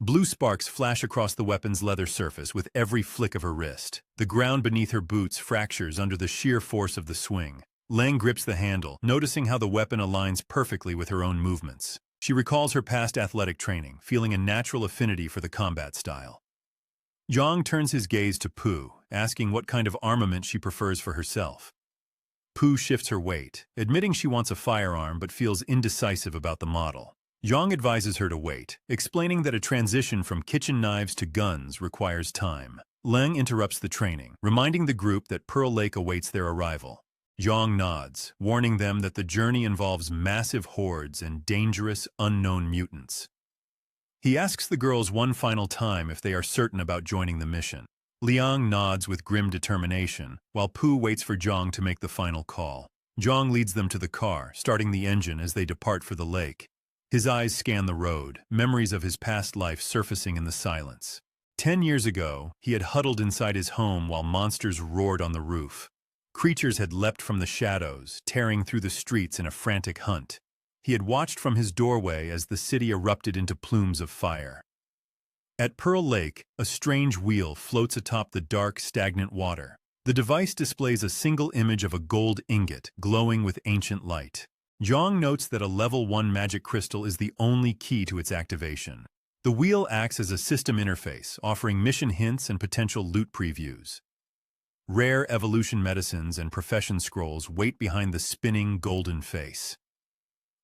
Blue sparks flash across the weapon's leather surface with every flick of her wrist. The ground beneath her boots fractures under the sheer force of the swing. Lang grips the handle, noticing how the weapon aligns perfectly with her own movements. She recalls her past athletic training, feeling a natural affinity for the combat style. Zhang turns his gaze to Pooh, asking what kind of armament she prefers for herself. Pooh shifts her weight, admitting she wants a firearm but feels indecisive about the model. Zhang advises her to wait, explaining that a transition from kitchen knives to guns requires time. Leng interrupts the training, reminding the group that Pearl Lake awaits their arrival. Zhang nods, warning them that the journey involves massive hordes and dangerous, unknown mutants. He asks the girls one final time if they are certain about joining the mission. Liang nods with grim determination, while Pu waits for Zhang to make the final call. Zhang leads them to the car, starting the engine as they depart for the lake. His eyes scan the road, memories of his past life surfacing in the silence. 10 years ago, he had huddled inside his home while monsters roared on the roof. Creatures had leapt from the shadows, tearing through the streets in a frantic hunt. He had watched from his doorway as the city erupted into plumes of fire. At Pearl Lake, a strange wheel floats atop the dark, stagnant water. The device displays a single image of a gold ingot glowing with ancient light. Zhang notes that a level 1 magic crystal is the only key to its activation. The wheel acts as a system interface, offering mission hints and potential loot previews. Rare evolution medicines and profession scrolls wait behind the spinning golden face.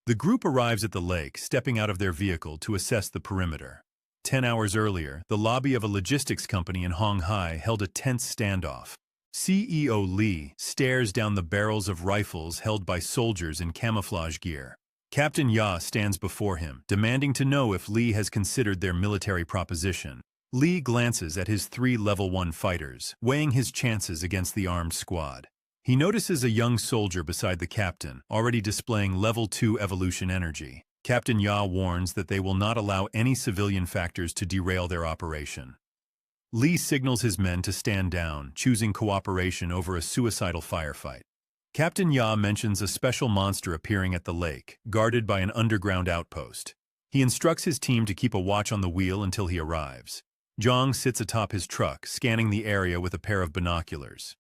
The group arrives at the lake, stepping out of their vehicle to assess the perimeter. 10 hours earlier, the lobby of a logistics company in Honghai held a tense standoff. CEO Li stares down the barrels of rifles held by soldiers in camouflage gear. Captain Ya stands before him, demanding to know if Li has considered their military proposition. Li glances at his 3 level 1 fighters, weighing his chances against the armed squad. He notices a young soldier beside the captain, already displaying level 2 evolution energy. Captain Ya warns that they will not allow any civilian factors to derail their operation. Li signals his men to stand down, choosing cooperation over a suicidal firefight. Captain Ya mentions a special monster appearing at the lake, guarded by an underground outpost. He instructs his team to keep a watch on the wheel until he arrives. Zhang sits atop his truck, scanning the area with a pair of binoculars.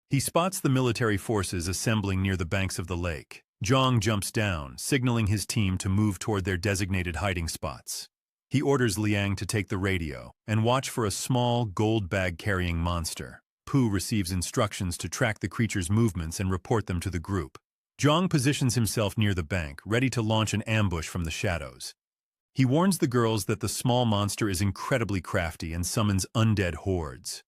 He spots the military forces assembling near the banks of the lake. Zhang jumps down, signaling his team to move toward their designated hiding spots. He orders Liang to take the radio and watch for a small, gold bag-carrying monster. Pu receives instructions to track the creature's movements and report them to the group. Zhang positions himself near the bank, ready to launch an ambush from the shadows. He warns the girls that the small monster is incredibly crafty and summons undead hordes.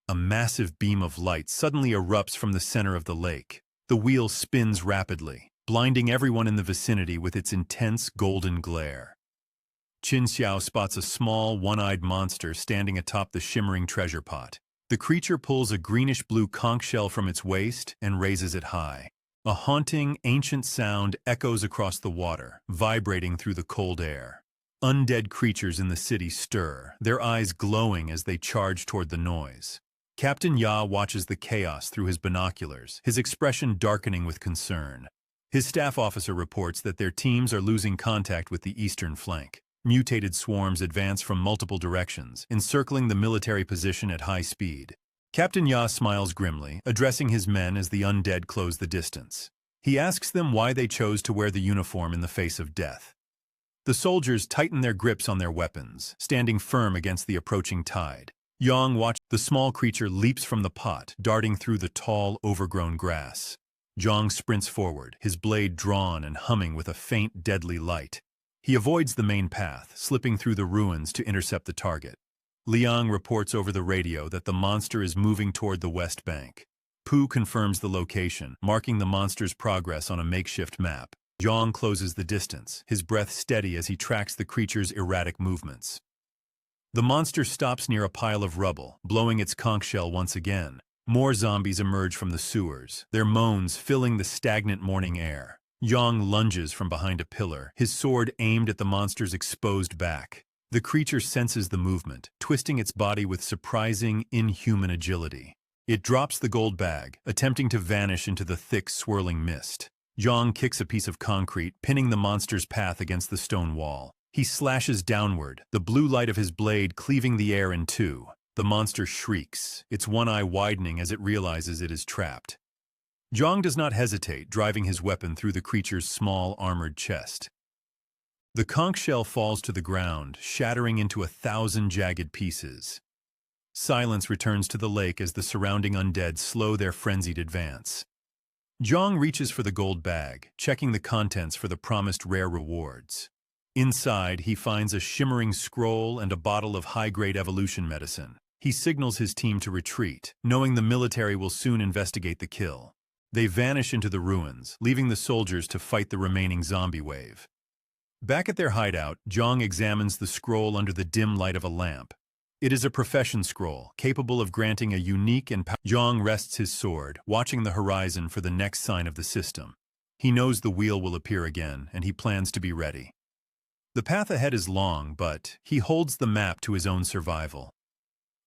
A massive beam of light suddenly erupts from the center of the lake. The wheel spins rapidly, blinding everyone in the vicinity with its intense golden glare. Qin Xiao spots a small, one-eyed monster standing atop the shimmering treasure pot. The creature pulls a greenish-blue conch shell from its waist and raises it high. A haunting, ancient sound echoes across the water, vibrating through the cold air. Undead creatures in the city stir, their eyes glowing as they charge toward the noise. Captain Ya watches the chaos through his binoculars, his expression darkening with concern. His staff officer reports that their teams are losing contact with the eastern flank. Mutated swarms advance from multiple directions, encircling the military position at high speed. Captain Ya smiles grimly, addressing his men as the undead close the distance. He asks them why they chose to wear the uniform in the face of death. The soldiers tighten their grips on their weapons, standing firm against the approaching tide. Yang watches. The small creature leaps from the pot, darting through the tall, overgrown grass. Zhang sprints forward, his blade drawn and humming with a faint, deadly light. He avoids the main path, slipping through the ruins to intercept the target. Liang reports over the radio that the monster is moving toward the west bank. Pu confirms the location, marking the monster's progress on a makeshift map. Zhang closes the distance, his breath steady as he tracks the creature's erratic movements. The monster stops near a pile of rubble, blowing its conch shell once again. More zombies emerge from the sewers, their moans filling the stagnant morning air. Zhang lunges from behind a pillar, his sword aimed at the monster's exposed back. The creature senses the movement, twisting its body with surprising, inhuman agility. It drops the gold bag, attempting to vanish into the thick, swirling mist. Zhang kicks a piece of concrete, pinning the monster's path against the stone wall. He slashes downward, the blue light of his blade cleaving the air in two. The monster shrieks, its one eye widening as it realizes it is trapped. Zhang does not hesitate, driving his weapon through the creature's small, armored chest. The conch shell falls to the ground, shattering into 1,000 jagged pieces. Silence returns to the lake as the surrounding undead slow their frenzied advance. Zhang reaches for the gold bag, checking the contents for the promised rare rewards. Inside, he finds a shimmering scroll and a bottle of high-grade evolution medicine. He signals his team to retreat, knowing the military will soon investigate the kill. They vanish into the ruins, leaving the soldiers to fight the remaining zombie wave. Back at their hideout, Jong examines the scroll under the dim light of a lamp. It is a profession scroll, capable of granting a unique and Jong rests his sword, watching the horizon for the next sign of the system. He knows the wheel will appear again, and he plans to be ready. The path ahead is long, but he holds the map to his own survival.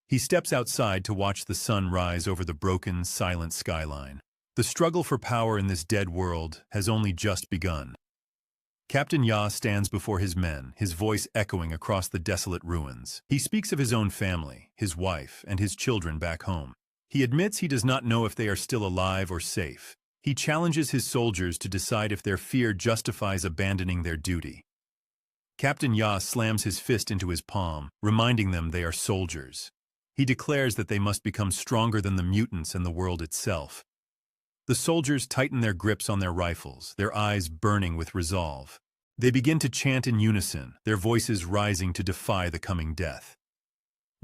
He steps outside to watch the sun rise over the broken, silent skyline. The struggle for power in this dead world has only just begun. Captain Ya stands before his men, his voice echoing across the desolate ruins. He speaks of his own family, his wife, and his children back home. He admits he does not know if they are still alive or safe. He challenges his soldiers to decide if their fear justifies abandoning their duty. Captain Ya slams his fist into his palm, reminding them they are soldiers. He declares that they must become stronger than the mutants and the world itself. The soldiers tighten their grips on their rifles, their eyes burning with resolve. They begin to chant in unison, their voices rising to defy the coming death.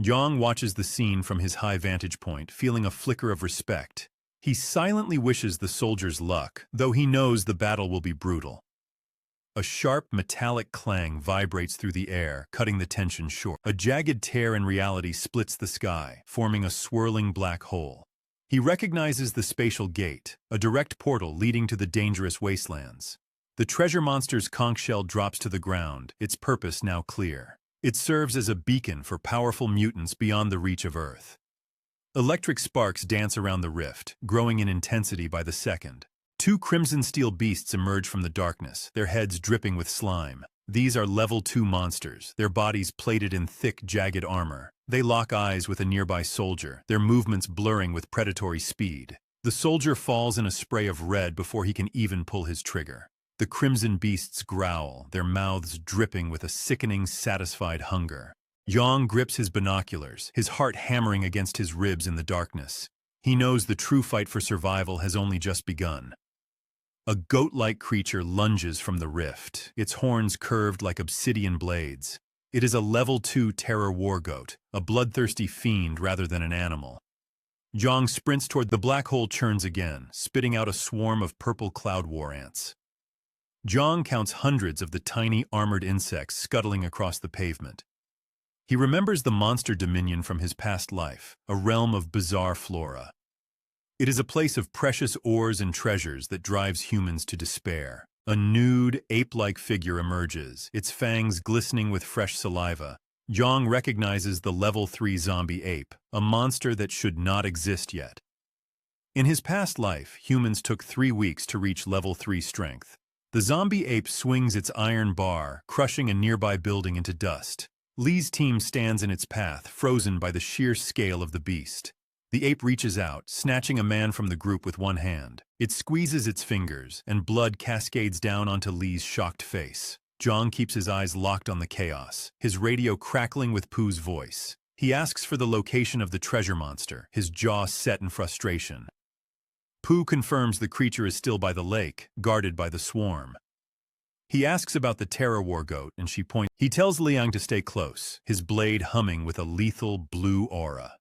Jong watches the scene from his high vantage point, feeling a flicker of respect. He silently wishes the soldiers luck, though he knows the battle will be brutal. A sharp, metallic clang vibrates through the air, cutting the tension short. A jagged tear in reality splits the sky, forming a swirling black hole. He recognizes the spatial gate, a direct portal leading to the dangerous wastelands. The treasure monster's conch shell drops to the ground, its purpose now clear. It serves as a beacon for powerful mutants beyond the reach of Earth. Electric sparks dance around the rift, growing in intensity by the second. Two crimson steel beasts emerge from the darkness, their heads dripping with slime. These are level 2 monsters, their bodies plated in thick, jagged armor. They lock eyes with a nearby soldier, their movements blurring with predatory speed. The soldier falls in a spray of red before he can even pull his trigger. The crimson beasts growl, their mouths dripping with a sickening, satisfied hunger. Jong grips his binoculars, his heart hammering against his ribs in the darkness. He knows the true fight for survival has only just begun. A goat-like creature lunges from the rift, its horns curved like obsidian blades. It is a level 2 terror war goat, a bloodthirsty fiend rather than an animal. Jong sprints toward the black hole, churns again, spitting out a swarm of purple cloud war ants. Jong counts hundreds of the tiny armored insects scuttling across the pavement. He remembers the monster dominion from his past life, a realm of bizarre flora. It is a place of precious ores and treasures that drives humans to despair. A nude, ape-like figure emerges, its fangs glistening with fresh saliva. Jong recognizes the level 3 zombie ape, a monster that should not exist yet. In his past life, humans took 3 weeks to reach level 3 strength. The zombie ape swings its iron bar, crushing a nearby building into dust. Lee's team stands in its path, frozen by the sheer scale of the beast. The ape reaches out, snatching a man from the group with one hand. It squeezes its fingers, and blood cascades down onto Lee's shocked face. Jong keeps his eyes locked on the chaos, his radio crackling with Pooh's voice. He asks for the location of the treasure monster, his jaw set in frustration. Pooh confirms the creature is still by the lake, guarded by the swarm. He asks about the terror war goat, and she points. He tells Liang to stay close, his blade humming with a lethal blue aura.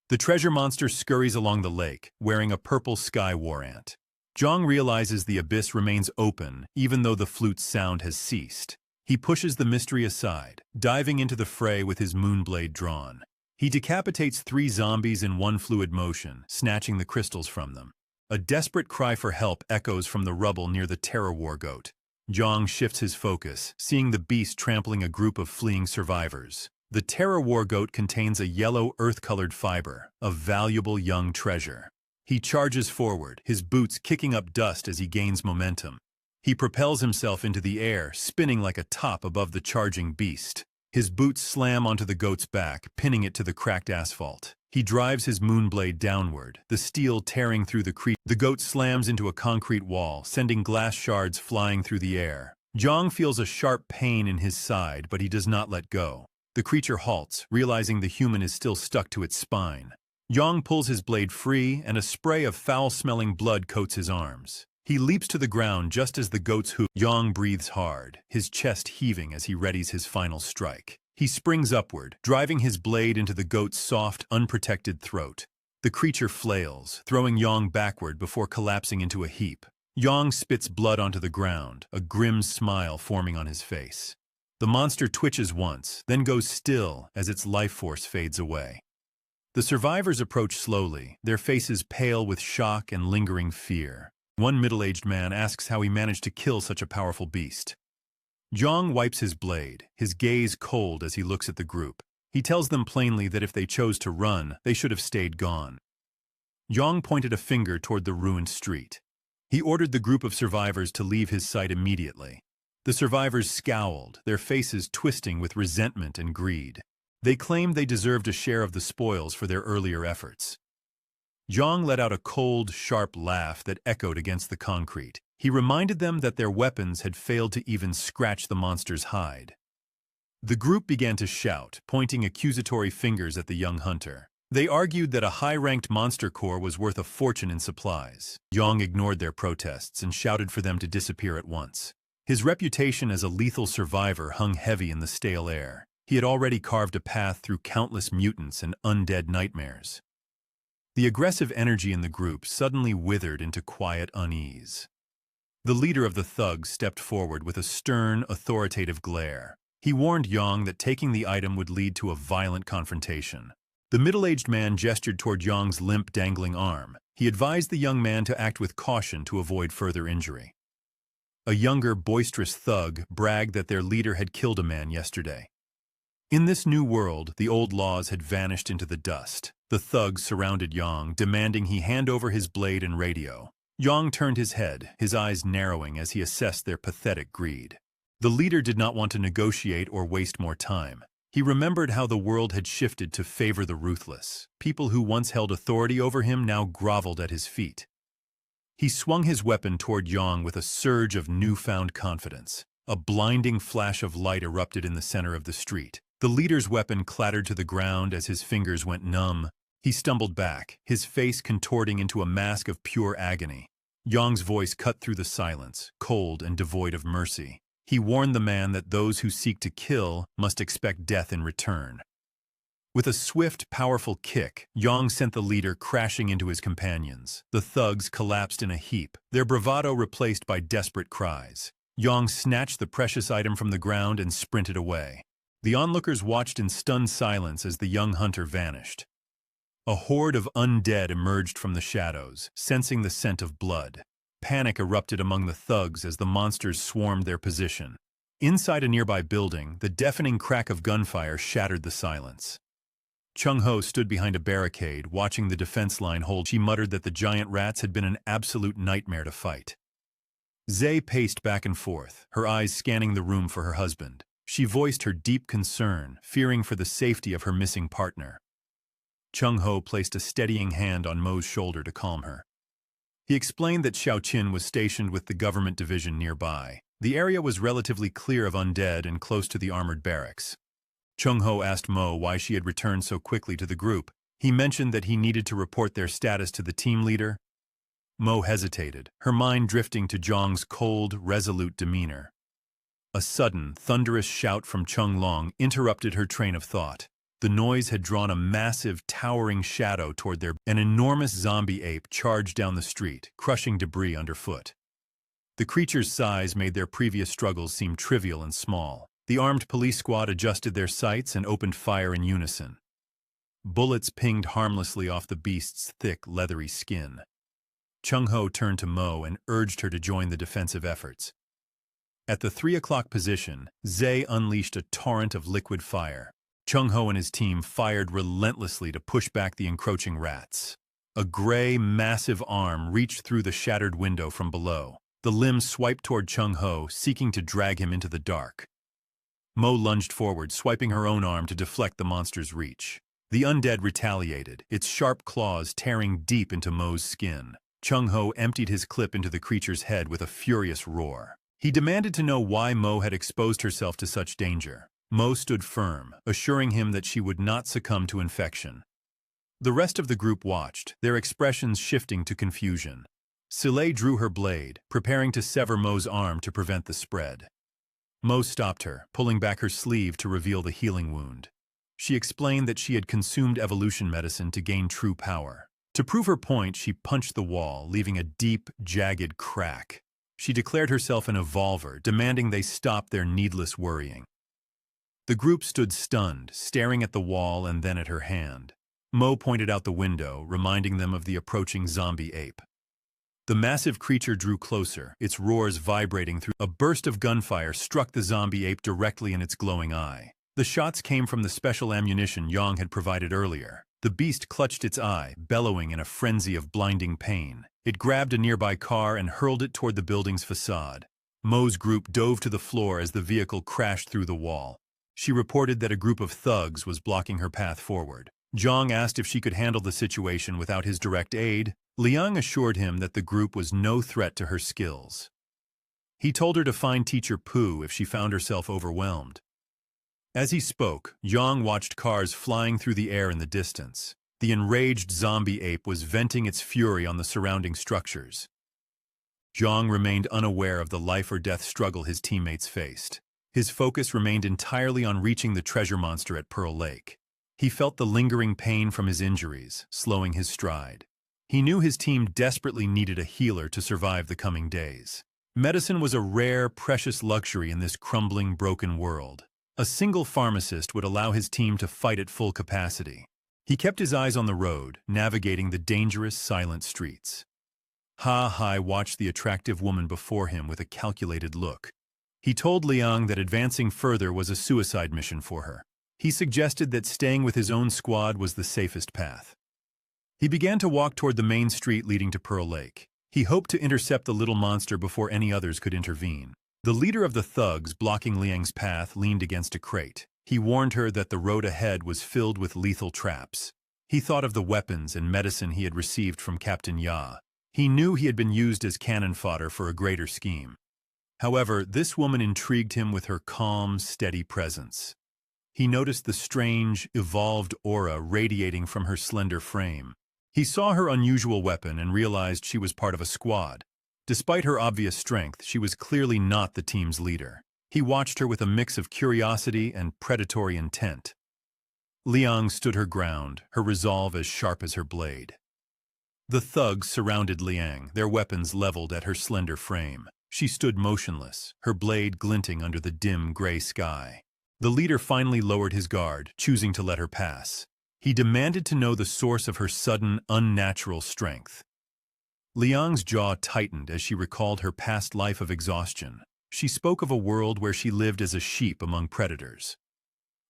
The treasure monster scurries along the lake, wearing a purple sky war ant. Jong realizes the abyss remains open, even though the flute's sound has ceased. He pushes the mystery aside, diving into the fray with his moonblade drawn. He decapitates 3 zombies in one fluid motion, snatching the crystals from them. A desperate cry for help echoes from the rubble near the terror war goat. Jong shifts his focus, seeing the beast trampling a group of fleeing survivors. The terror war goat contains a yellow earth-colored fiber, a valuable young treasure. He charges forward, his boots kicking up dust as he gains momentum. He propels himself into the air, spinning like a top above the charging beast. His boots slam onto the goat's back, pinning it to the cracked asphalt. He drives his moonblade downward, the steel tearing through the creature. The goat slams into a concrete wall, sending glass shards flying through the air. Jong feels a sharp pain in his side, but he does not let go. The creature halts, realizing the human is still stuck to its spine. Jong pulls his blade free, and a spray of foul-smelling blood coats his arms. He leaps to the ground just as the goat's hoof. Yang breathes hard, his chest heaving as he readies his final strike. He springs upward, driving his blade into the goat's soft, unprotected throat. The creature flails, throwing Yang backward before collapsing into a heap. Yang spits blood onto the ground, a grim smile forming on his face. The monster twitches once, then goes still as its life force fades away. The survivors approach slowly, their faces pale with shock and lingering fear. One middle-aged man asks how he managed to kill such a powerful beast. Yang wipes his blade, his gaze cold as he looks at the group. He tells them plainly that if they chose to run, they should have stayed gone. Yang pointed a finger toward the ruined street. He ordered the group of survivors to leave his sight immediately. The survivors scowled, their faces twisting with resentment and greed. They claimed they deserved a share of the spoils for their earlier efforts. Yang let out a cold, sharp laugh that echoed against the concrete. He reminded them that their weapons had failed to even scratch the monster's hide. The group began to shout, pointing accusatory fingers at the young hunter. They argued that a high-ranked monster core was worth a fortune in supplies. Yang ignored their protests and shouted for them to disappear at once. His reputation as a lethal survivor hung heavy in the stale air. He had already carved a path through countless mutants and undead nightmares. The aggressive energy in the group suddenly withered into quiet unease. The leader of the thugs stepped forward with a stern, authoritative glare. He warned Yang that taking the item would lead to a violent confrontation. The middle-aged man gestured toward Yang's limp, dangling arm. He advised the young man to act with caution to avoid further injury. A younger, boisterous thug bragged that their leader had killed a man yesterday. In this new world, the old laws had vanished into the dust. The thugs surrounded Yang, demanding he hand over his blade and radio. Yang turned his head, his eyes narrowing as he assessed their pathetic greed. The leader did not want to negotiate or waste more time. He remembered how the world had shifted to favor the ruthless. People who once held authority over him now groveled at his feet. He swung his weapon toward Yang with a surge of newfound confidence. A blinding flash of light erupted in the center of the street. The leader's weapon clattered to the ground as his fingers went numb. He stumbled back, his face contorting into a mask of pure agony. Yang's voice cut through the silence, cold and devoid of mercy. He warned the man that those who seek to kill must expect death in return. With a swift, powerful kick, Yang sent the leader crashing into his companions. The thugs collapsed in a heap, their bravado replaced by desperate cries. Yang snatched the precious item from the ground and sprinted away. The onlookers watched in stunned silence as the young hunter vanished. A horde of undead emerged from the shadows, sensing the scent of blood. Panic erupted among the thugs as the monsters swarmed their position. Inside a nearby building, the deafening crack of gunfire shattered the silence. Chung-ho stood behind a barricade, watching the defense line hold. She muttered that the giant rats had been an absolute nightmare to fight. Zay paced back and forth, her eyes scanning the room for her husband. She voiced her deep concern, fearing for the safety of her missing partner. Chung-ho placed a steadying hand on Mo's shoulder to calm her. He explained that Xiaoqin was stationed with the government division nearby. The area was relatively clear of undead and close to the armored barracks. Chung-ho asked Mo why she had returned so quickly to the group. He mentioned that he needed to report their status to the team leader. Mo hesitated, her mind drifting to Zhang's cold, resolute demeanor. A sudden, thunderous shout from Chung Long interrupted her train of thought. The noise had drawn a massive, towering shadow toward their. An enormous zombie ape charged down the street, crushing debris underfoot. The creature's size made their previous struggles seem trivial and small. The armed police squad adjusted their sights and opened fire in unison. Bullets pinged harmlessly off the beast's thick, leathery skin. Chung-ho turned to Mo and urged her to join the defensive efforts. At the 3 o'clock position, Zay unleashed a torrent of liquid fire. Chung-ho and his team fired relentlessly to push back the encroaching rats. A gray, massive arm reached through the shattered window from below. The limb swiped toward Chung-ho, seeking to drag him into the dark. Mo lunged forward, swiping her own arm to deflect the monster's reach. The undead retaliated, its sharp claws tearing deep into Mo's skin. Chung-ho emptied his clip into the creature's head with a furious roar. He demanded to know why Mo had exposed herself to such danger. Mo stood firm, assuring him that she would not succumb to infection. The rest of the group watched, their expressions shifting to confusion. Soleil drew her blade, preparing to sever Mo's arm to prevent the spread. Mo stopped her, pulling back her sleeve to reveal the healing wound. She explained that she had consumed evolution medicine to gain true power. To prove her point, she punched the wall, leaving a deep, jagged crack. She declared herself an evolver, demanding they stop their needless worrying. The group stood stunned, staring at the wall and then at her hand. Mo pointed out the window, reminding them of the approaching zombie ape. The massive creature drew closer, its roars vibrating through. A burst of gunfire struck the zombie ape directly in its glowing eye. The shots came from the special ammunition Yang had provided earlier. The beast clutched its eye, bellowing in a frenzy of blinding pain. It grabbed a nearby car and hurled it toward the building's facade. Mo's group dove to the floor as the vehicle crashed through the wall. She reported that a group of thugs was blocking her path forward. Zhang asked if she could handle the situation without his direct aid. Liang assured him that the group was no threat to her skills. He told her to find Teacher Pooh if she found herself overwhelmed. As he spoke, Yang watched cars flying through the air in the distance. The enraged zombie ape was venting its fury on the surrounding structures. Zhang remained unaware of the life-or-death struggle his teammates faced. His focus remained entirely on reaching the treasure monster at Pearl Lake. He felt the lingering pain from his injuries, slowing his stride. He knew his team desperately needed a healer to survive the coming days. Medicine was a rare, precious luxury in this crumbling, broken world. A single pharmacist would allow his team to fight at full capacity. He kept his eyes on the road, navigating the dangerous, silent streets. Ha watched the attractive woman before him with a calculated look. He told Liang that advancing further was a suicide mission for her. He suggested that staying with his own squad was the safest path. He began to walk toward the main street leading to Pearl Lake. He hoped to intercept the little monster before any others could intervene. The leader of the thugs blocking Liang's path leaned against a crate. He warned her that the road ahead was filled with lethal traps. He thought of the weapons and medicine he had received from Captain Ya. He knew he had been used as cannon fodder for a greater scheme. However, this woman intrigued him with her calm, steady presence. He noticed the strange, evolved aura radiating from her slender frame. He saw her unusual weapon and realized she was part of a squad. Despite her obvious strength, she was clearly not the team's leader. He watched her with a mix of curiosity and predatory intent. Liang stood her ground, her resolve as sharp as her blade. The thugs surrounded Liang, their weapons leveled at her slender frame. She stood motionless, her blade glinting under the dim gray sky. The leader finally lowered his guard, choosing to let her pass. He demanded to know the source of her sudden, unnatural strength. Liang's jaw tightened as she recalled her past life of exhaustion. She spoke of a world where she lived as a sheep among predators.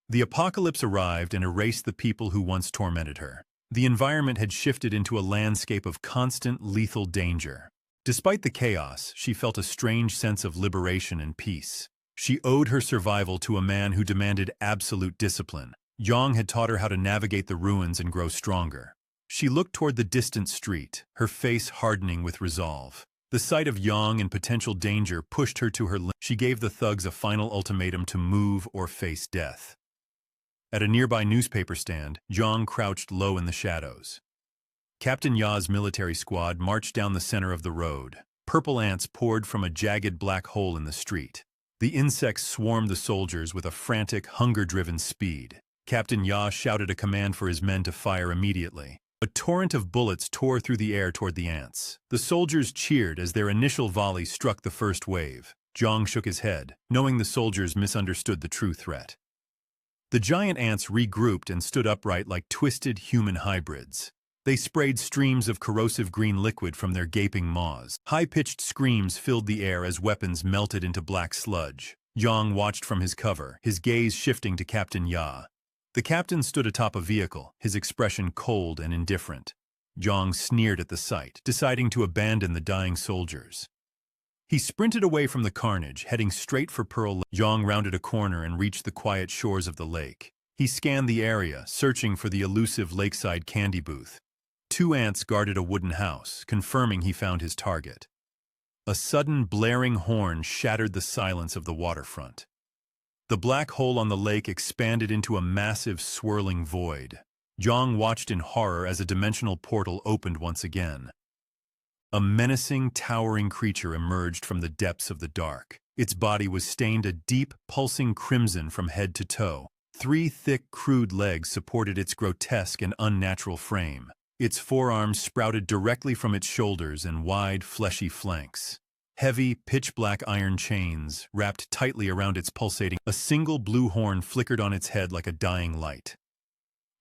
The apocalypse arrived and erased the people who once tormented her. The environment had shifted into a landscape of constant, lethal danger. Despite the chaos, she felt a strange sense of liberation and peace. She owed her survival to a man who demanded absolute discipline. Yang had taught her how to navigate the ruins and grow stronger. She looked toward the distant street, her face hardening with resolve. The sight of Yang in potential danger pushed her to her limit. She gave the thugs a final ultimatum to move or face death. At a nearby newspaper stand, Yang crouched low in the shadows. Captain Ya's military squad marched down the center of the road. Purple ants poured from a jagged black hole in the street. The insects swarmed the soldiers with a frantic, hunger-driven speed. Captain Ya shouted a command for his men to fire immediately. A torrent of bullets tore through the air toward the ants. The soldiers cheered as their initial volley struck the first wave. Zhang shook his head, knowing the soldiers misunderstood the true threat. The giant ants regrouped and stood upright like twisted human hybrids. They sprayed streams of corrosive green liquid from their gaping maws. High-pitched screams filled the air as weapons melted into black sludge. Zhang watched from his cover, his gaze shifting to Captain Ya. The captain stood atop a vehicle, his expression cold and indifferent. Zhang sneered at the sight, deciding to abandon the dying soldiers. He sprinted away from the carnage, heading straight for Pearl Lake. Zhang rounded a corner and reached the quiet shores of the lake. He scanned the area, searching for the elusive lakeside candy booth. 2 ants guarded a wooden house, confirming he found his target. A sudden blaring horn shattered the silence of the waterfront. The black hole on the lake expanded into a massive, swirling void. Zhang watched in horror as a dimensional portal opened once again. A menacing, towering creature emerged from the depths of the dark. Its body was stained a deep, pulsing crimson from head to toe. 3 thick, crude legs supported its grotesque and unnatural frame. Its forearms sprouted directly from its shoulders and wide, fleshy flanks. Heavy, pitch-black iron chains wrapped tightly around its pulsating. A single blue horn flickered on its head like a dying light.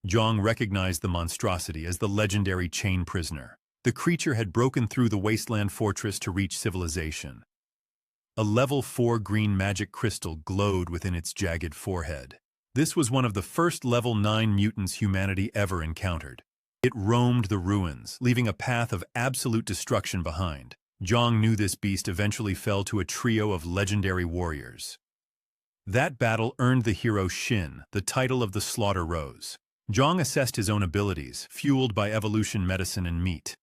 Zhang recognized the monstrosity as the legendary chain prisoner. The creature had broken through the wasteland fortress to reach civilization. A level 4 green magic crystal glowed within its jagged forehead. This was one of the first level 9 mutants humanity ever encountered. It roamed the ruins, leaving a path of absolute destruction behind. Zhang knew this beast eventually fell to a trio of legendary warriors. That battle earned the hero Xin the title of the Slaughter Rose. Zhang assessed his own abilities, fueled by evolution medicine and meat.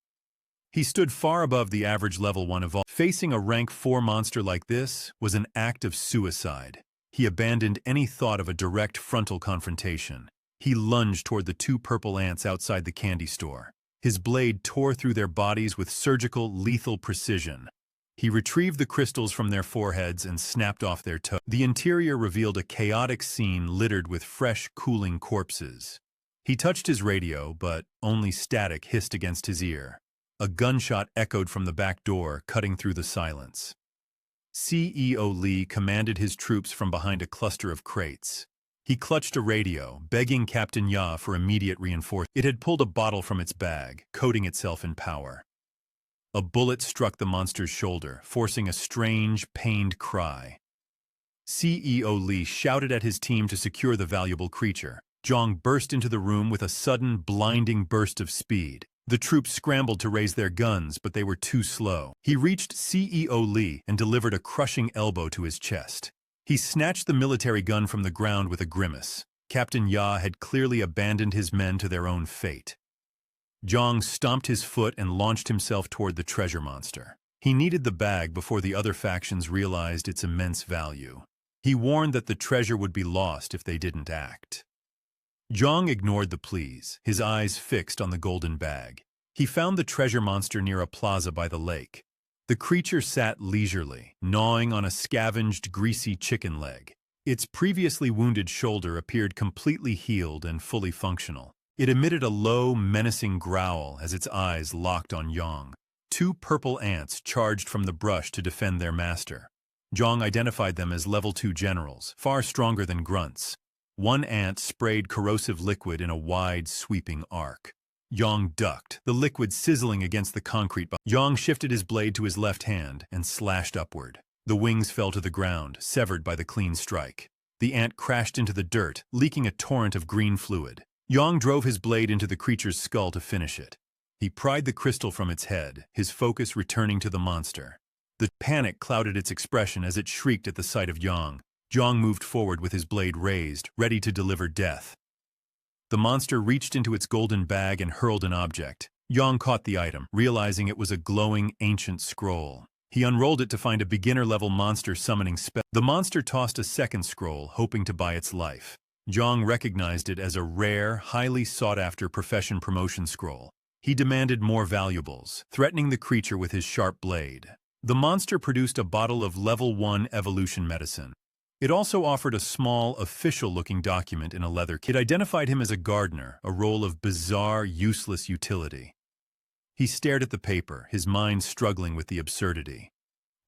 He stood far above the average level 1 evolved. Facing a rank 4 monster like this was an act of suicide. He abandoned any thought of a direct frontal confrontation. He lunged toward the 2 purple ants outside the candy store. His blade tore through their bodies with surgical, lethal precision. He retrieved the crystals from their foreheads and snapped off their toes. The interior revealed a chaotic scene littered with fresh, cooling corpses. He touched his radio, but only static hissed against his ear. A gunshot echoed from the back door, cutting through the silence. CEO Li commanded his troops from behind a cluster of crates. He clutched a radio, begging Captain Ya for immediate reinforcement. It had pulled a bottle from its bag, coating itself in power. A bullet struck the monster's shoulder, forcing a strange, pained cry. CEO Li shouted at his team to secure the valuable creature. Zhang burst into the room with a sudden, blinding burst of speed. The troops scrambled to raise their guns, but they were too slow. He reached CEO Li and delivered a crushing elbow to his chest. He snatched the military gun from the ground with a grimace. Captain Ya had clearly abandoned his men to their own fate. Zhang stomped his foot and launched himself toward the treasure monster. He needed the bag before the other factions realized its immense value. He warned that the treasure would be lost if they didn't act. Zhang ignored the pleas, his eyes fixed on the golden bag. He found the treasure monster near a plaza by the lake. The creature sat leisurely, gnawing on a scavenged, greasy chicken leg. Its previously wounded shoulder appeared completely healed and fully functional. It emitted a low, menacing growl as its eyes locked on Zhang. 2 purple ants charged from the brush to defend their master. Zhang identified them as level 2 generals, far stronger than grunts. 1 ant sprayed corrosive liquid in a wide, sweeping arc. Zhang ducked, the liquid sizzling against the concrete. Zhang shifted his blade to his left hand and slashed upward. The wings fell to the ground, severed by the clean strike. The ant crashed into the dirt, leaking a torrent of green fluid. Zhang drove his blade into the creature's skull to finish it. He pried the crystal from its head, his focus returning to the monster. The panic clouded its expression as it shrieked at the sight of Zhang. Zhang moved forward with his blade raised, ready to deliver death. The monster reached into its golden bag and hurled an object. Zhang caught the item, realizing it was a glowing, ancient scroll. He unrolled it to find a beginner-level monster summoning spell. The monster tossed a second scroll, hoping to buy its life. Zhang recognized it as a rare, highly sought-after profession promotion scroll. He demanded more valuables, threatening the creature with his sharp blade. The monster produced a bottle of level 1 evolution medicine. It also offered a small, official-looking document in a leather kit. It identified him as a gardener, a role of bizarre, useless utility. He stared at the paper, his mind struggling with the absurdity.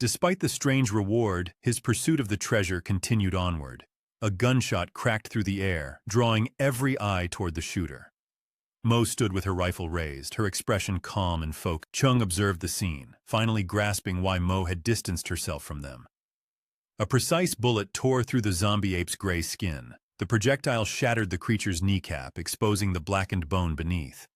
Despite the strange reward, his pursuit of the treasure continued onward. A gunshot cracked through the air, drawing every eye toward the shooter. Mo stood with her rifle raised, her expression calm and focused. Chung observed the scene, finally grasping why Mo had distanced herself from them. A precise bullet tore through the zombie ape's gray skin. The projectile shattered the creature's kneecap, exposing the blackened bone beneath.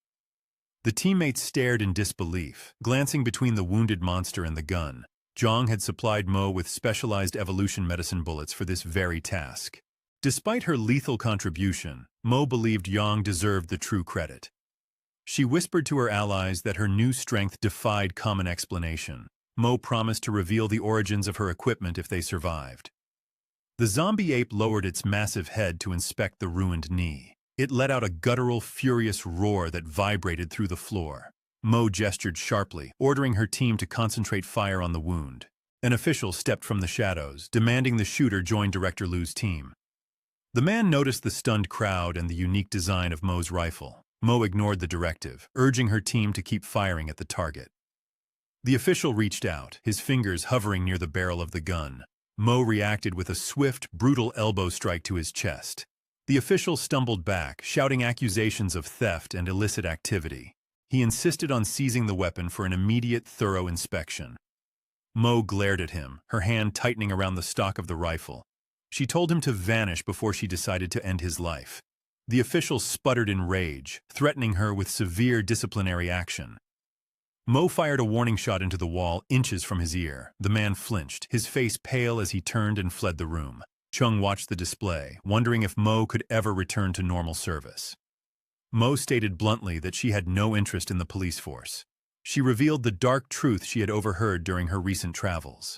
The teammates stared in disbelief, glancing between the wounded monster and the gun. Zhang had supplied Mo with specialized evolution medicine bullets for this very task. Despite her lethal contribution, Mo believed Yang deserved the true credit. She whispered to her allies that her new strength defied common explanation. Mo promised to reveal the origins of her equipment if they survived. The zombie ape lowered its massive head to inspect the ruined knee. It let out a guttural, furious roar that vibrated through the floor. Mo gestured sharply, ordering her team to concentrate fire on the wound. An official stepped from the shadows, demanding the shooter join Director Liu's team. The man noticed the stunned crowd and the unique design of Mo's rifle. Mo ignored the directive, urging her team to keep firing at the target. The official reached out, his fingers hovering near the barrel of the gun. Mo reacted with a swift, brutal elbow strike to his chest. The official stumbled back, shouting accusations of theft and illicit activity. He insisted on seizing the weapon for an immediate, thorough inspection. Mo glared at him, her hand tightening around the stock of the rifle. She told him to vanish before she decided to end his life. The official sputtered in rage, threatening her with severe disciplinary action. Mo fired a warning shot into the wall inches from his ear. The man flinched, his face pale as he turned and fled the room. Chung watched the display, wondering if Mo could ever return to normal service. Mo stated bluntly that she had no interest in the police force. She revealed the dark truth she had overheard during her recent travels.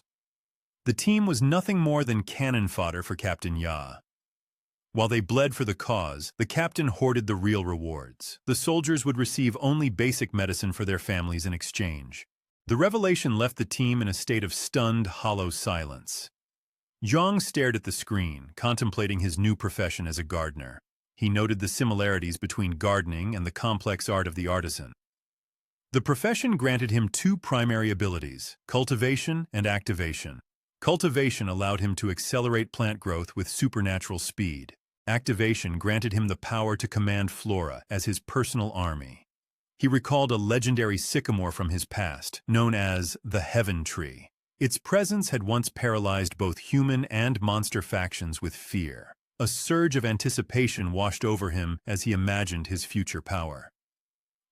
The team was nothing more than cannon fodder for Captain Ya. While they bled for the cause, the captain hoarded the real rewards. The soldiers would receive only basic medicine for their families in exchange. The revelation left the team in a state of stunned, hollow silence. Zhang stared at the screen, contemplating his new profession as a gardener. He noted the similarities between gardening and the complex art of the artisan. The profession granted him two primary abilities, cultivation and activation. Cultivation allowed him to accelerate plant growth with supernatural speed. Activation granted him the power to command flora as his personal army. He recalled a legendary sycamore from his past, known as the Heaven Tree. Its presence had once paralyzed both human and monster factions with fear. A surge of anticipation washed over him as he imagined his future power.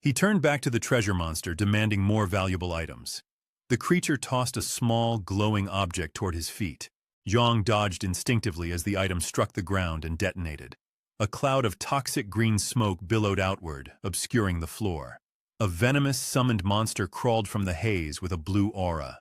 He turned back to the treasure monster, demanding more valuable items. The creature tossed a small, glowing object toward his feet. Zhang dodged instinctively as the item struck the ground and detonated. A cloud of toxic green smoke billowed outward, obscuring the floor. A venomous, summoned monster crawled from the haze with a blue aura.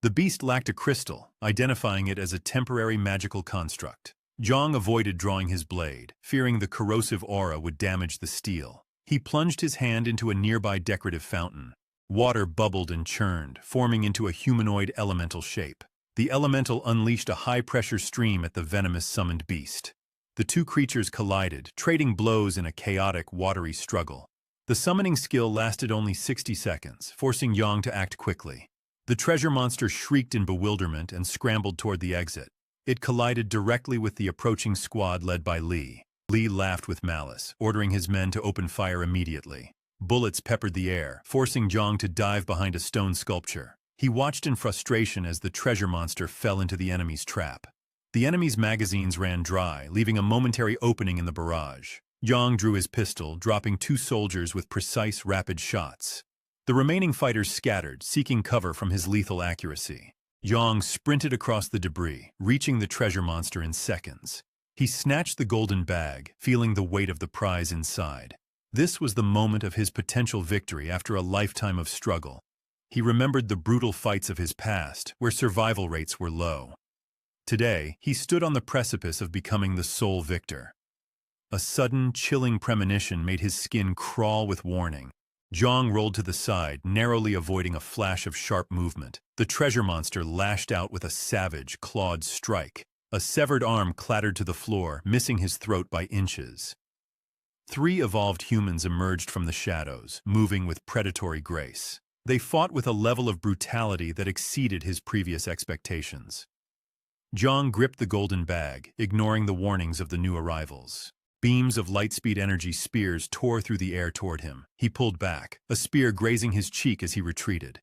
The beast lacked a crystal, identifying it as a temporary magical construct. Zhang avoided drawing his blade, fearing the corrosive aura would damage the steel. He plunged his hand into a nearby decorative fountain. Water bubbled and churned, forming into a humanoid elemental shape. The elemental unleashed a high-pressure stream at the venomous summoned beast. The two creatures collided, trading blows in a chaotic, watery struggle. The summoning skill lasted only 60 seconds, forcing Yang to act quickly. The treasure monster shrieked in bewilderment and scrambled toward the exit. It collided directly with the approaching squad led by Li. Li laughed with malice, ordering his men to open fire immediately. Bullets peppered the air, forcing Zhang to dive behind a stone sculpture. He watched in frustration as the treasure monster fell into the enemy's trap. The enemy's magazines ran dry, leaving a momentary opening in the barrage. Zhang drew his pistol, dropping two soldiers with precise, rapid shots. The remaining fighters scattered, seeking cover from his lethal accuracy. Zhang sprinted across the debris, reaching the treasure monster in seconds. He snatched the golden bag, feeling the weight of the prize inside. This was the moment of his potential victory after a lifetime of struggle. He remembered the brutal fights of his past, where survival rates were low. Today, he stood on the precipice of becoming the sole victor. A sudden, chilling premonition made his skin crawl with warning. Zhang rolled to the side, narrowly avoiding a flash of sharp movement. The treasure monster lashed out with a savage, clawed strike. A severed arm clattered to the floor, missing his throat by inches. 3 evolved humans emerged from the shadows, moving with predatory grace. They fought with a level of brutality that exceeded his previous expectations. Zhang gripped the golden bag, ignoring the warnings of the new arrivals. Beams of lightspeed energy spears tore through the air toward him. He pulled back, a spear grazing his cheek as he retreated.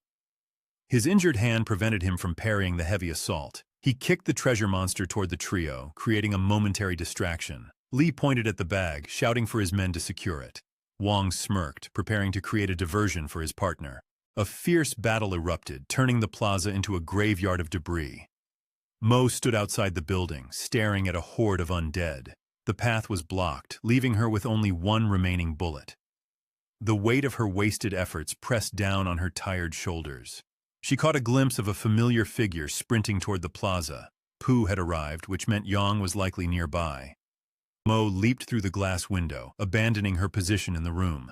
His injured hand prevented him from parrying the heavy assault. He kicked the treasure monster toward the trio, creating a momentary distraction. Li pointed at the bag, shouting for his men to secure it. Wang smirked, preparing to create a diversion for his partner. A fierce battle erupted, turning the plaza into a graveyard of debris. Mo stood outside the building, staring at a horde of undead. The path was blocked, leaving her with only one remaining bullet. The weight of her wasted efforts pressed down on her tired shoulders. She caught a glimpse of a familiar figure sprinting toward the plaza. Pu had arrived, which meant Yang was likely nearby. Mo leaped through the glass window, abandoning her position in the room.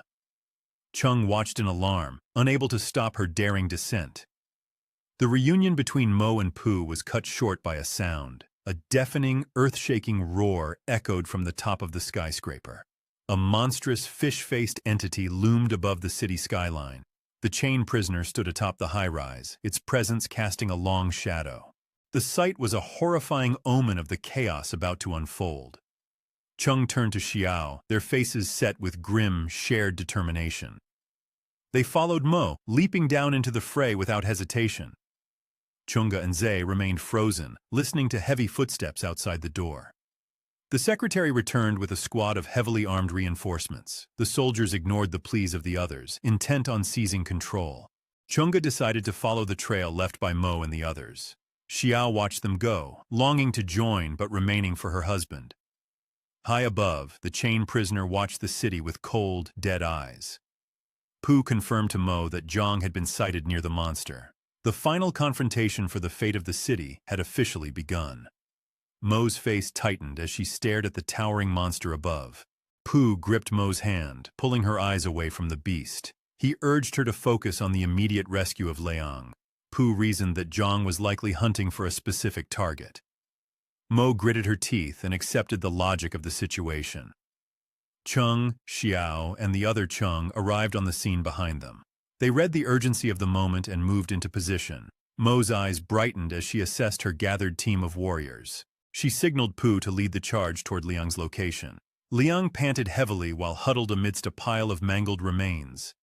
Chung watched in alarm, unable to stop her daring descent. The reunion between Mo and Pooh was cut short by a sound. A deafening, earth-shaking roar echoed from the top of the skyscraper. A monstrous, fish-faced entity loomed above the city skyline. The chain prisoner stood atop the high-rise, its presence casting a long shadow. The sight was a horrifying omen of the chaos about to unfold. Chung turned to Xiao, their faces set with grim, shared determination. They followed Mo, leaping down into the fray without hesitation. Chunga and Zhe remained frozen, listening to heavy footsteps outside the door. The secretary returned with a squad of heavily armed reinforcements. The soldiers ignored the pleas of the others, intent on seizing control. Chunga decided to follow the trail left by Mo and the others. Xiao watched them go, longing to join but remaining for her husband. High above, the chain prisoner watched the city with cold, dead eyes. Pooh confirmed to Mo that Zhang had been sighted near the monster. The final confrontation for the fate of the city had officially begun. Mo's face tightened as she stared at the towering monster above. Pooh gripped Mo's hand, pulling her eyes away from the beast. He urged her to focus on the immediate rescue of Liang. Pooh reasoned that Zhang was likely hunting for a specific target. Mo gritted her teeth and accepted the logic of the situation. Chung, Xiao, and the other Chung arrived on the scene behind them. They read the urgency of the moment and moved into position. Mo's eyes brightened as she assessed her gathered team of warriors. She signaled Pooh to lead the charge toward Liang's location. Liang panted heavily while huddled amidst a pile of mangled remains.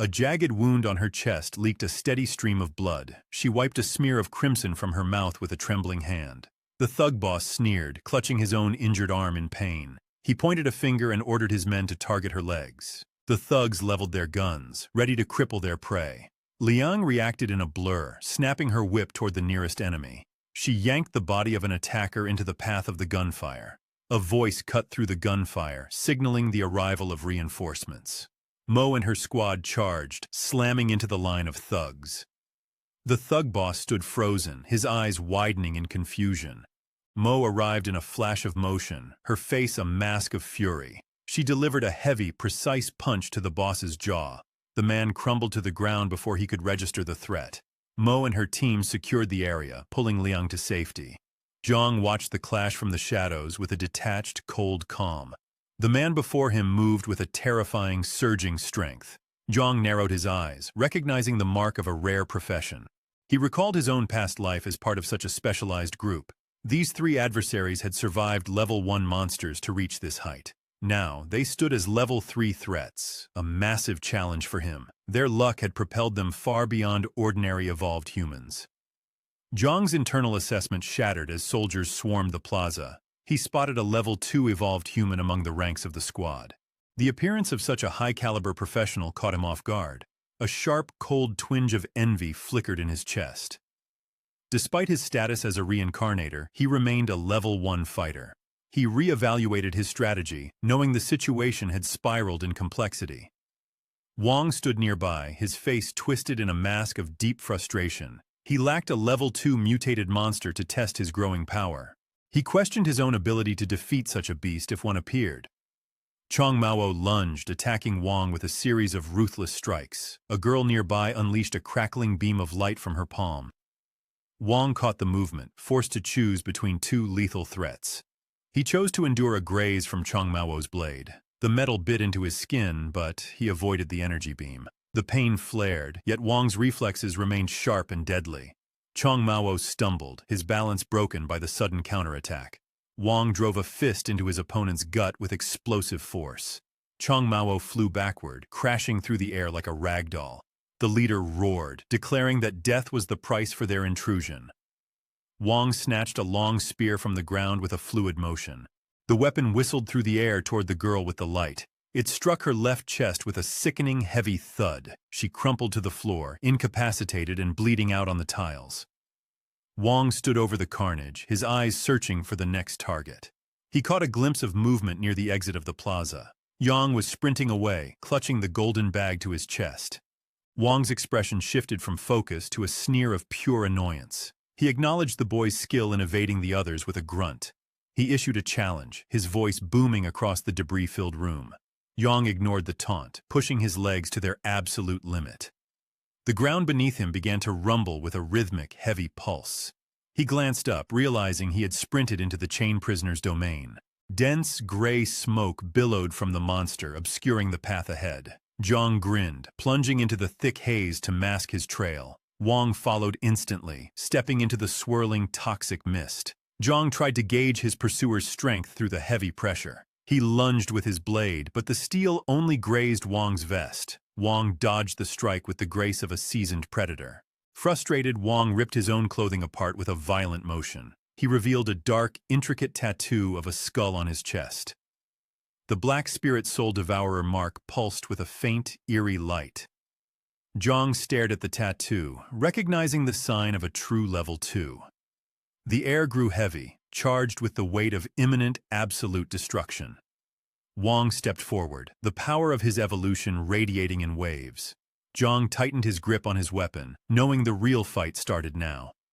A jagged wound on her chest leaked a steady stream of blood. She wiped a smear of crimson from her mouth with a trembling hand. The thug boss sneered, clutching his own injured arm in pain. He pointed a finger and ordered his men to target her legs. The thugs leveled their guns, ready to cripple their prey. Liang reacted in a blur, snapping her whip toward the nearest enemy. She yanked the body of an attacker into the path of the gunfire. A voice cut through the gunfire, signaling the arrival of reinforcements. Mo and her squad charged, slamming into the line of thugs. The thug boss stood frozen, his eyes widening in confusion. Mo arrived in a flash of motion, her face a mask of fury. She delivered a heavy, precise punch to the boss's jaw. The man crumbled to the ground before he could register the threat. Mo and her team secured the area, pulling Liang to safety. Zhang watched the clash from the shadows with a detached, cold calm. The man before him moved with a terrifying, surging strength. Zhang narrowed his eyes, recognizing the mark of a rare profession. He recalled his own past life as part of such a specialized group. These three adversaries had survived level 1 monsters to reach this height. Now, they stood as level 3 threats, a massive challenge for him. Their luck had propelled them far beyond ordinary evolved humans. Zhang's internal assessment shattered as soldiers swarmed the plaza. He spotted a level 2 evolved human among the ranks of the squad. The appearance of such a high-caliber professional caught him off guard. A sharp, cold twinge of envy flickered in his chest. Despite his status as a reincarnator, he remained a level 1 fighter. He re-evaluated his strategy, knowing the situation had spiraled in complexity. Wang stood nearby, his face twisted in a mask of deep frustration. He lacked a level 2 mutated monster to test his growing power. He questioned his own ability to defeat such a beast if one appeared. Chong Mao lunged, attacking Wang with a series of ruthless strikes. A girl nearby unleashed a crackling beam of light from her palm. Wang caught the movement, forced to choose between two lethal threats. He chose to endure a graze from Chong Mao's blade. The metal bit into his skin, but he avoided the energy beam. The pain flared, yet Wang's reflexes remained sharp and deadly. Chong Mao stumbled, his balance broken by the sudden counterattack. Wang drove a fist into his opponent's gut with explosive force. Chong Mao flew backward, crashing through the air like a rag doll. The leader roared, declaring that death was the price for their intrusion. Wang snatched a long spear from the ground with a fluid motion. The weapon whistled through the air toward the girl with the light. It struck her left chest with a sickening, heavy thud. She crumpled to the floor, incapacitated and bleeding out on the tiles. Wang stood over the carnage, his eyes searching for the next target. He caught a glimpse of movement near the exit of the plaza. Yang was sprinting away, clutching the golden bag to his chest. Wang's expression shifted from focus to a sneer of pure annoyance. He acknowledged the boy's skill in evading the others with a grunt. He issued a challenge, his voice booming across the debris-filled room. Yang ignored the taunt, pushing his legs to their absolute limit. The ground beneath him began to rumble with a rhythmic, heavy pulse. He glanced up, realizing he had sprinted into the chain prisoner's domain. Dense, gray smoke billowed from the monster, obscuring the path ahead. Zhang grinned, plunging into the thick haze to mask his trail. Wang followed instantly, stepping into the swirling, toxic mist. Zhang tried to gauge his pursuer's strength through the heavy pressure. He lunged with his blade, but the steel only grazed Wang's vest. Wang dodged the strike with the grace of a seasoned predator. Frustrated, Wang ripped his own clothing apart with a violent motion. He revealed a dark, intricate tattoo of a skull on his chest. The Black Spirit Soul Devourer mark pulsed with a faint, eerie light. Zhang stared at the tattoo, recognizing the sign of a true level 2. The air grew heavy, charged with the weight of imminent, absolute destruction. Wang stepped forward, the power of his evolution radiating in waves. Zhang tightened his grip on his weapon, knowing the real fight started now.